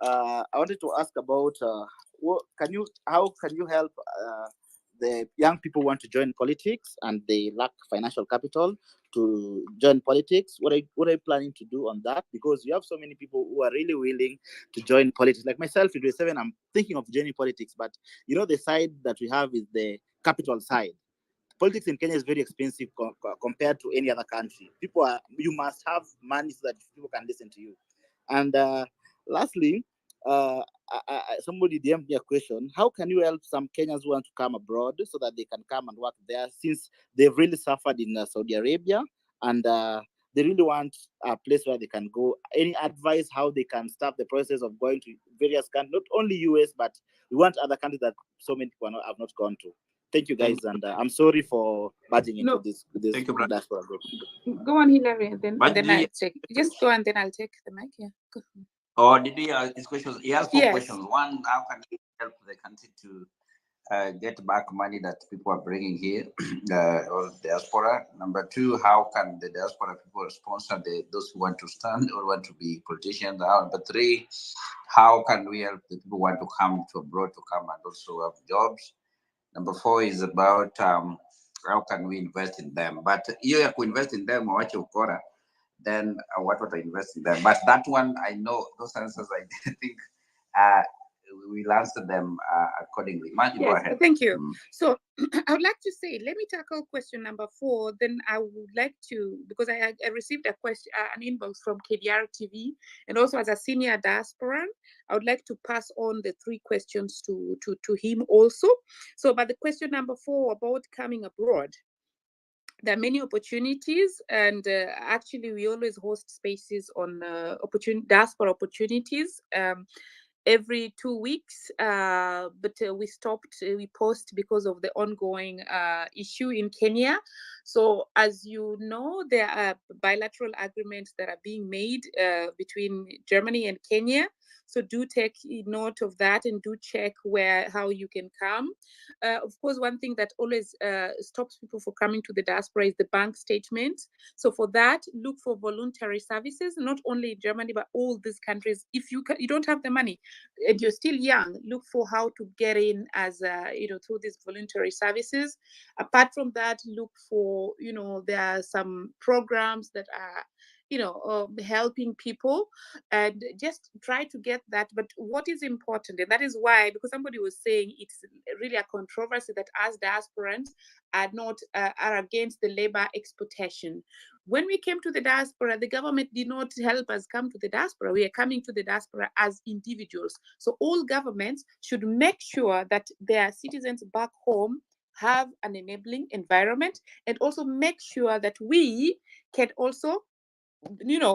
I wanted to ask about how can you help the young people want to join politics and they lack financial capital to join politics? What are you planning to do on that? Because you have so many people who are really willing to join politics. Like myself, in grade 7, I'm thinking of joining politics, but you know the side that we have is the capital side. Politics in Kenya is very expensive compared to any other country. You must have money so that people can listen to you. And lastly, somebody DM'd me a question. How can you help some Kenyans who want to come abroad so that they can come and work there, since they've really suffered in Saudi Arabia, and they really want a place where they can go? Any advice how they can start the process of going to various countries, not only US, but we want other countries that so many people have not gone to? Thank you, guys, and I'm sorry for barging into this diaspora group. Go on, Hillary, and then But I'll take. Just go, and then I'll take the mic. Yeah. Go. Or did he ask his questions? He has 4 Yes. questions. One, how can we help the country to get back money that people are bringing here, or diaspora? Number 2, how can the diaspora people sponsor those who want to stand or want to be politicians? Number 3, how can we help the people who want to come to abroad to come and also have jobs? Number 4 is about how can we invest in them? But you have to invest in them, what you call then what would I invest in them? But that one, I know those answers, I think we'll answer them accordingly. Margie, go Yes, ahead. thank you. So I would like to say, let me tackle question number 4. Then I would like to, because I received a question, an inbox from KDR TV, and also as a senior diasporan, I would like to pass on the 3 questions to him also. So, but the question number 4 about coming abroad. There are many opportunities, and actually we always host spaces on diaspora opportunities every 2 weeks, but we stopped, we post because of the ongoing issue in Kenya. So as you know, there are bilateral agreements that are being made between Germany and Kenya. So do take note of that and do check how you can come. Of course, one thing that always stops people from coming to the diaspora is the bank statement. So for that, look for voluntary services, not only in Germany, but all these countries. If you don't have the money and you're still young, look for how to get in as, through these voluntary services. Apart from that, look for, there are some programs that are, helping people, and just try to get that. But what is important, and that is why, because somebody was saying it's really a controversy that us diasporans are against the labor exploitation. When we came to the diaspora, the government did not help us come to the diaspora. We are coming to the diaspora as individuals. So all governments should make sure that their citizens back home have an enabling environment, and also make sure that we can also,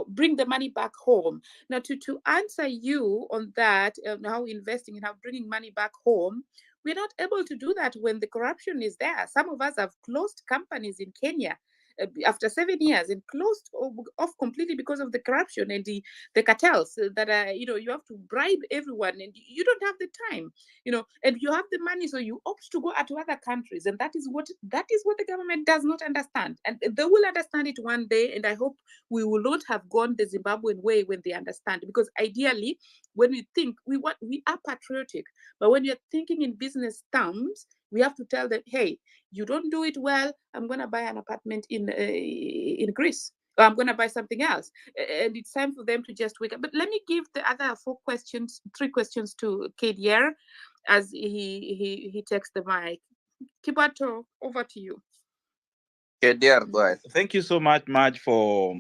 bring the money back home. Now, to answer you on that, how investing and how bringing money back home, we're not able to do that when the corruption is there. Some of us have closed companies in Kenya after 7 years and closed off completely because of the corruption and the cartels that are, you have to bribe everyone and you don't have the time, and you have the money, so you opt to go to other countries. And that is what the government does not understand. And they will understand it one day. And I hope we will not have gone the Zimbabwean way when they understand, because ideally, when we think we are patriotic, but when you're thinking in business terms, we have to tell them, hey, you don't do it well, I'm going to buy an apartment in Greece, or I'm going to buy something else. And it's time for them to just wake up. But let me give the other 3 questions to KDR as he takes the mic. Kibato, over to you. KDR, go ahead. Thank you so much, Maj, for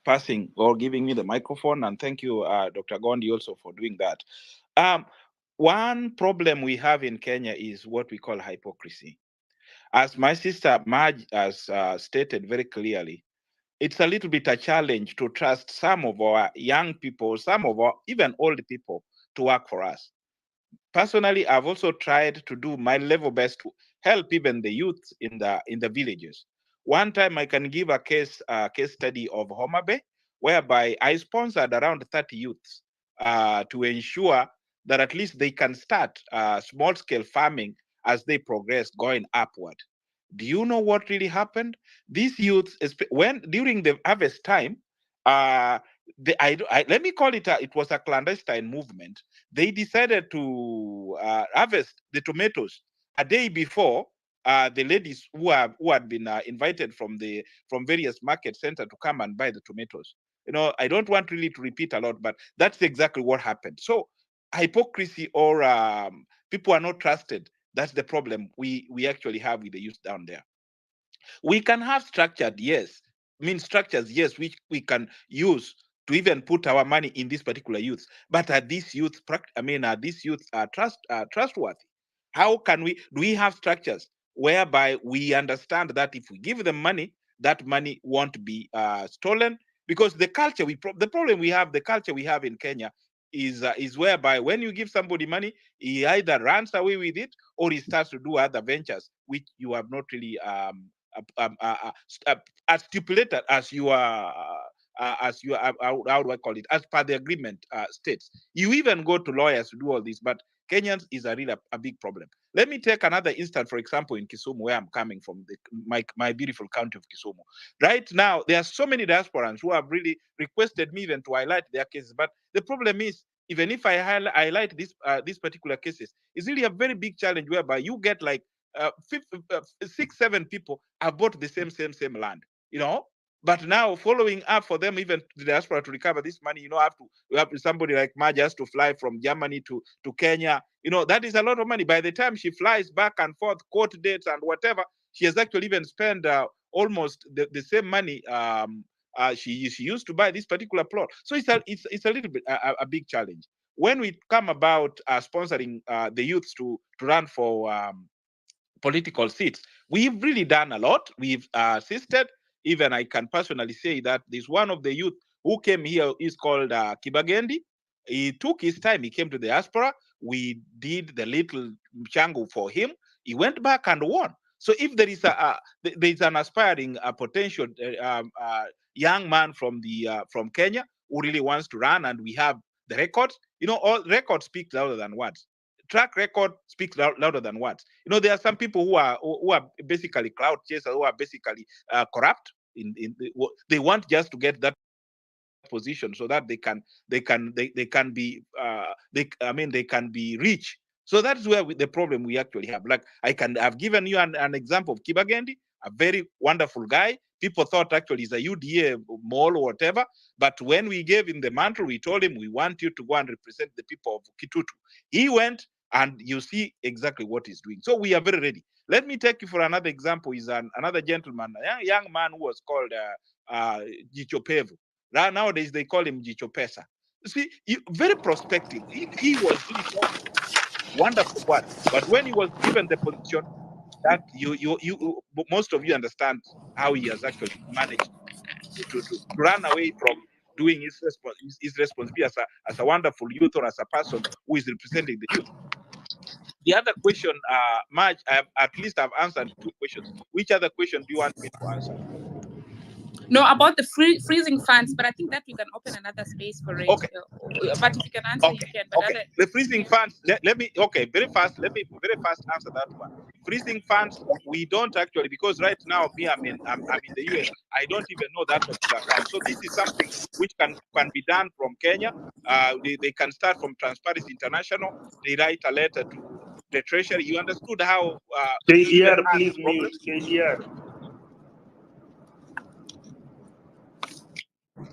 passing or giving me the microphone. And thank you, Dr. Gondi, also for doing that. One problem we have in Kenya is what we call hypocrisy. As my sister Maj has stated very clearly, it's a little bit a challenge to trust some of our young people, some of our even old people to work for us. Personally, I've also tried to do my level best to help even the youth in the villages. One time I can give a case study of Homa Bay, whereby I sponsored around 30 youths to ensure that at least they can start small-scale farming as they progress going upward. Do you know what really happened? These youths, during the harvest time, let me call it, it was a clandestine movement. They decided to harvest the tomatoes a day before the ladies who had been invited from various market centers to come and buy the tomatoes. I don't want really to repeat a lot, but that's exactly what happened. So hypocrisy, or people are not trusted. That's the problem we actually have with the youth down there. We can have structures, yes, which we can use to even put our money in this particular youth. But are these youths trustworthy? How can do we have structures whereby we understand that if we give them money, that money won't be stolen? Because the culture the culture we have in Kenya is whereby when you give somebody money, he either runs away with it or he starts to do other ventures which you have not really as stipulated as you are how do I call it, as per the agreement states. You even go to lawyers to do all this, but Kenyans is a big problem. Let me take another instance, for example, in Kisumu, where I'm coming from, my beautiful county of Kisumu. Right now, there are so many diasporans who have really requested me even to highlight their cases. But the problem is, even if I highlight these particular cases, it's really a very big challenge whereby you get like 6, 7 people have bought the same land, But now, following up for them, even the diaspora, to recover this money, you have somebody like Maj has to fly from Germany to Kenya. That is a lot of money. By the time she flies back and forth, court dates and whatever, she has actually even spent almost the same money she used to buy this particular plot. So it's a little bit a big challenge. When we come about sponsoring the youths to run for political seats, we've really done a lot. We've assisted. Even I can personally say that there's one of the youth who came here is called Kibagendi. He took his time. He came to the diaspora. We did the little chango for him. He went back and won. So if there is there's an aspiring potential young man from Kenya who really wants to run, and we have the records, all records speak louder than words. Track record speaks louder than words. There are some people who are basically cloud chasers, who are basically corrupt. They want just to get that position so that they can be rich. So that's where the problem we actually have. Like I've given you an example of Kibagendi, a very wonderful guy. People thought actually he's a UDA mole or whatever. But when we gave him the mantle, we told him, we want you to go and represent the people of Kitutu. He went, and you see exactly what he's doing. So we are very ready. Let me take you for another example. Is another gentleman, a young man who was called Jichopevu. Nowadays, they call him Jichopesa. See, very prospective. He was really wonderful one. But when he was given the position, that most of you understand how he has actually managed run away from doing his responsibility as a wonderful youth or as a person who is representing the youth. The other question, Marge, at least I've answered 2 questions. Which other question do you want me to answer? No, about the freezing funds, but I think that we can open another space for it. Okay. But if you can answer, you can. But Okay. The freezing funds, let me very fast answer that one. Freezing funds, we don't actually, because right now I'm in the US. I don't even know that particular account. So this is something which can be done from Kenya. They can start from Transparency International. They write a letter to the Treasury. You understood how KDR, please mute. KDR.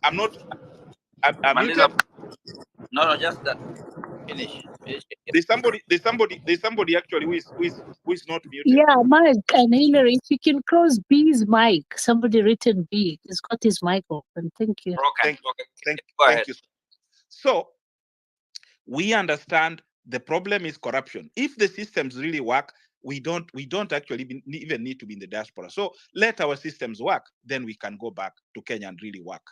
I'm muted. No, just that. Finish. There's somebody actually who is not muted. Yeah, Mike and Hillary, if you can close B's mic. Somebody written B. He's got his mic open. Thank you. Thank you. So we understand the problem is corruption. If the systems really work, we don't actually even need to be in the diaspora. So let our systems work, then we can go back to Kenya and really work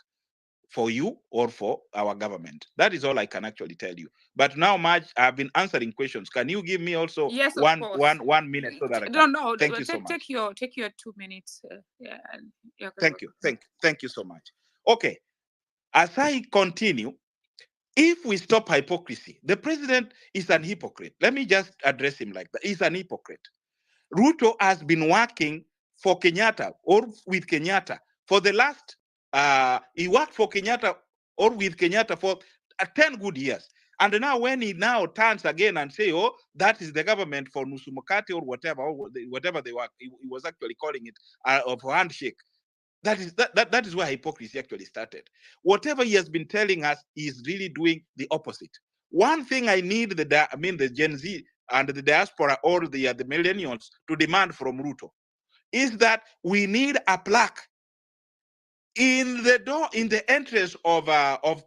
for you or for our government. That is all I can actually tell you. But now, Marge, I've been answering questions. Can you give me also one minute so that I can? No. Thank you so much. Take your 2 minutes. Yeah. Thank you so much. Okay, as I continue, if we stop hypocrisy, the president is an hypocrite. Let me just address him like that. He's an hypocrite. Ruto has been working for Kenyatta or with Kenyatta for the last, he worked for Kenyatta or with Kenyatta for 10 good years. And now when he now turns again and say, oh, that is the government for Nusumukati or whatever they were, he was actually calling it of handshake. That is where hypocrisy actually started. Whatever he has been telling us, he is really doing the opposite. One thing I need the Gen Z and the diaspora or the millennials to demand from Ruto is that we need a plaque in the entrance of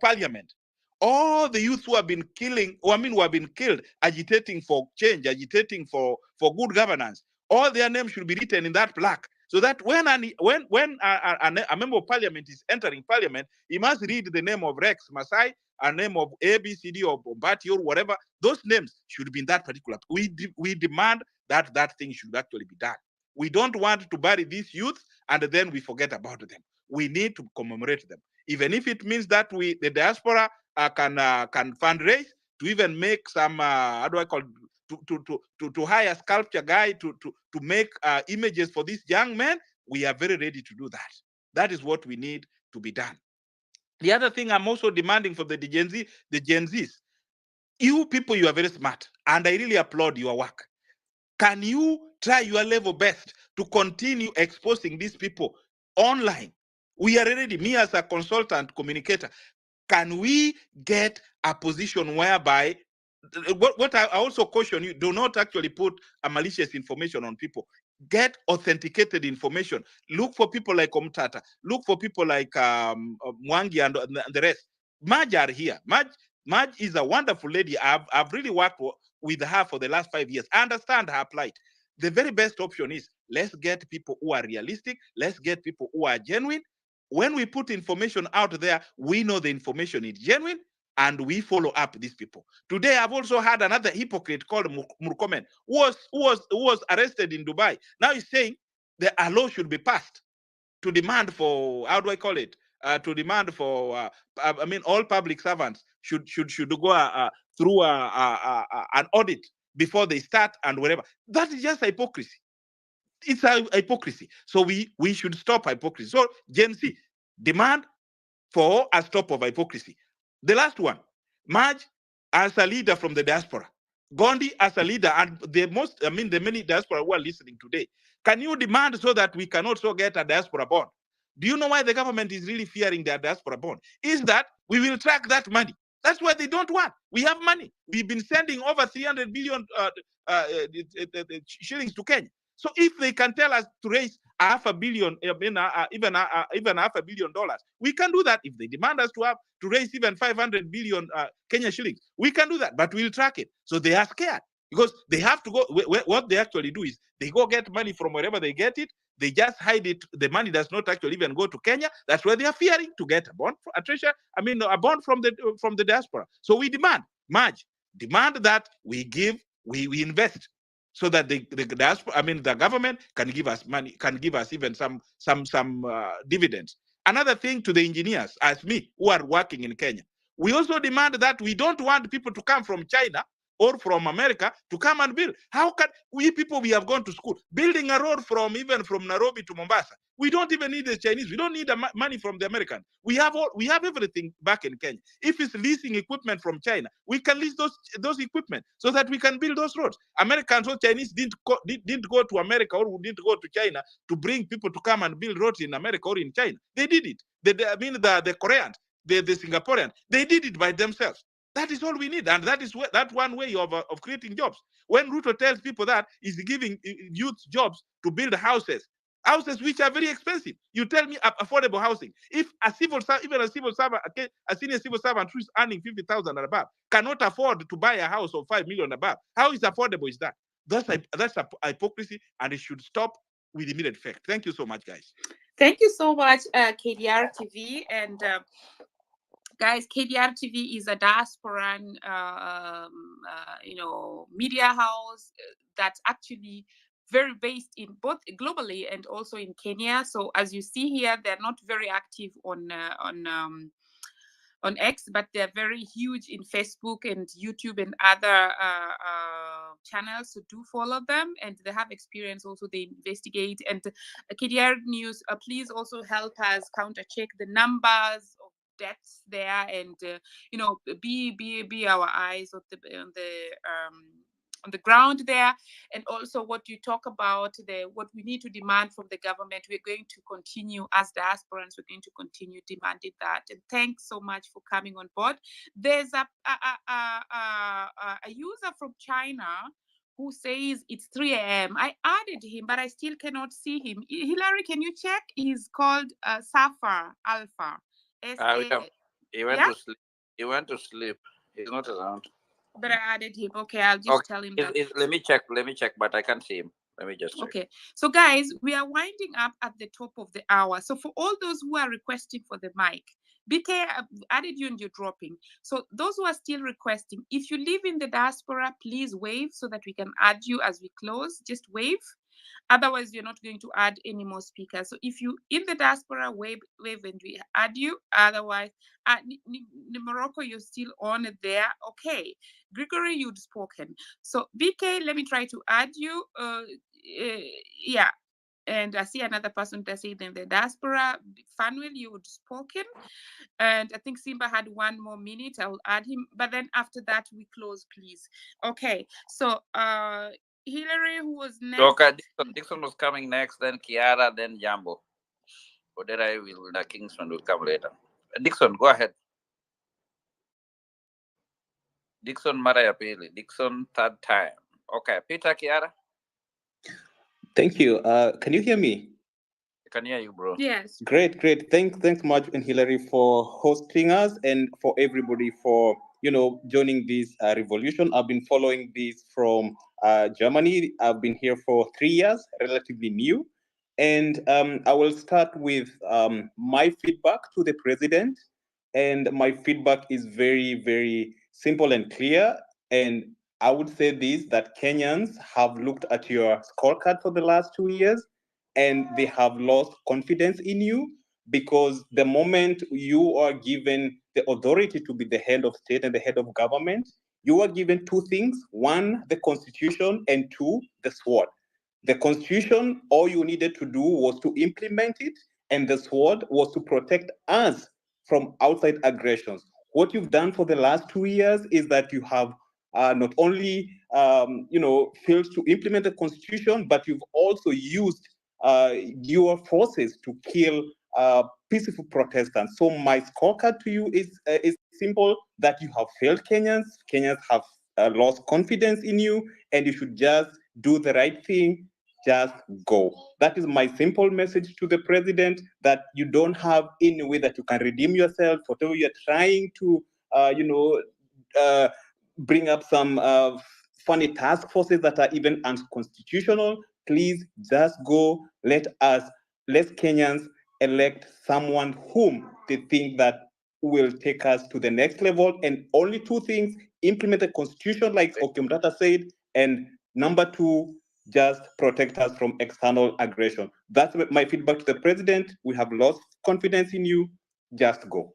parliament. All the youth who have been killed, agitating for change, agitating for good governance, all their names should be written in that plaque. So that when a member of parliament is entering parliament, he must read the name of Rex Masai, a name of ABCD or Bombati or whatever. Those names should be in that particular. We demand that thing should actually be done. We don't want to bury these youth and then we forget about them. We need to commemorate them, even if it means that the diaspora can fundraise to even make some how do I call it, to hire a sculpture guy to make images for these young men. We are very ready to do that. That is what we need to be done. The other thing I'm also demanding for the Gen Zs, you people, you are very smart, and I really applaud your work. Can you try your level best to continue exposing these people online? We are ready. Me as a consultant communicator, can we get a position whereby what I also caution you, do not actually put a malicious information on people. Get authenticated information. Look for people like Omtata. Look for people like Mwangi and the rest. Marge are here. Marge is a wonderful lady. I've really worked with her for the last 5 years. I understand her plight. The very best option is let's get people who are realistic. Let's get people who are genuine. When we put information out there, we know the information is genuine and we follow up these people. Today, I've also had another hypocrite called Murkomen, who was arrested in Dubai. Now he's saying that a law should be passed to demand for, how do I call it? To demand for, all public servants should go through an audit before they start and whatever. That is just hypocrisy. It's a hypocrisy. So we should stop hypocrisy. So Gen Z, demand for a stop of hypocrisy. The last one, Marge as a leader from the diaspora, Gondi as a leader, and the many diaspora who are listening today. Can you demand so that we can also get a diaspora bond? Do you know why the government is really fearing their diaspora bond? Is that we will track that money. That's why they don't want. We have money. We've been sending over 300 billion shillings to Kenya. So if they can tell us to raise $500 million, even $500 million, we can do that. If they demand us to raise even 500 billion Kenya shillings, we can do that. But we'll track it. So they are scared because they have to go. What they actually do is they go get money from wherever they get it. They just hide it. The money does not actually even go to Kenya. That's where they are fearing to get a bond, a treasure. I mean, a bond from the diaspora. So we demand, demand that we invest, so that the diaspora, I mean, the government can give us money, can give us even some dividends. Another thing to the engineers, as me, who are working in Kenya, we also demand that we don't want people to come from China or from America to come and build. How can we have gone to school, building a road even from Nairobi to Mombasa? We don't even need the Chinese. We don't need the money from the Americans. We have everything back in Kenya. If it's leasing equipment from China, we can lease those equipment so that we can build those roads. Americans or Chinese didn't go to America or didn't go to China to bring people to come and build roads in America or in China. They did it. The Koreans, the Singaporeans, they did it by themselves. That is all we need, and that is that one way of creating jobs. When Ruto tells people that he's giving youth jobs to build houses which are very expensive, you tell me affordable housing. If a civil servant, a senior civil servant who is earning 50,000 and above cannot afford to buy a house of 5 million above, how is affordable is that? That's a hypocrisy, and it should stop with immediate effect. Thank you so much, guys. Thank you so much, KDR TV. And guys, KDR TV is a diaspora, media house that's actually very based in both globally and also in Kenya. So as you see here, they're not very active on X, but they're very huge in Facebook and YouTube and other channels. So do follow them, and they have experience also. They investigate. And KDR News, please also help us counter check the numbers of deaths there, and be our eyes on the ground there. And also what you talk about, what we need to demand from the government, we're going to continue as diasporans, we're going to continue demanding that. And thanks so much for coming on board. There's a user from China who says it's 3 a.m. I added him, but I still cannot see him. Hillary, can you check? He's called Safar Alpha. He went to sleep. He went to sleep. He's not around. But I added him. Okay, I'll just tell him that. Let me check, but I can't see him. Let me just check. Okay, so guys, we are winding up at the top of the hour. So for all those who are requesting for the mic, BK added you and you're dropping. So those who are still requesting, if you live in the diaspora, please wave so that we can add you as we close. Just wave. Otherwise, you're not going to add any more speakers. So if you in the diaspora, wave and we add you. Otherwise, Morocco, you're still on there. Okay. Gregory, you'd spoken. So BK, let me try to add you. Yeah. And I see another person that said in the diaspora. Fanuel, you would spoken. And I think Simba had 1 more minute. I will add him. But then after that, we close, please. Okay. So Hillary, who was next? Okay, Dixon was coming next, then Kiara, then Jambo. Kingston will come later. Dixon, go ahead. Dixon Maraya Pili. Dixon, third time. Okay, Peter, Kiara. Thank you. Can you hear me? I can hear you, bro. Yes. Great. Thanks much, and Hillary, for hosting us, and for everybody for joining this revolution. I've been following this from Germany. I've been here for 3 years, relatively new, and I will start with my feedback to the president. And my feedback is very, very simple and clear. And I would say this, that Kenyans have looked at your scorecard for the last 2 years, and they have lost confidence in you, because the moment you are given the authority to be the head of state and the head of government, you are given 2 things: 1, the constitution, and 2, the sword. The constitution, all you needed to do was to implement it, and the sword was to protect us from outside aggressions. What you've done for the last 2 years is that you have not only failed to implement the constitution, but you've also used your forces to kill peaceful protestants. So my scorecard to you is simple: that you have failed Kenyans. Kenyans have lost confidence in you, and you should just do the right thing. Just go. That is my simple message to the president, that you don't have any way that you can redeem yourself. Whatever you're trying to, bring up some funny task forces that are even unconstitutional. please just go. Let Kenyans elect someone whom they think that will take us to the next level. And only two things: implement the constitution, like Okiomtata said, and number two, just protect us from external aggression. That's my feedback to the president. We have lost confidence in you. Just go.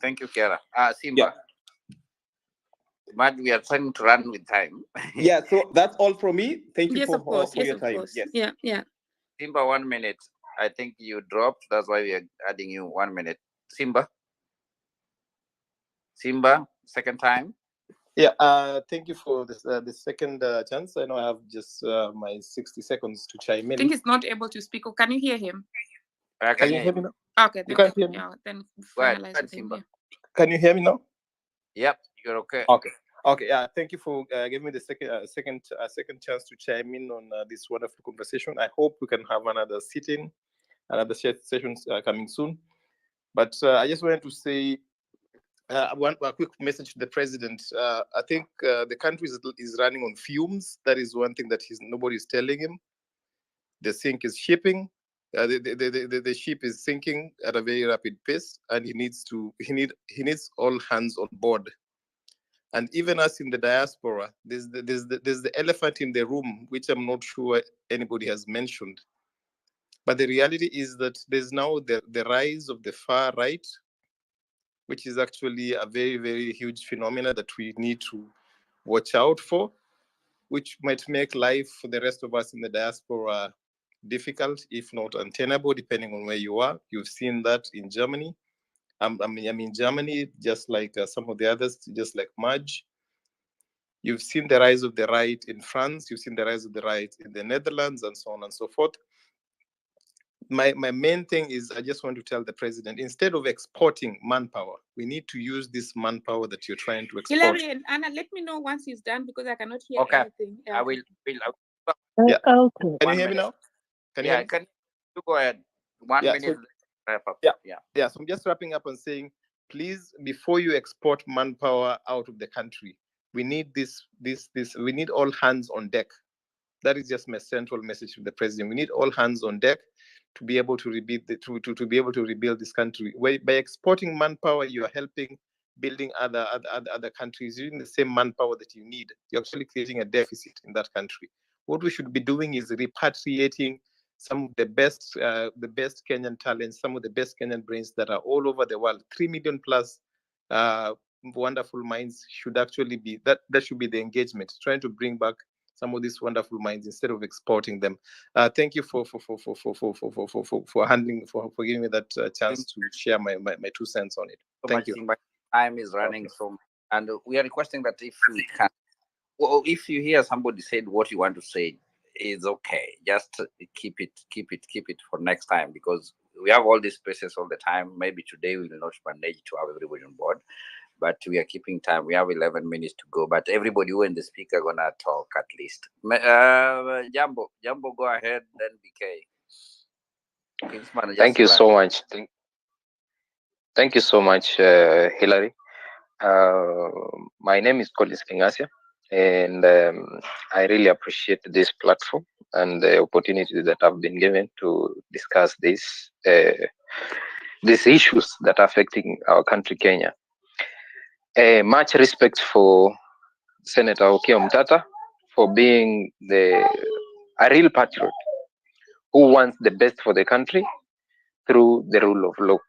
Thank you, Kiara. Simba. But we are trying to run with time. Yeah, so that's all from me. Thank you Yes, for, of course. for Yes, your of time. course. Yes. Yeah, yeah. Simba, 1 minute. I think you dropped. That's why we are adding you 1 minute. Simba. Simba, second time. Yeah, thank you for this the second chance. I know I have just my 60 seconds to chime I in. think he's not able to speak. Or can you hear him? Can you hear me now? Okay, You then, can't hear me? yeah, then Go ahead, finalize with him. Simba. Yeah. Can you hear me now? Yep, you're okay. Okay. Yeah, thank you for giving me the second chance to chime in on this wonderful conversation. I hope we can have another sitting, another sessions coming soon. But I just wanted to say a quick message to the president. I think the country is running on fumes. That is one thing that nobody's telling him. The sink is shipping. The ship is sinking at a very rapid pace, and he needs all hands on board. And even us in the diaspora, there's the elephant in the room, which I'm not sure anybody has mentioned. But the reality is that there's now the rise of the far right, which is actually a very, very huge phenomena that we need to watch out for, which might make life for the rest of us in the diaspora difficult, if not untenable, depending on where you are. You've seen that in Germany. I'm in Germany, just like some of the others, just like Maj. You've seen the rise of the right in France. You've seen the rise of the right in the Netherlands, and so on and so forth. My main thing is I just want to tell the president, instead of exporting manpower, we need to use this manpower that you're trying to export. Hillary and Anna, let me know once he's done because I cannot hear anything. Yeah, I will. Yeah. Okay. Can you hear me now? Can you hear me? Can you go ahead? 1 minute. So, wrap up. Yeah. So I'm just wrapping up and saying, please, before you export manpower out of the country, we need this. We need all hands on deck. That is just my central message to the president. We need all hands on deck to be able to rebuild to be able to rebuild this country. By exporting manpower, you are helping building other countries. Using the same manpower that you need, you're actually creating a deficit in that country. What we should be doing is repatriating some of the best Kenyan talents, some of the best Kenyan brains that are all over the world. 3 million plus wonderful minds should actually be that should be the engagement, trying to bring back some of these wonderful minds instead of exporting them. Thank you for giving me that chance to share my 2 cents on it. Thank you. Time is running so much, and we are requesting that if we can, well, if you hear somebody said what you want to say, is okay. Just keep it for next time, because we have all these spaces all the time. Maybe today we will not manage to have everybody on board, but we are keeping time. We have 11 minutes to go, but everybody who and the speaker gonna talk at least. Jambo, go ahead, then BK. Thank you so much. Thank you so much, Hillary. My name is Collins Kingasia, and I really appreciate this platform and the opportunity that I've been given to discuss these issues that are affecting our country, Kenya. Much respect for Senator Okiomtata for being a real patriot who wants the best for the country through the rule of law.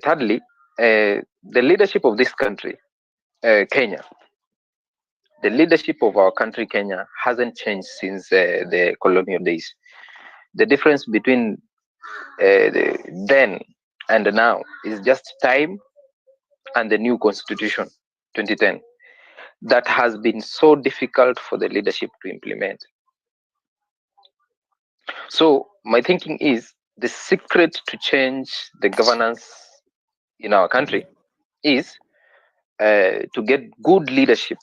Thirdly, the leadership of this country, Kenya, the leadership of our country, Kenya, hasn't changed since the colonial days. The difference between then and now is just time and the new constitution, 2010, that has been so difficult for the leadership to implement. So my thinking is the secret to change the governance in our country is to get good leadership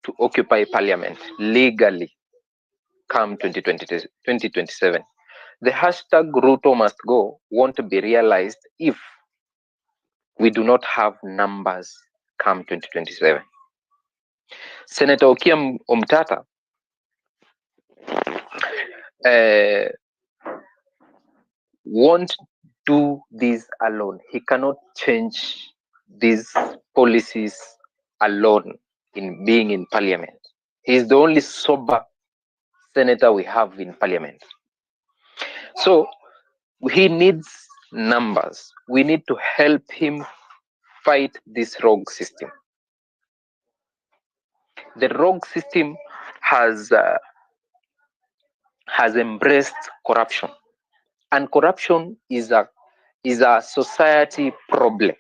to occupy parliament legally come 2027. The hashtag Ruto must go won't be realized if we do not have numbers come 2027. Senator Okiya Omtata uh, won't do this alone. He cannot change these policies alone in being in parliament. He's the only sober senator we have in parliament. So he needs numbers. We need to help him fight this rogue system. The rogue system has embraced corruption, and corruption is a society problem.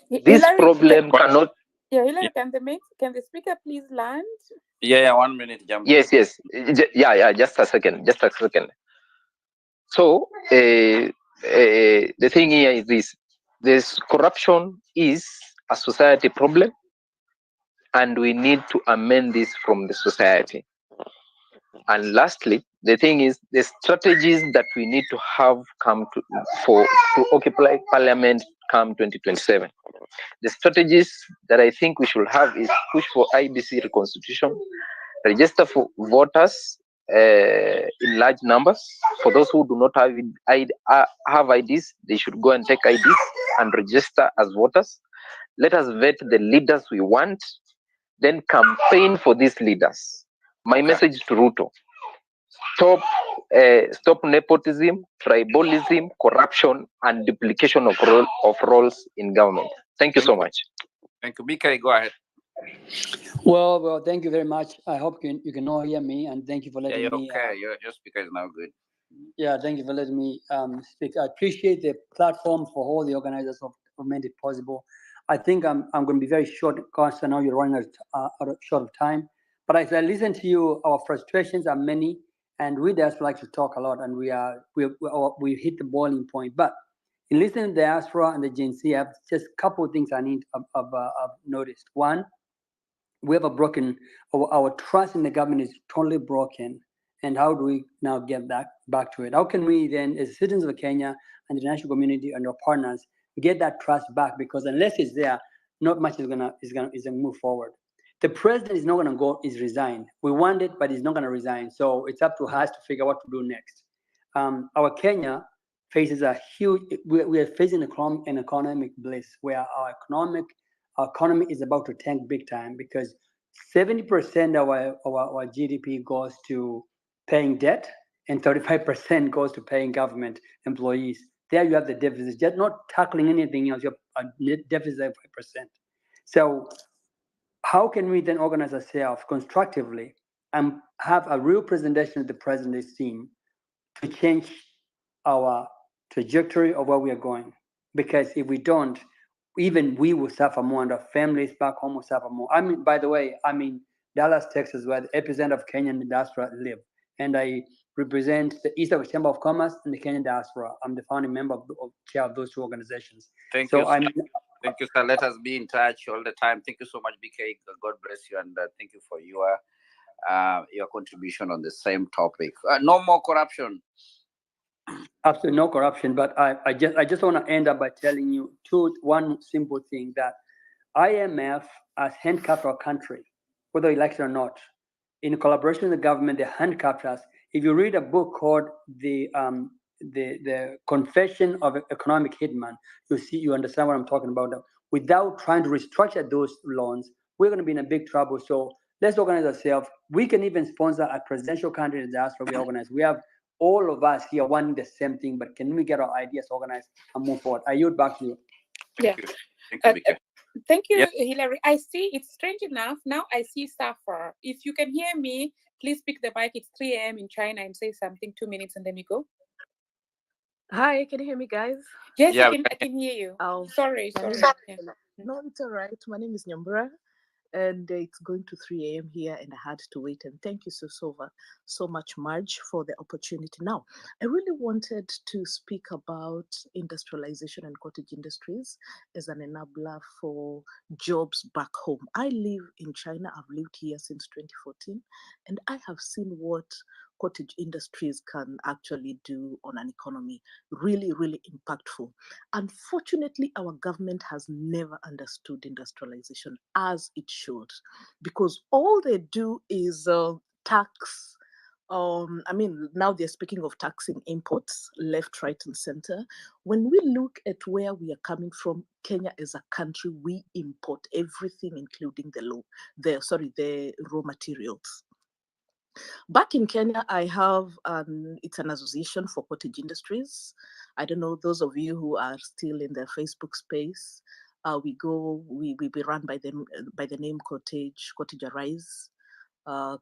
This Hillary, problem cannot. Yeah, Hillary, can the speaker please land? Yeah, 1 minute, jump. Yes. Yeah. Just a second. So the thing here is this corruption is a society problem, and we need to amend this from the society. And lastly, the thing is the strategies that we need to have to occupy parliament come 2027. The strategies that I think we should have is push for IBC reconstitution, register for voters in large numbers. For those who do not have IDs, they should go and take IDs and register as voters. Let us vet the leaders we want, then campaign for these leaders. My message to Ruto: stop nepotism, tribalism, corruption, and duplication of roles in government. Thank you so much. Thank you. BK, go ahead. Well, thank you very much. I hope you can all hear me, and thank you for letting me. Okay. Your speaker is now good. Yeah, thank you for letting me speak. I appreciate the platform for all the organizers who made it possible. I think I'm going to be very short because I know you're running short of time. But as I listen to you, our frustrations are many, and we just like to talk a lot, and we hit the boiling point. But in listening to the Diaspora and the Gen Z, I have just a couple of things I need I've noticed. One, we have our trust in the government is totally broken. And how do we now get back to it? How can we then, as citizens of Kenya and the international community and our partners, get that trust back? Because unless it's there, not much is gonna move forward. The president is not gonna go, is resign. We want it, but he's not gonna resign. So it's up to us to figure out what to do next. Our Kenya faces a huge, we are facing an economic bliss where our economy is about to tank big time, because 70% of our GDP goes to paying debt and 35% goes to paying government employees. There you have the deficit, just not tackling anything else. You have a net deficit of 5%. So how can we then organize ourselves constructively and have a real presentation of the president's team to change our trajectory of where we are going? Because if we don't, even we will suffer more, and our families back home will suffer more. I mean, by the way, I'm in Dallas, Texas, where the epicenter of Kenyan diaspora live. And I represent the East African Chamber of Commerce and the Kenyan diaspora. I'm the founding member of chair of those two organizations. Thank you, sir. Let us be in touch all the time. Thank you so much, BK. God bless you, and thank you for your contribution on the same topic. No more corruption. Absolutely no corruption. But I just want to end up by telling you one simple thing, that IMF has handcuffed our country, whether elected or not. In collaboration with the government, they handcuffed us. If you read a book called the Confession of Economic Hitman, you understand what I'm talking about. Without trying to restructure those loans, we're going to be in a big trouble. So let's organize ourselves. We can even sponsor a presidential candidate in the diaspora. We organize. We have all of us here wanting the same thing, but can we get our ideas organized and move forward? I yield back to you. Yeah. Thank you, Thank you, Hillary. I see, it's strange enough. Now I see Safar. If you can hear me, please pick the mic. It's 3 a.m. in China, and say something, 2 minutes, and then we go. Hi, can you hear me, guys? Yes, I can hear you. Oh, sorry. Yeah. No, it's all right. My name is Nyambura, and it's going to 3 a.m. here, and I had to wait. And thank you so much, Marge, for the opportunity. Now, I really wanted to speak about industrialization and cottage industries as an enabler for jobs back home. I live in China. I've lived here since 2014, and I have seen what cottage industries can actually do on an economy. Really, really impactful. Unfortunately, our government has never understood industrialization as it should, because all they do is tax I mean, now they're speaking of taxing imports, left, right, and center. When we look at where we are coming from, Kenya as a country, we import everything, including the raw materials. Back in Kenya, I have it's an association for cottage industries. I don't know those of you who are still in the Facebook space. We run by the name Cottage Arise.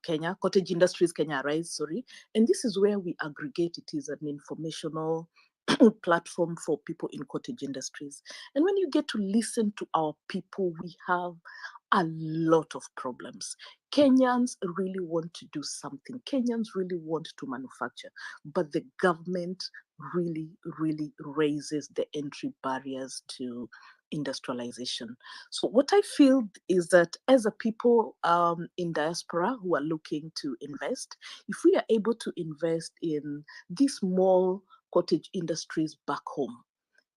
Kenya, Cottage Industries Kenya Arise, sorry. And this is where we aggregate. It is an informational platform for people in cottage industries. And when you get to listen to our people, we have a lot of problems. Kenyans really want to do something. Kenyans really want to manufacture, but the government really, really raises the entry barriers to industrialization. So what I feel is that as a people in diaspora who are looking to invest, if we are able to invest in these small cottage industries back home,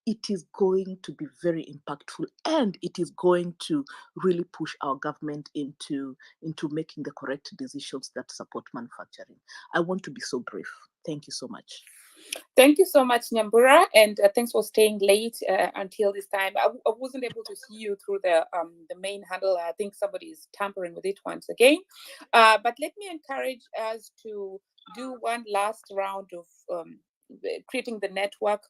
it is going to be very impactful, and it is going to really push our government into making the correct decisions that support manufacturing. I want to be so brief. Thank you so much. Thank you so much, Nyambura, and thanks for staying late until this time. I wasn't able to see you through the main handle. I think somebody is tampering with it once again. But let me encourage us to do one last round of creating the network,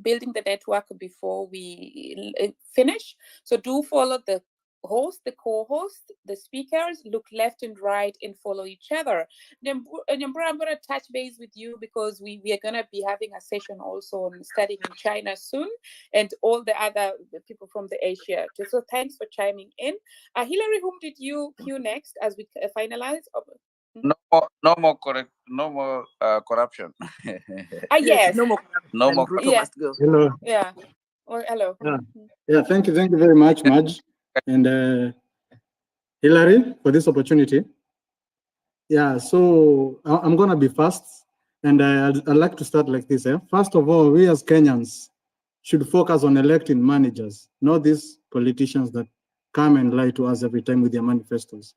building the network before we finish. So do follow the host, the co-host, the speakers, look left and right and follow each other. Nyambura, I'm going to touch base with you because we are going to be having a session also on studying in China soon, and all the other people from the Asia. So thanks for chiming in. Hillary, whom did you cue next as we finalize? No more corruption. Yes. No more. No more. Ruto must go. Hello. Yeah. Well, hello. Yeah, thank you very much, Madge and Hillary, for this opportunity. Yeah, so I'm gonna be fast, and I'd like to start like this. First of all, we as Kenyans should focus on electing managers, not these politicians that come and lie to us every time with their manifestos.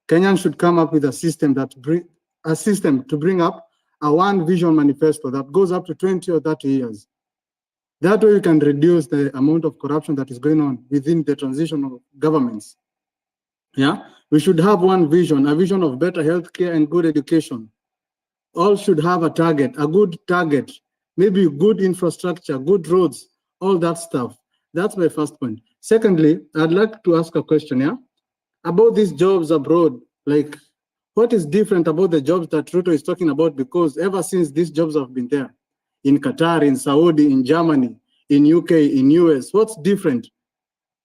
Kenyans should come up with a system to bring up a one vision manifesto that goes up to 20 or 30 years. That way you can reduce the amount of corruption that is going on within the transitional governments. Yeah, we should have one vision, a vision of better healthcare and good education. All should have a target, a good target, maybe good infrastructure, good roads, all that stuff. That's my first point. Secondly, I'd like to ask a question, about these jobs abroad. Like, what is different about the jobs that Ruto is talking about? Because ever since these jobs have been there, in Qatar, in Saudi, in Germany, in UK, in US, what's different?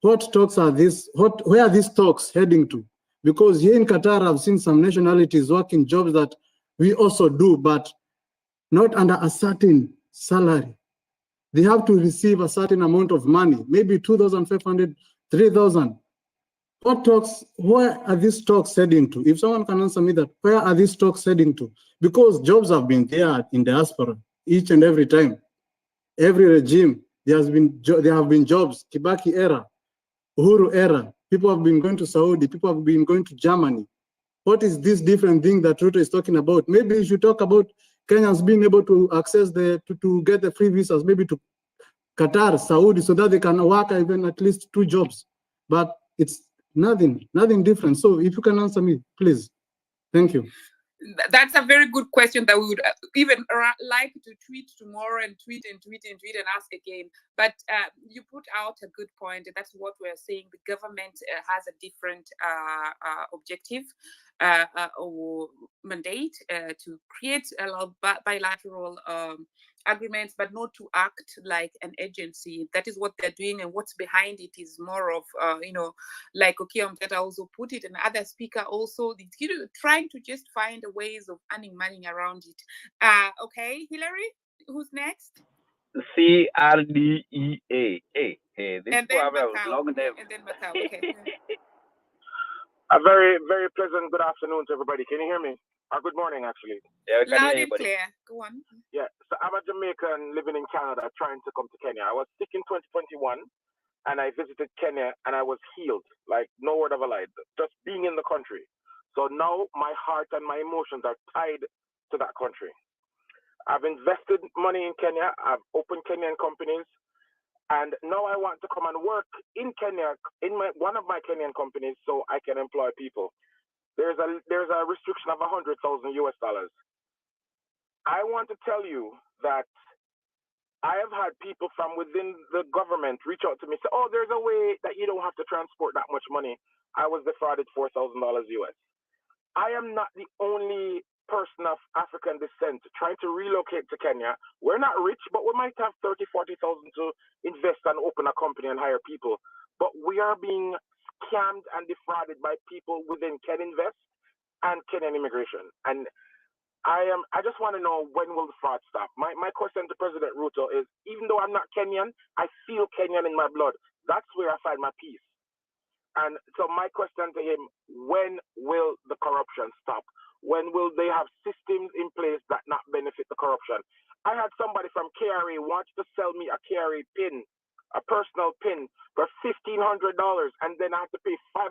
What talks are these? Where are these talks heading to? Because here in Qatar, I've seen some nationalities working jobs that we also do, but not under a certain salary. They have to receive a certain amount of money, maybe 2,500, 3,000. What talks, where are these talks heading to? If someone can answer me that, where are these talks heading to? Because jobs have been there in diaspora each and every time. Every regime, there have been jobs, Kibaki era, Uhuru era. People have been going to Saudi, people have been going to Germany. What is this different thing that Ruto is talking about? Maybe you should talk about Kenyans being able to access to get the free visas, maybe to Qatar, Saudi, so that they can work even at least 2 jobs. But it's nothing different. So if you can answer me, please. Thank you. That's a very good question that we would even like to tweet tomorrow and tweet and ask again. But you put out a good point, and that's what we're saying. The government has a different objective or mandate to create a lot of bilateral agreements, but not to act like an agency. That is what they're doing, and what's behind it is more of, like Okia Mtata also put it, and other speaker also, trying to just find ways of earning money around it. Okay, Hillary, who's next? CRDEA. Hey, this and then have a Macau. long name. And then Macau. Okay. A very, very pleasant good afternoon to everybody. Can you hear me? Good morning, actually. Yeah, we can Loud hear and clear. Go on. Yeah, so I'm a Jamaican living in Canada trying to come to Kenya. I was sick in 2021 and I visited Kenya and I was healed, like no word of a lie, just being in the country. So now my heart and my emotions are tied to that country. I've invested money in Kenya. I've opened Kenyan companies. And now I want to come and work in Kenya, in one of my Kenyan companies, so I can employ people. There's a restriction of $100,000 US. I want to tell you that I have had people from within the government reach out to me and say, oh, there's a way that you don't have to transport that much money. I was defrauded $4,000 US. I am not the only person of African descent trying to relocate to Kenya. We're not rich, but we might have 30, 40,000 to invest and open a company and hire people. But we are being scammed and defrauded by people within Ken Invest and Kenyan Immigration. And I just want to know, when will the fraud stop? My question to President Ruto is, even though I'm not Kenyan, I feel Kenyan in my blood. That's where I find my peace. And so my question to him, when will the corruption stop? When will they have systems in place that not benefit the corruption? I had somebody from KRA want to sell me a KRA pin, a personal pin, for $1,500, and then I have to pay $500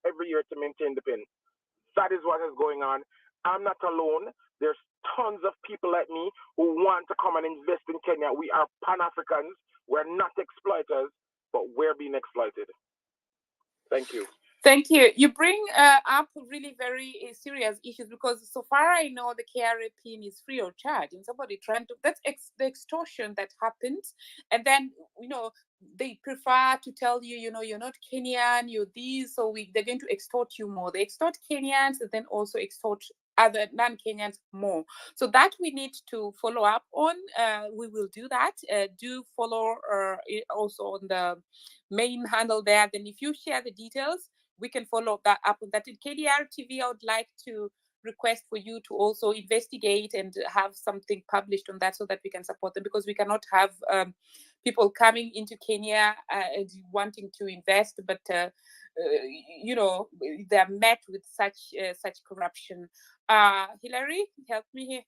every year to maintain the pin. That is what is going on. I'm not alone. There's tons of people like me who want to come and invest in Kenya. We are Pan-Africans. We're not exploiters, but we're being exploited. Thank you. Thank you. You bring up really very serious issues, because so far I know the KRA pin is free of charge, and somebody trying to, that's the extortion that happens. And then, they prefer to tell you, you're not Kenyan, you're this, so they're going to extort you more. They extort Kenyans and then also extort other non-Kenyans more. So that we need to follow up on. We will do that. Do follow also on the main handle there. Then if you share the details, we can follow that up on that. In KDR TV, I would like to request for you to also investigate and have something published on that, so that we can support them, because we cannot have people coming into Kenya and wanting to invest, but they're met with such corruption. Hillary, help me here.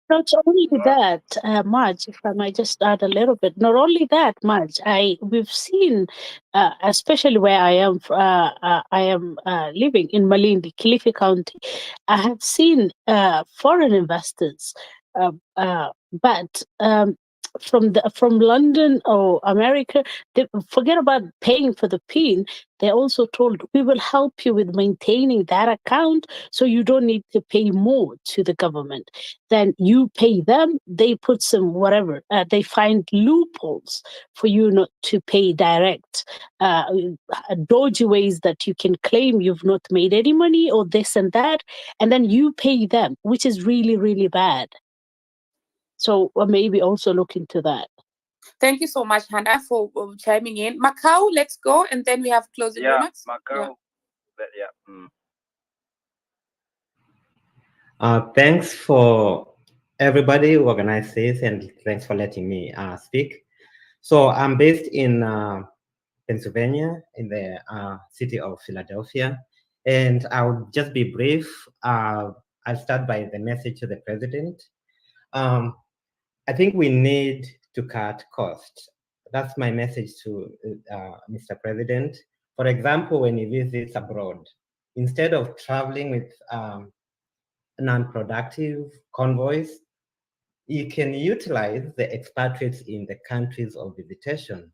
Not only that, Marge, if I might just add a little bit. Not only that, Marge, we've seen, especially where I am living in Malindi, Kilifi County. I have seen foreign investors, but from London or America, they forget about paying for the PIN. They're also told, we will help you with maintaining that account, so you don't need to pay more to the government. Then you pay them, they put some whatever, they find loopholes for you not to pay direct, dodgy ways that you can claim you've not made any money or this and that, and then you pay them, which is really, really bad. So maybe also look into that. Thank you so much, Hannah, for chiming in. Macau, let's go, and then we have closing remarks. Macau. Thanks for everybody who organized this, and thanks for letting me speak. So I'm based in Pennsylvania, in the city of Philadelphia, and I'll just be brief. I'll start by the message to the president. I think we need to cut costs. That's my message to Mr. President. For example, when he visits abroad, instead of traveling with non-productive convoys, you can utilize the expatriates in the countries of visitation.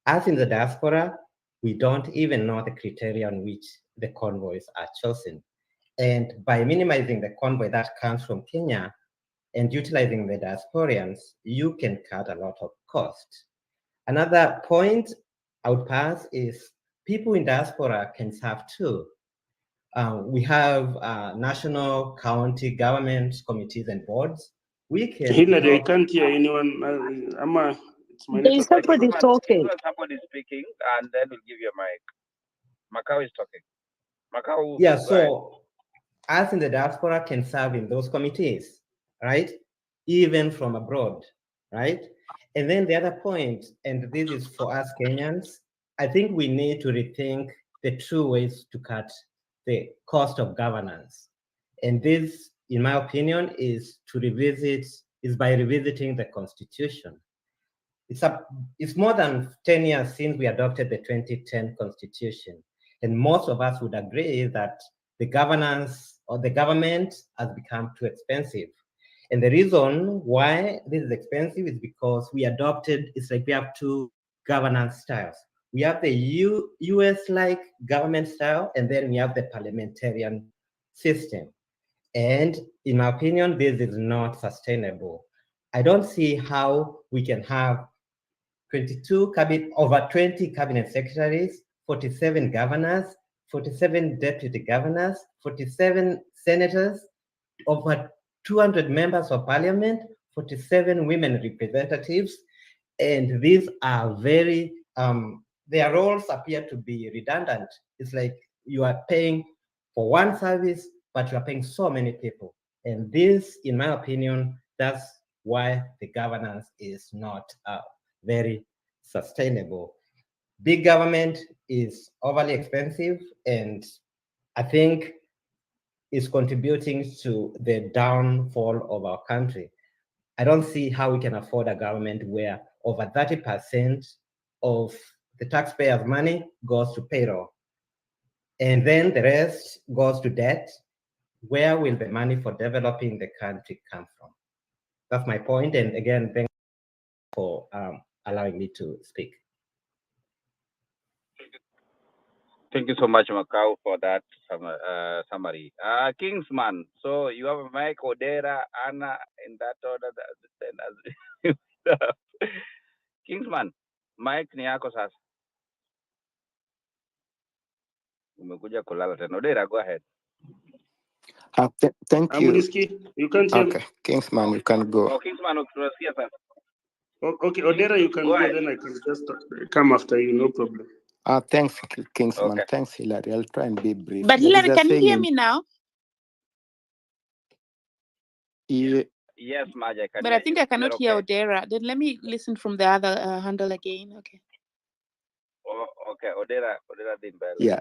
As in the diaspora, we don't even know the criteria on which the convoys are chosen. And by minimizing the convoy that comes from Kenya and utilizing the diasporians, you can cut a lot of cost. Another point I would pass is people in diaspora can serve too. We have national, county governments, committees, and boards. We can. Hillary, I can't hear anyone. It's my There's somebody talking. Somebody speaking, and then we'll give you a mic. Macau is talking. Macau. Yeah, so us in the diaspora can serve in those committees, right? Even from abroad, right? And then the other point, and this is for us Kenyans, I think we need to rethink the true ways to cut the cost of governance. And this, in my opinion, is by revisiting the Constitution. It's more than 10 years since we adopted the 2010 Constitution. And most of us would agree that the governance or the government has become too expensive. And the reason why this is expensive is because we adopted, it's like we have two governance styles. We have the US-like government style, and then we have the parliamentarian system. And in my opinion, this is not sustainable. I don't see how we can have over 20 cabinet secretaries, 47 governors, 47 deputy governors, 47 senators, over 200 members of parliament, 47 women representatives, and these are very, their roles appear to be redundant. It's like you are paying for one service, but you are paying so many people. And this, in my opinion, that's why the governance is not very sustainable. Big government is overly expensive, and I think is contributing to the downfall of our country. I don't see how we can afford a government where over 30% of the taxpayers' money goes to payroll, and then the rest goes to debt. Where will the money for developing the country come from? That's my point. And again, thank you for allowing me to speak. Thank you so much, Macau, for that summary. Kingsman, so you have a mic, Odera, Anna, in that order. Kingsman, mic ni yako sasa. Umekuja kulala tena. Odera, go ahead. Thank you. You can't hear Okay, Kingsman, you can go. Oh, Kingsman, tunasikia sasa. Okay, Odera, you can go, then I can just come after you, no problem. Thanks, Kingsman. Okay. Thanks, Hillary. I'll try and be brief. But Hillary, can you hear me now? Yeah. Yes, Maj, I can. But I think I cannot hear Odera. Then let me listen from the other handle again. Okay. Oh, okay, Odera did better. Yeah,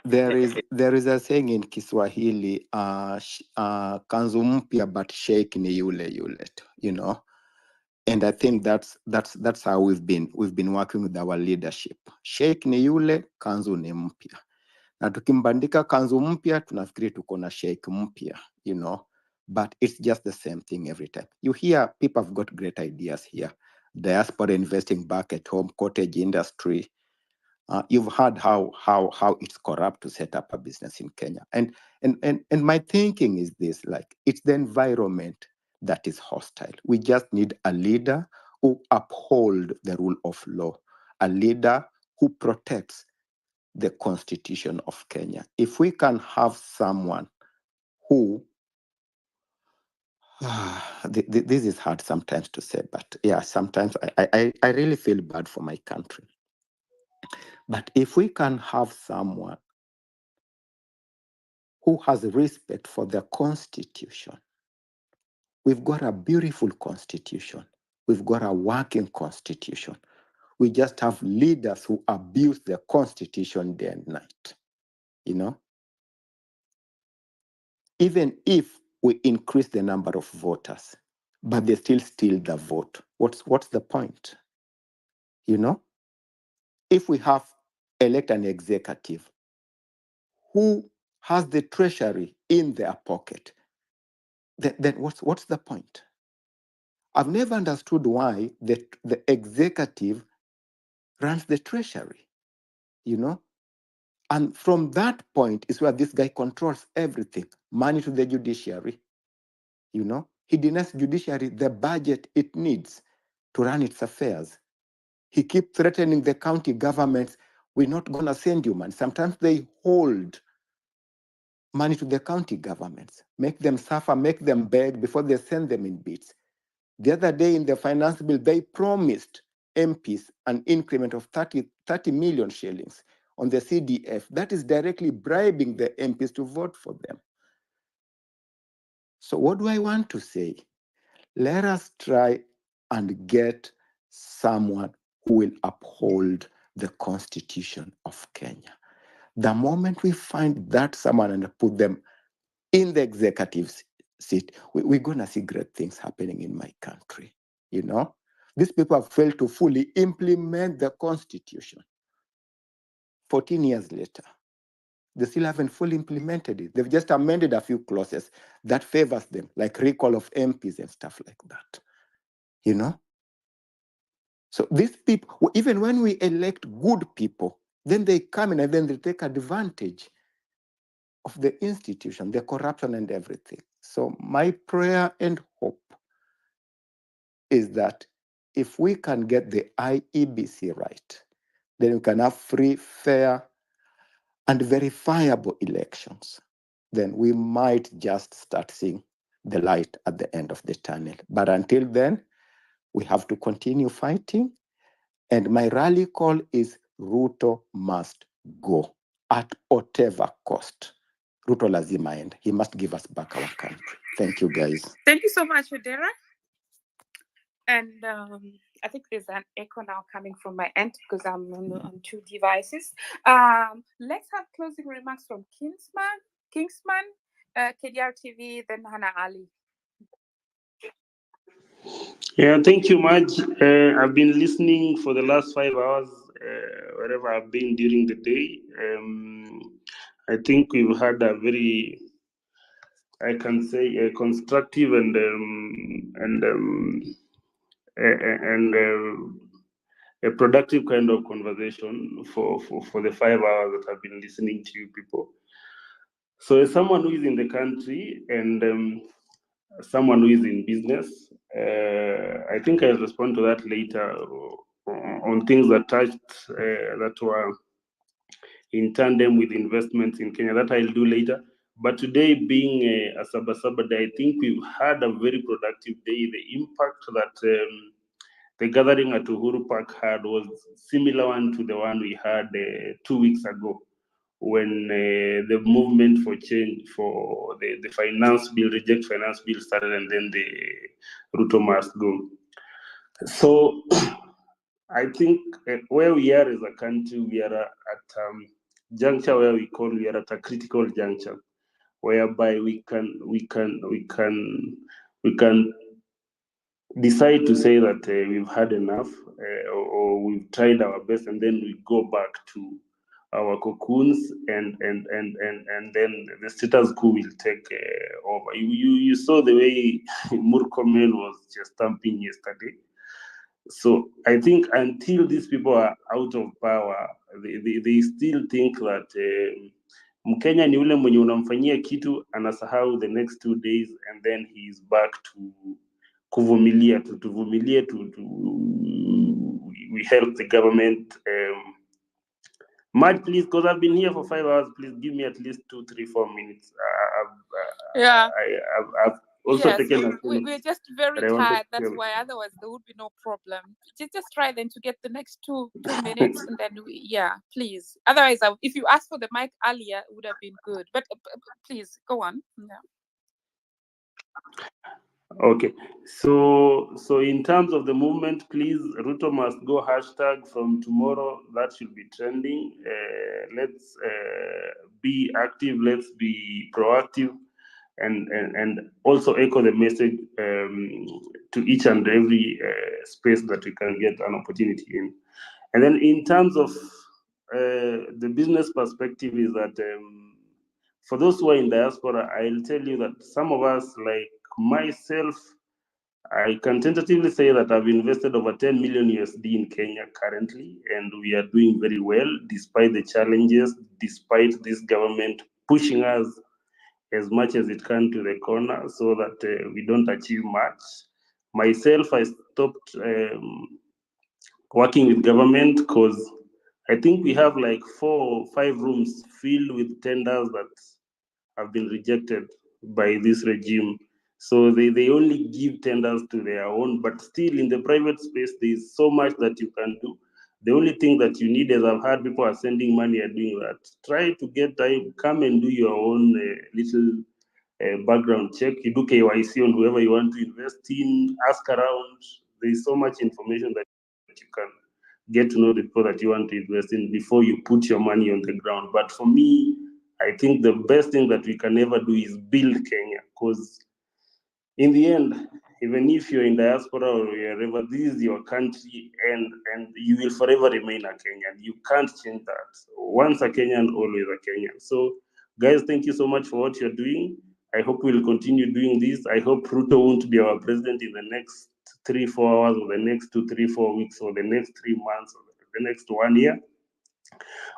there is a saying in Kiswahili, kanzu mpya but sheikh ni yule yule, you know. And I think that's how we've been working with our leadership. Sheikh ni yule, kanzu ni mpya. Na tukimbandika kanzu mpya, tunafikiri tuko na sheikh mpya, you know. But it's just the same thing every time. You hear people have got great ideas here. Diaspora investing back at home, cottage industry. You've heard how it's corrupt to set up a business in Kenya. And my thinking is this, like, it's the environment that is hostile. We just need a leader who uphold the rule of law, a leader who protects the Constitution of Kenya. If we can have someone who, this is hard sometimes to say, but yeah, sometimes I really feel bad for my country. But if we can have someone who has respect for the Constitution, we've got a beautiful Constitution. We've got a working Constitution. We just have leaders who abuse the Constitution day and night, you know? Even if we increase the number of voters, but they still steal the vote, what's the point? You know? If we have elect an executive who has the treasury in their pocket, then what's the point? I've never understood why the executive runs the treasury, you know? And from that point is where this guy controls everything. Money to the judiciary, you know? He denies judiciary the budget it needs to run its affairs. He keeps threatening the county governments, we're not gonna send you money. Sometimes they hold money to the county governments, make them suffer, make them beg before they send them in bits. The other day in the finance bill, they promised MPs an increment of 30 million shillings on the CDF. That is directly bribing the MPs to vote for them. So what do I want to say? Let us try and get someone who will uphold the Constitution of Kenya. The moment we find that someone and put them in the executive seat, we're going to see great things happening in my country. You know, these people have failed to fully implement the Constitution. 14 years later, They still haven't fully implemented it. They've just amended a few clauses that favors them, like recall of MPs and stuff like that. You know? So these people, even when we elect good people, then they come in and then they take advantage of the institution, the corruption and everything. So my prayer and hope is that if we can get the IEBC right, then we can have free, fair, and verifiable elections. Then we might just start seeing the light at the end of the tunnel. But until then, we have to continue fighting. And my rally call is Ruto must go at whatever cost. Ruto lazima end. He must give us back our country. Thank you, guys. Thank you so much, Odera. And I think there's an echo now coming from my end because I'm on two devices. Let's have closing remarks from Kingsman, KDR TV, then Hannah Ali. Yeah, thank you much. I've been listening for the last 5 hours, wherever I've been during the day. I think we've had a very, I can say, a constructive and a productive kind of conversation for the 5 hours that I've been listening to you people. So as someone who is in the country and someone who is in business, I think I'll respond to that later on things that touched, that were in tandem with investments in Kenya. That I'll do later. But today being a Sabasaba Day, I think we've had a very productive day. The impact that the gathering at Uhuru Park had was similar one to the one we had 2 weeks ago, when the movement for change for the finance bill, reject finance bill started, and then the Ruto must go. So I think where we are as a country, we are at juncture where we are at a critical juncture, whereby we can decide to say that we've had enough, or we've tried our best, and then we go back to our cocoons, and then the status quo will take over. You saw the way Murkomen was just stamping yesterday. So I think until these people are out of power, they still think that Mkenya ni ule mwenye unamfanyia kitu anasahau the next 2 days, and then he is back to kuvumilia, tuvumilie, we help the government. Mad, please, because I've been here for 5 hours. Please give me at least 2, 3, 4 minutes. I've also taken. We're just very tired. That's why. Otherwise, there would be no problem. Just try then to get the next two minutes, and then please. Otherwise, if you asked for the mic earlier, it would have been good. But please go on. Yeah. Okay, so in terms of the movement, please, Ruto must go hashtag from tomorrow. That should be trending. Let's be active. Let's be proactive, and also echo the message to each and every space that we can get an opportunity in. And then in terms of the business perspective, is that for those who are in diaspora, I'll tell you that some of us, like myself, I can tentatively say that I've invested over 10 million USD in Kenya currently, and we are doing very well despite the challenges, despite this government pushing us as much as it can to the corner so that we don't achieve much. Myself, I stopped working with government because I think we have like 4 or 5 rooms filled with tenders that have been rejected by this regime. So they only give tenders to their own, but still in the private space, there's so much that you can do. The only thing that you need, as I've heard people are sending money are doing that. Try to get time, come and do your own little background check. You do KYC on whoever you want to invest in, ask around. There's so much information that you can get to know the people that you want to invest in before you put your money on the ground. But for me, I think the best thing that we can ever do is build Kenya, because in the end, even if you're in diaspora or wherever, this is your country, and you will forever remain a Kenyan. You can't change that. Once a Kenyan, always a Kenyan. So, guys, thank you so much for what you're doing. I hope we'll continue doing this. I hope Ruto won't be our president in the next 3-4 hours, or the next 2-3-4 weeks, or the next 3 months, or the next 1 year,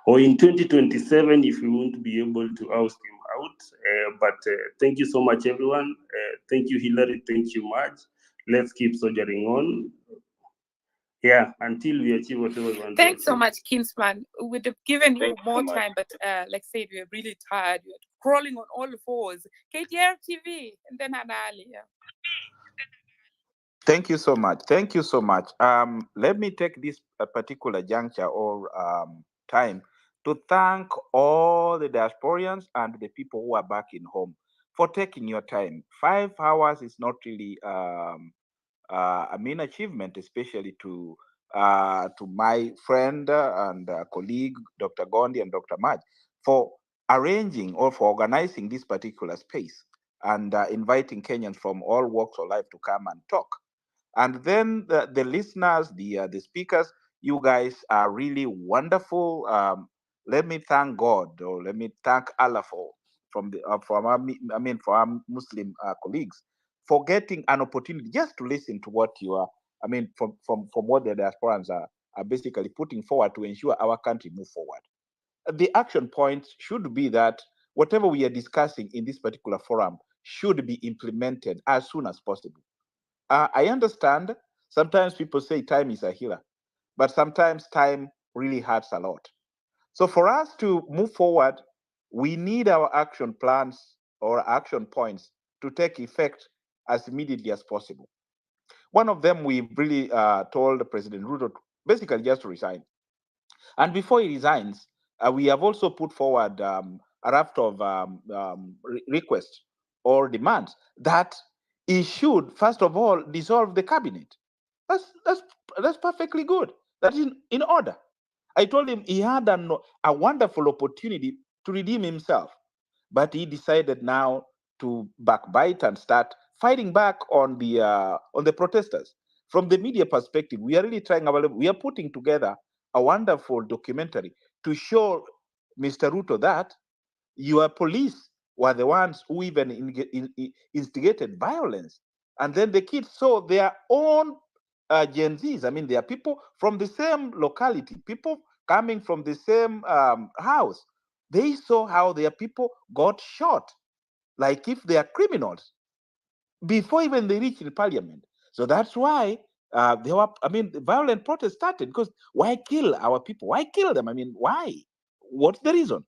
or in 2027 if we won't be able to oust him out. But thank you so much, everyone. Thank you, Hillary. Thank you, Marge. Let's keep soldiering on. Yeah, until we achieve whatever we want Thanks to so achieve. much, Kingsman. We'd have given you Thank you so more much. time, but like I said, we're really tired. We're crawling on all fours. KTR TV, and then Anali. Yeah. Thank you so much. Thank you so much. Let me take this particular juncture or time to thank all the diasporians and the people who are back in home for taking your time. 5 hours is not really a mean achievement, especially to my friend and colleague, Dr. Gondi and Dr. Maj, for arranging or for organizing this particular space and inviting Kenyans from all walks of life to come and talk. And then the listeners, the speakers, you guys are really wonderful. Let me thank God, or let me thank Allah for for our Muslim colleagues for getting an opportunity just to listen to what you are. From what the diasporans are basically putting forward to ensure our country move forward. The action points should be that whatever we are discussing in this particular forum should be implemented as soon as possible. I understand sometimes people say time is a healer, but sometimes time really hurts a lot. So for us to move forward, we need our action plans or action points to take effect as immediately as possible. One of them, we really told President Ruto basically just to resign. And before he resigns, we have also put forward a raft of requests or demands that he should, first of all, dissolve the cabinet. That's perfectly good. That is in order. I told him he had a wonderful opportunity to redeem himself, but he decided now to backbite and start fighting back on the protesters. From the media perspective, we are really trying our level. We are putting together a wonderful documentary to show Mr. Ruto that your police were the ones who even instigated violence. And then the kids saw their own Gen Zs. I mean, they are people from the same locality, people coming from the same house. They saw how their people got shot, like if they are criminals, before even they reached the parliament. So that's why the violent protest started, because why kill our people? Why kill them? I mean, why? What's the reason?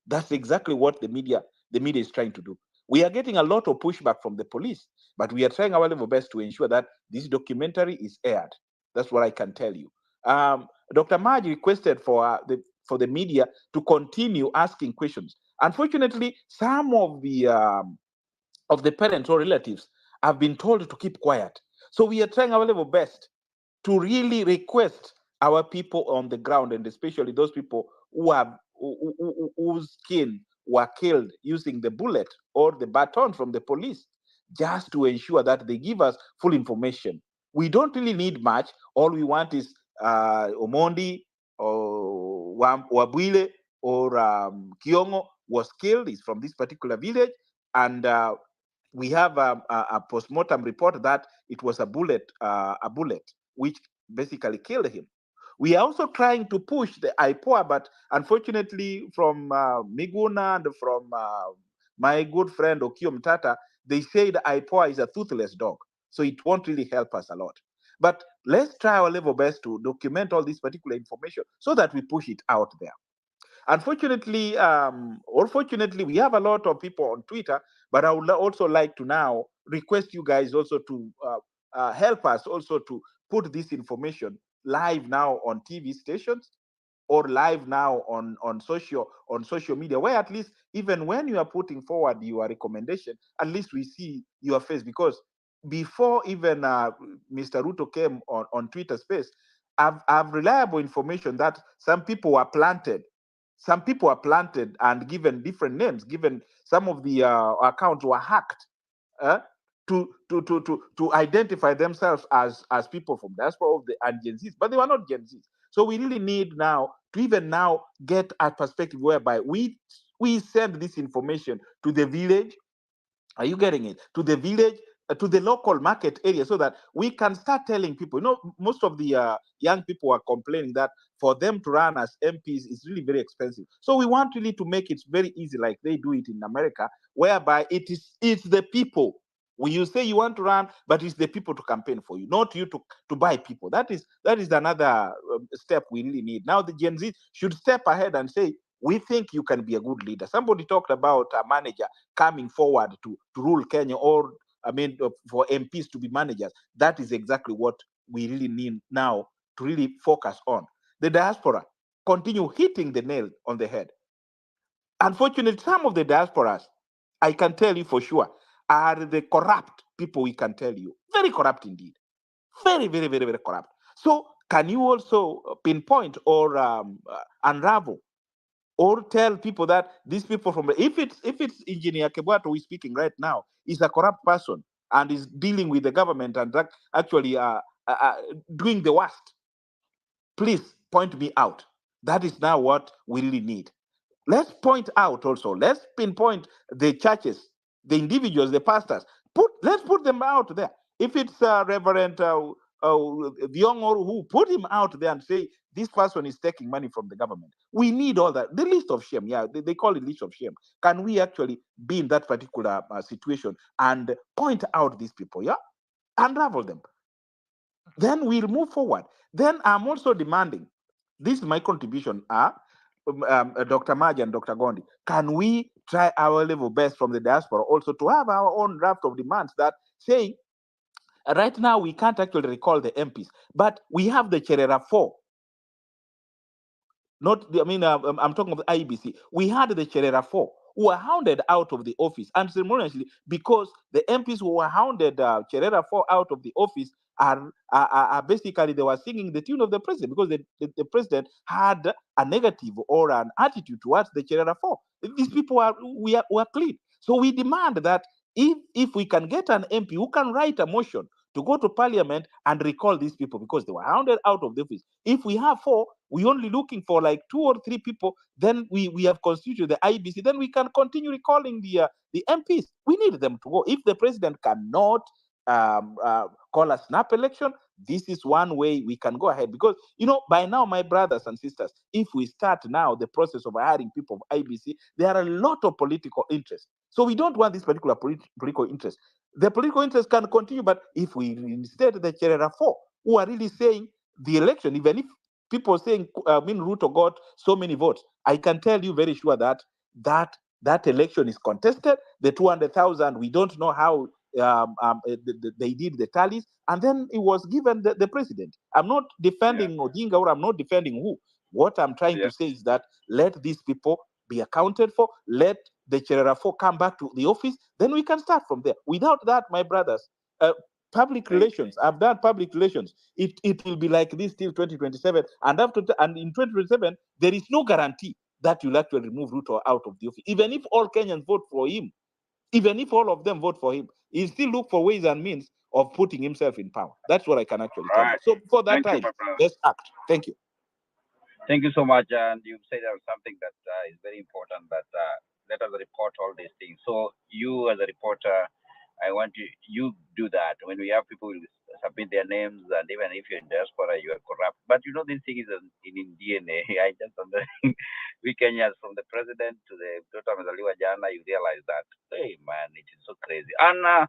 That's exactly what the media is trying to do. We are getting a lot of pushback from the police, but we are trying our level best to ensure that this documentary is aired. That's what I can tell you. Dr. Maj requested for the media to continue asking questions. Unfortunately, some of the parents or relatives have been told to keep quiet. So we are trying our level best to really request our people on the ground, and especially those people whose skin were killed using the bullet or the baton from the police, just to ensure that they give us full information. We don't really need much. All we want is Omondi or Wabwile or Kiongo was killed, is from this particular village, and we have a post-mortem report that it was a bullet which basically killed him. We are also trying to push the IPOA, but unfortunately from Miguna and from my good friend Okio Mtata, they say the IPOA is a toothless dog, so it won't really help us a lot. But let's try our level best to document all this particular information so that we push it out there. Unfortunately, or fortunately, we have a lot of people on Twitter, but I would also like to now request you guys also to help us also to put this information live now on TV stations or live now on social media, where at least even when you are putting forward your recommendation, at least we see your face. Because before even Mr. Ruto came on Twitter space, I've reliable information that some people were planted. Some people are planted and given different names, given some of the accounts were hacked to to identify themselves as people from diaspora of the and Gen Zs, but they were not Gen Zs. So we really need now to even now get a perspective whereby we send this information to the village. Are you getting it? To the village, to the local market area, so that we can start telling people. You know, most of the young people are complaining that for them to run as MPs is really very expensive. So we want really to make it very easy, like they do it in America, whereby it's the people. When you say you want to run, but it's the people to campaign for you, not you to buy people. That is another step we really need. Now the Gen Z should step ahead and say, we think you can be a good leader. Somebody talked about a manager coming forward to rule Kenya, or for MPs to be managers. That is exactly what we really need now to really focus on. The diaspora continue hitting the nail on the head. Unfortunately, some of the diasporas, I can tell you for sure, are the corrupt people. We can tell you, very corrupt indeed, very, very, very, very corrupt. So can you also pinpoint or unravel or tell people that these people from if it's Engineer Kebwato who is speaking right now is a corrupt person and is dealing with the government and actually doing the worst, please point me out. That is now what we really need. Let's point out also, let's pinpoint the churches, the individuals, the pastors. Let's put them out there. If it's Reverend Viong or who, put him out there and say, this person is taking money from the government. We need all that. The list of shame, yeah, they call it list of shame. Can we actually be in that particular situation and point out these people, yeah? Unravel them. Then we'll move forward. Then I'm also demanding, this is my contribution, Dr. Maj and Dr. Gondi, can we try our level best from the diaspora also to have our own draft of demands that saying, right now we can't actually recall the MPs, but we have the Cherera 4. I'm talking of the IBC. We had the Cherera 4 who were hounded out of the office unceremoniously because the MPs who were hounded Cherera 4 out of the office are basically, they were singing the tune of the president because the president had a negative or an attitude towards the Cherera 4. These people were clean. So we demand that if we can get an MP who can write a motion to go to parliament and recall these people because they were hounded out of the office. If we have 4, we're only looking for like 2 or 3 people, then we have constituted the IBC, then we can continue recalling the MPs. We need them to go. If the president cannot call a snap election, this is one way we can go ahead. Because, by now, my brothers and sisters, if we start now the process of hiring people of IBC, there are a lot of political interests. So we don't want this particular political interest. The political interest can continue, but if we instead the Cherera 4, who are really saying the election, even if people saying Ruto got so many votes, I can tell you very sure that election is contested. The 200,000, we don't know how they did the tallies, and then it was given the president. I'm not defending Odinga, or I'm not defending who. What I'm trying to say is that let these people be accounted for. Let the Cherera 4 come back to the office, then we can start from there. Without that, my brothers, public relations, I've done public relations. It will be like this till 2027, and in 2027, there is no guarantee that you'll actually remove Ruto out of the office. Even if all Kenyans vote for him, even if all of them vote for him, he'll still look for ways and means of putting himself in power. That's what I can actually tell you. So for that time, let's act. Thank you. Thank you so much. And you said something that is very important, that let us report all these things. So you as a reporter, I want you do that. When we have people submit their names, and even if you're in diaspora, you are corrupt. But this thing is in DNA. I just wondering, we Kenyans, from the president to the Dr. Mzaliwa Jana, you realize that, hey man, it is so crazy. Anna,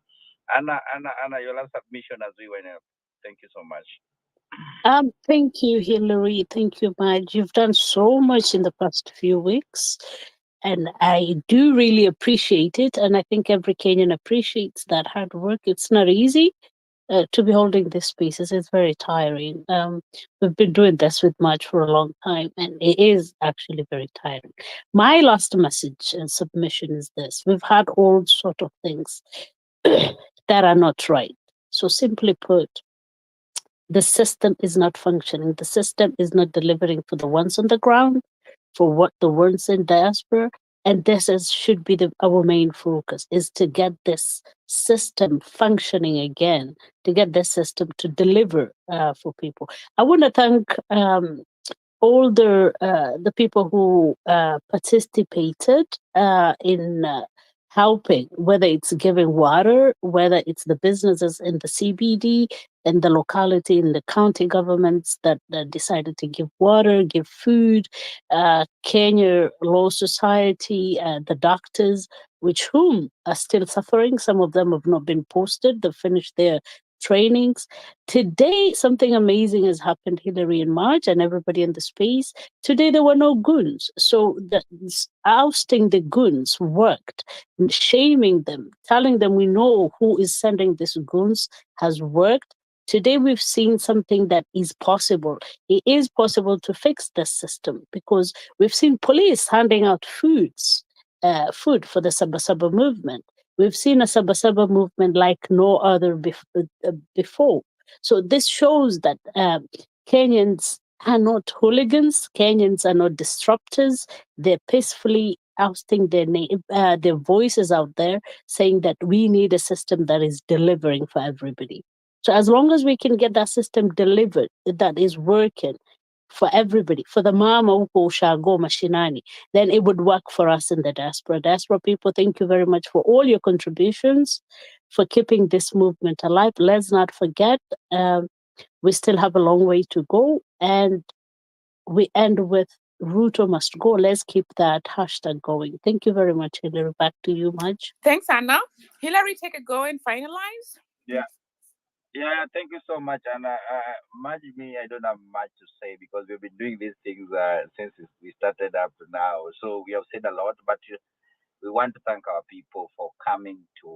your last submission as we went up. Thank you so much. Thank you, Hillary. Thank you, Maj. You've done so much in the past few weeks, and I do really appreciate it. And I think every Kenyan appreciates that hard work. It's not easy to be holding these spaces. It's very tiring. We've been doing this with Maj for a long time, and it is actually very tiring. My last message and submission is this: we've had all sort of things that are not right. So simply put, the system is not functioning. The system is not delivering for the ones on the ground, for what the ones in diaspora. And this should be our main focus, is to get this system functioning again, to get the system to deliver for people. I want to thank all the people who participated in helping, whether it's giving water, whether it's the businesses in the CBD and the locality in the county governments that decided to give water, give food, Kenya Law Society, the doctors, which whom are still suffering. Some of them have not been posted. They've finished their trainings. Today, something amazing has happened, Hillary, in March, and everybody in the space. Today, there were no goons. So ousting the goons worked. Shaming them, telling them we know who is sending these goons has worked. Today, we've seen something that is possible. It is possible to fix this system because we've seen police handing out food for the Sabasaba movement. We've seen a Sabasaba movement like no other before. So this shows that Kenyans are not hooligans. Kenyans are not disruptors. They're peacefully ousting their voices out there, saying that we need a system that is delivering for everybody. So as long as we can get that system delivered, that is working for everybody, for the mama huko ushago mashinani, then it would work for us in the diaspora. Diaspora people, thank you very much for all your contributions, for keeping this movement alive. Let's not forget, we still have a long way to go, and we end with Ruto must go. Let's keep that hashtag going. Thank you very much, Hillary. Back to you, Maj. Thanks, Anna. Hillary, take a go and finalize. Yeah. Yeah, thank you so much. And much me, I don't have much to say because we've been doing these things since we started up to now. So we have said a lot, but we want to thank our people for coming to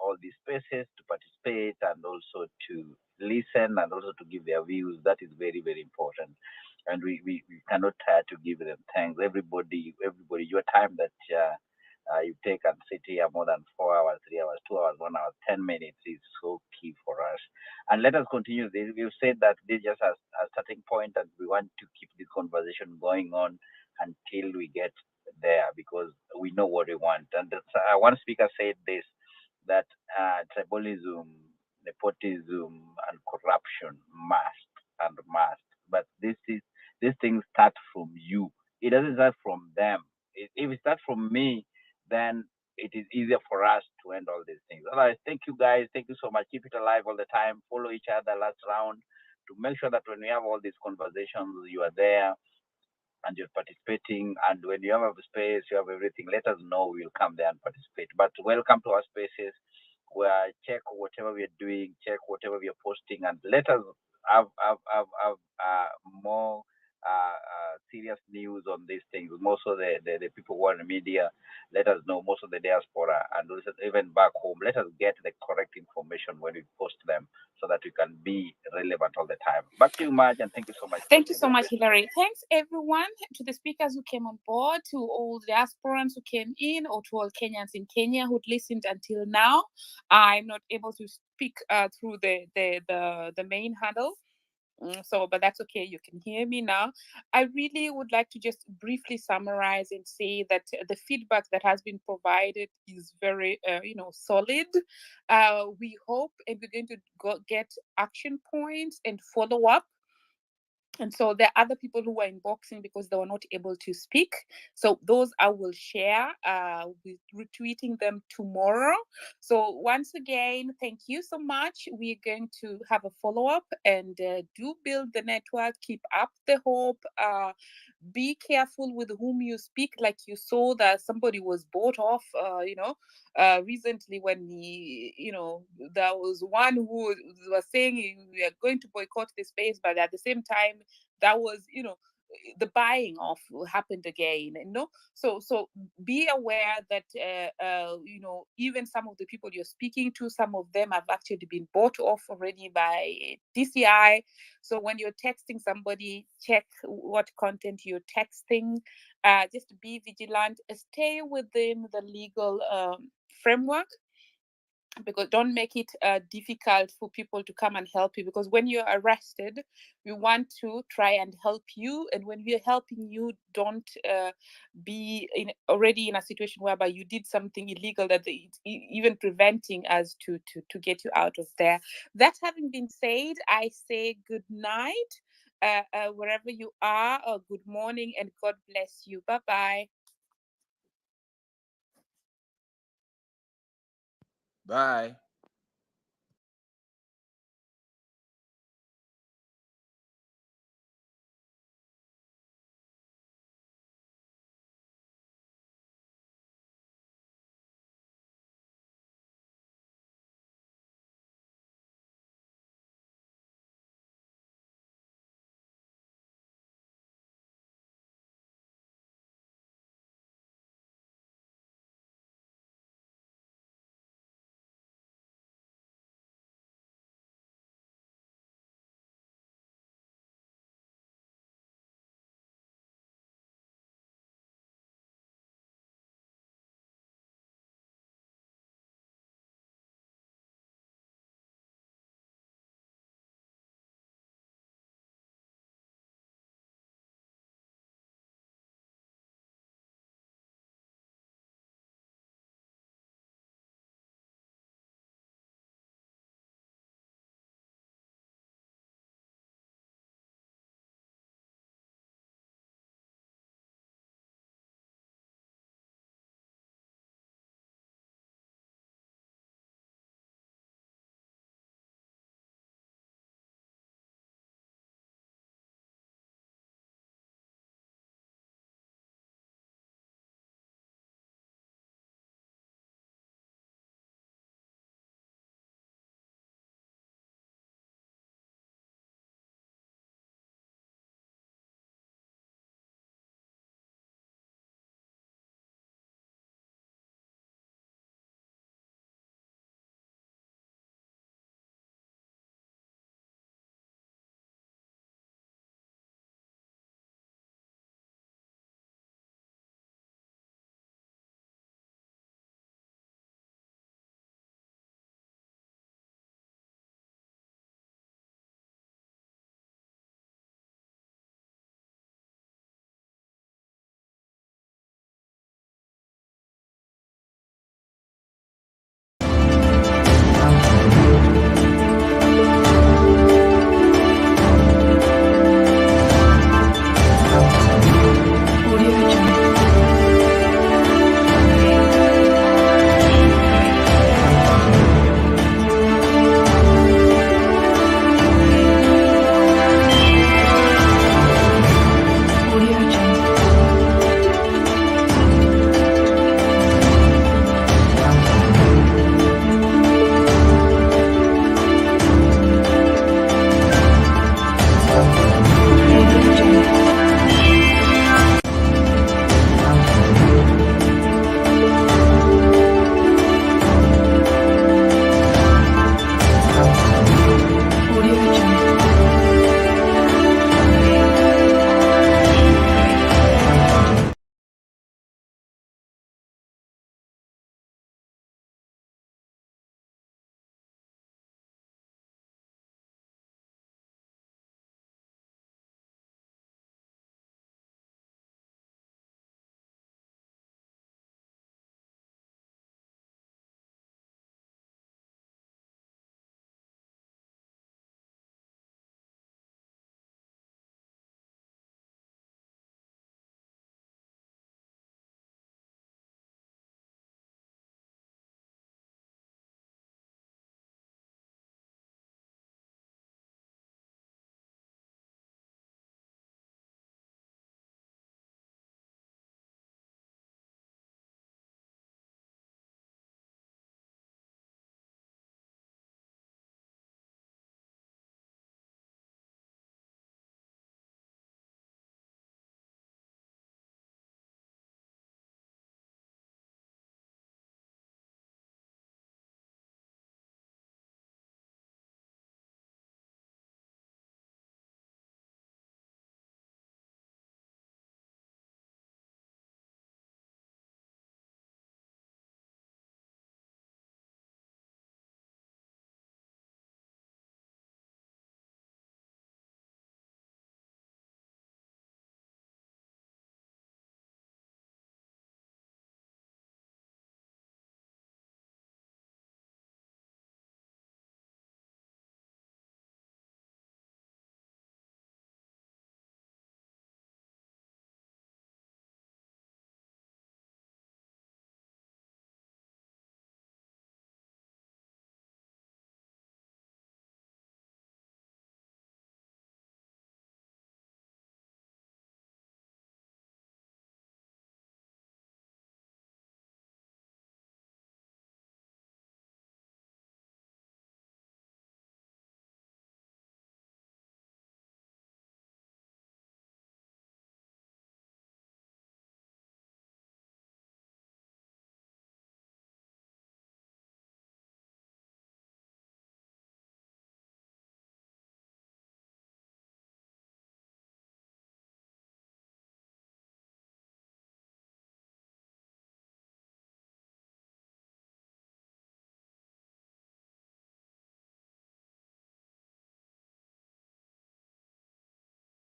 all these spaces to participate and also to listen and also to give their views. That is very, very important. And we cannot tire to give them thanks. Everybody, your time that you take and sit here more than 4 hours, 3 hours, 2 hours, 1 hour, 10 minutes is so key for us. And let us continue this. We've said that this is just a starting point, and we want to keep this conversation going on until we get there because we know what we want. And one speaker said this, that tribalism, nepotism, and corruption must. But these things start from you. It doesn't start from them. If it starts from me, then it is easier for us to end all these things. Otherwise, thank you guys. Thank you so much. Keep it alive all the time. Follow each other last round to make sure that when we have all these conversations, you are there and you're participating. And when you have a space, you have everything, let us know. We'll come there and participate. But welcome to our spaces where check whatever we are doing, check whatever we are posting, and let us have more serious news on these things. Most of the people who are in the media, let us know. Most of the diaspora and even back home, let us get the correct information when we post them so that we can be relevant all the time. Back to you, Marge, and thank you so much. Thank you so much, Hillary. Thanks, everyone, to the speakers who came on board, to all diasporans who came in, or to all Kenyans in Kenya who listened until now. I'm not able to speak through the main handle. But that's okay. You can hear me now. I really would like to just briefly summarize and say that the feedback that has been provided is very, solid. We hope and we're going to get action points and follow up. And so there are other people who are inboxing because they were not able to speak. So those I will share with retweeting them tomorrow. So once again, thank you so much. We're going to have a follow-up and do build the network, keep up the hope. Be careful with whom you speak. Like you saw that somebody was bought off, recently when there was one who was saying we are going to boycott the space, but at the same time, that was, the buying off happened again, so be aware that even some of the people you're speaking to, some of them have actually been bought off already by DCI. So when you're texting somebody, check what content you're texting. Just be vigilant, stay within the legal framework. because don't make it difficult for people to come and help you, because when you're arrested, we want to try and help you, and when we're helping you, don't be already in a situation whereby you did something illegal that it's even preventing us to get you out of there. That having been said, I say good night wherever you are, or good morning, and God bless you. Bye-bye. Bye.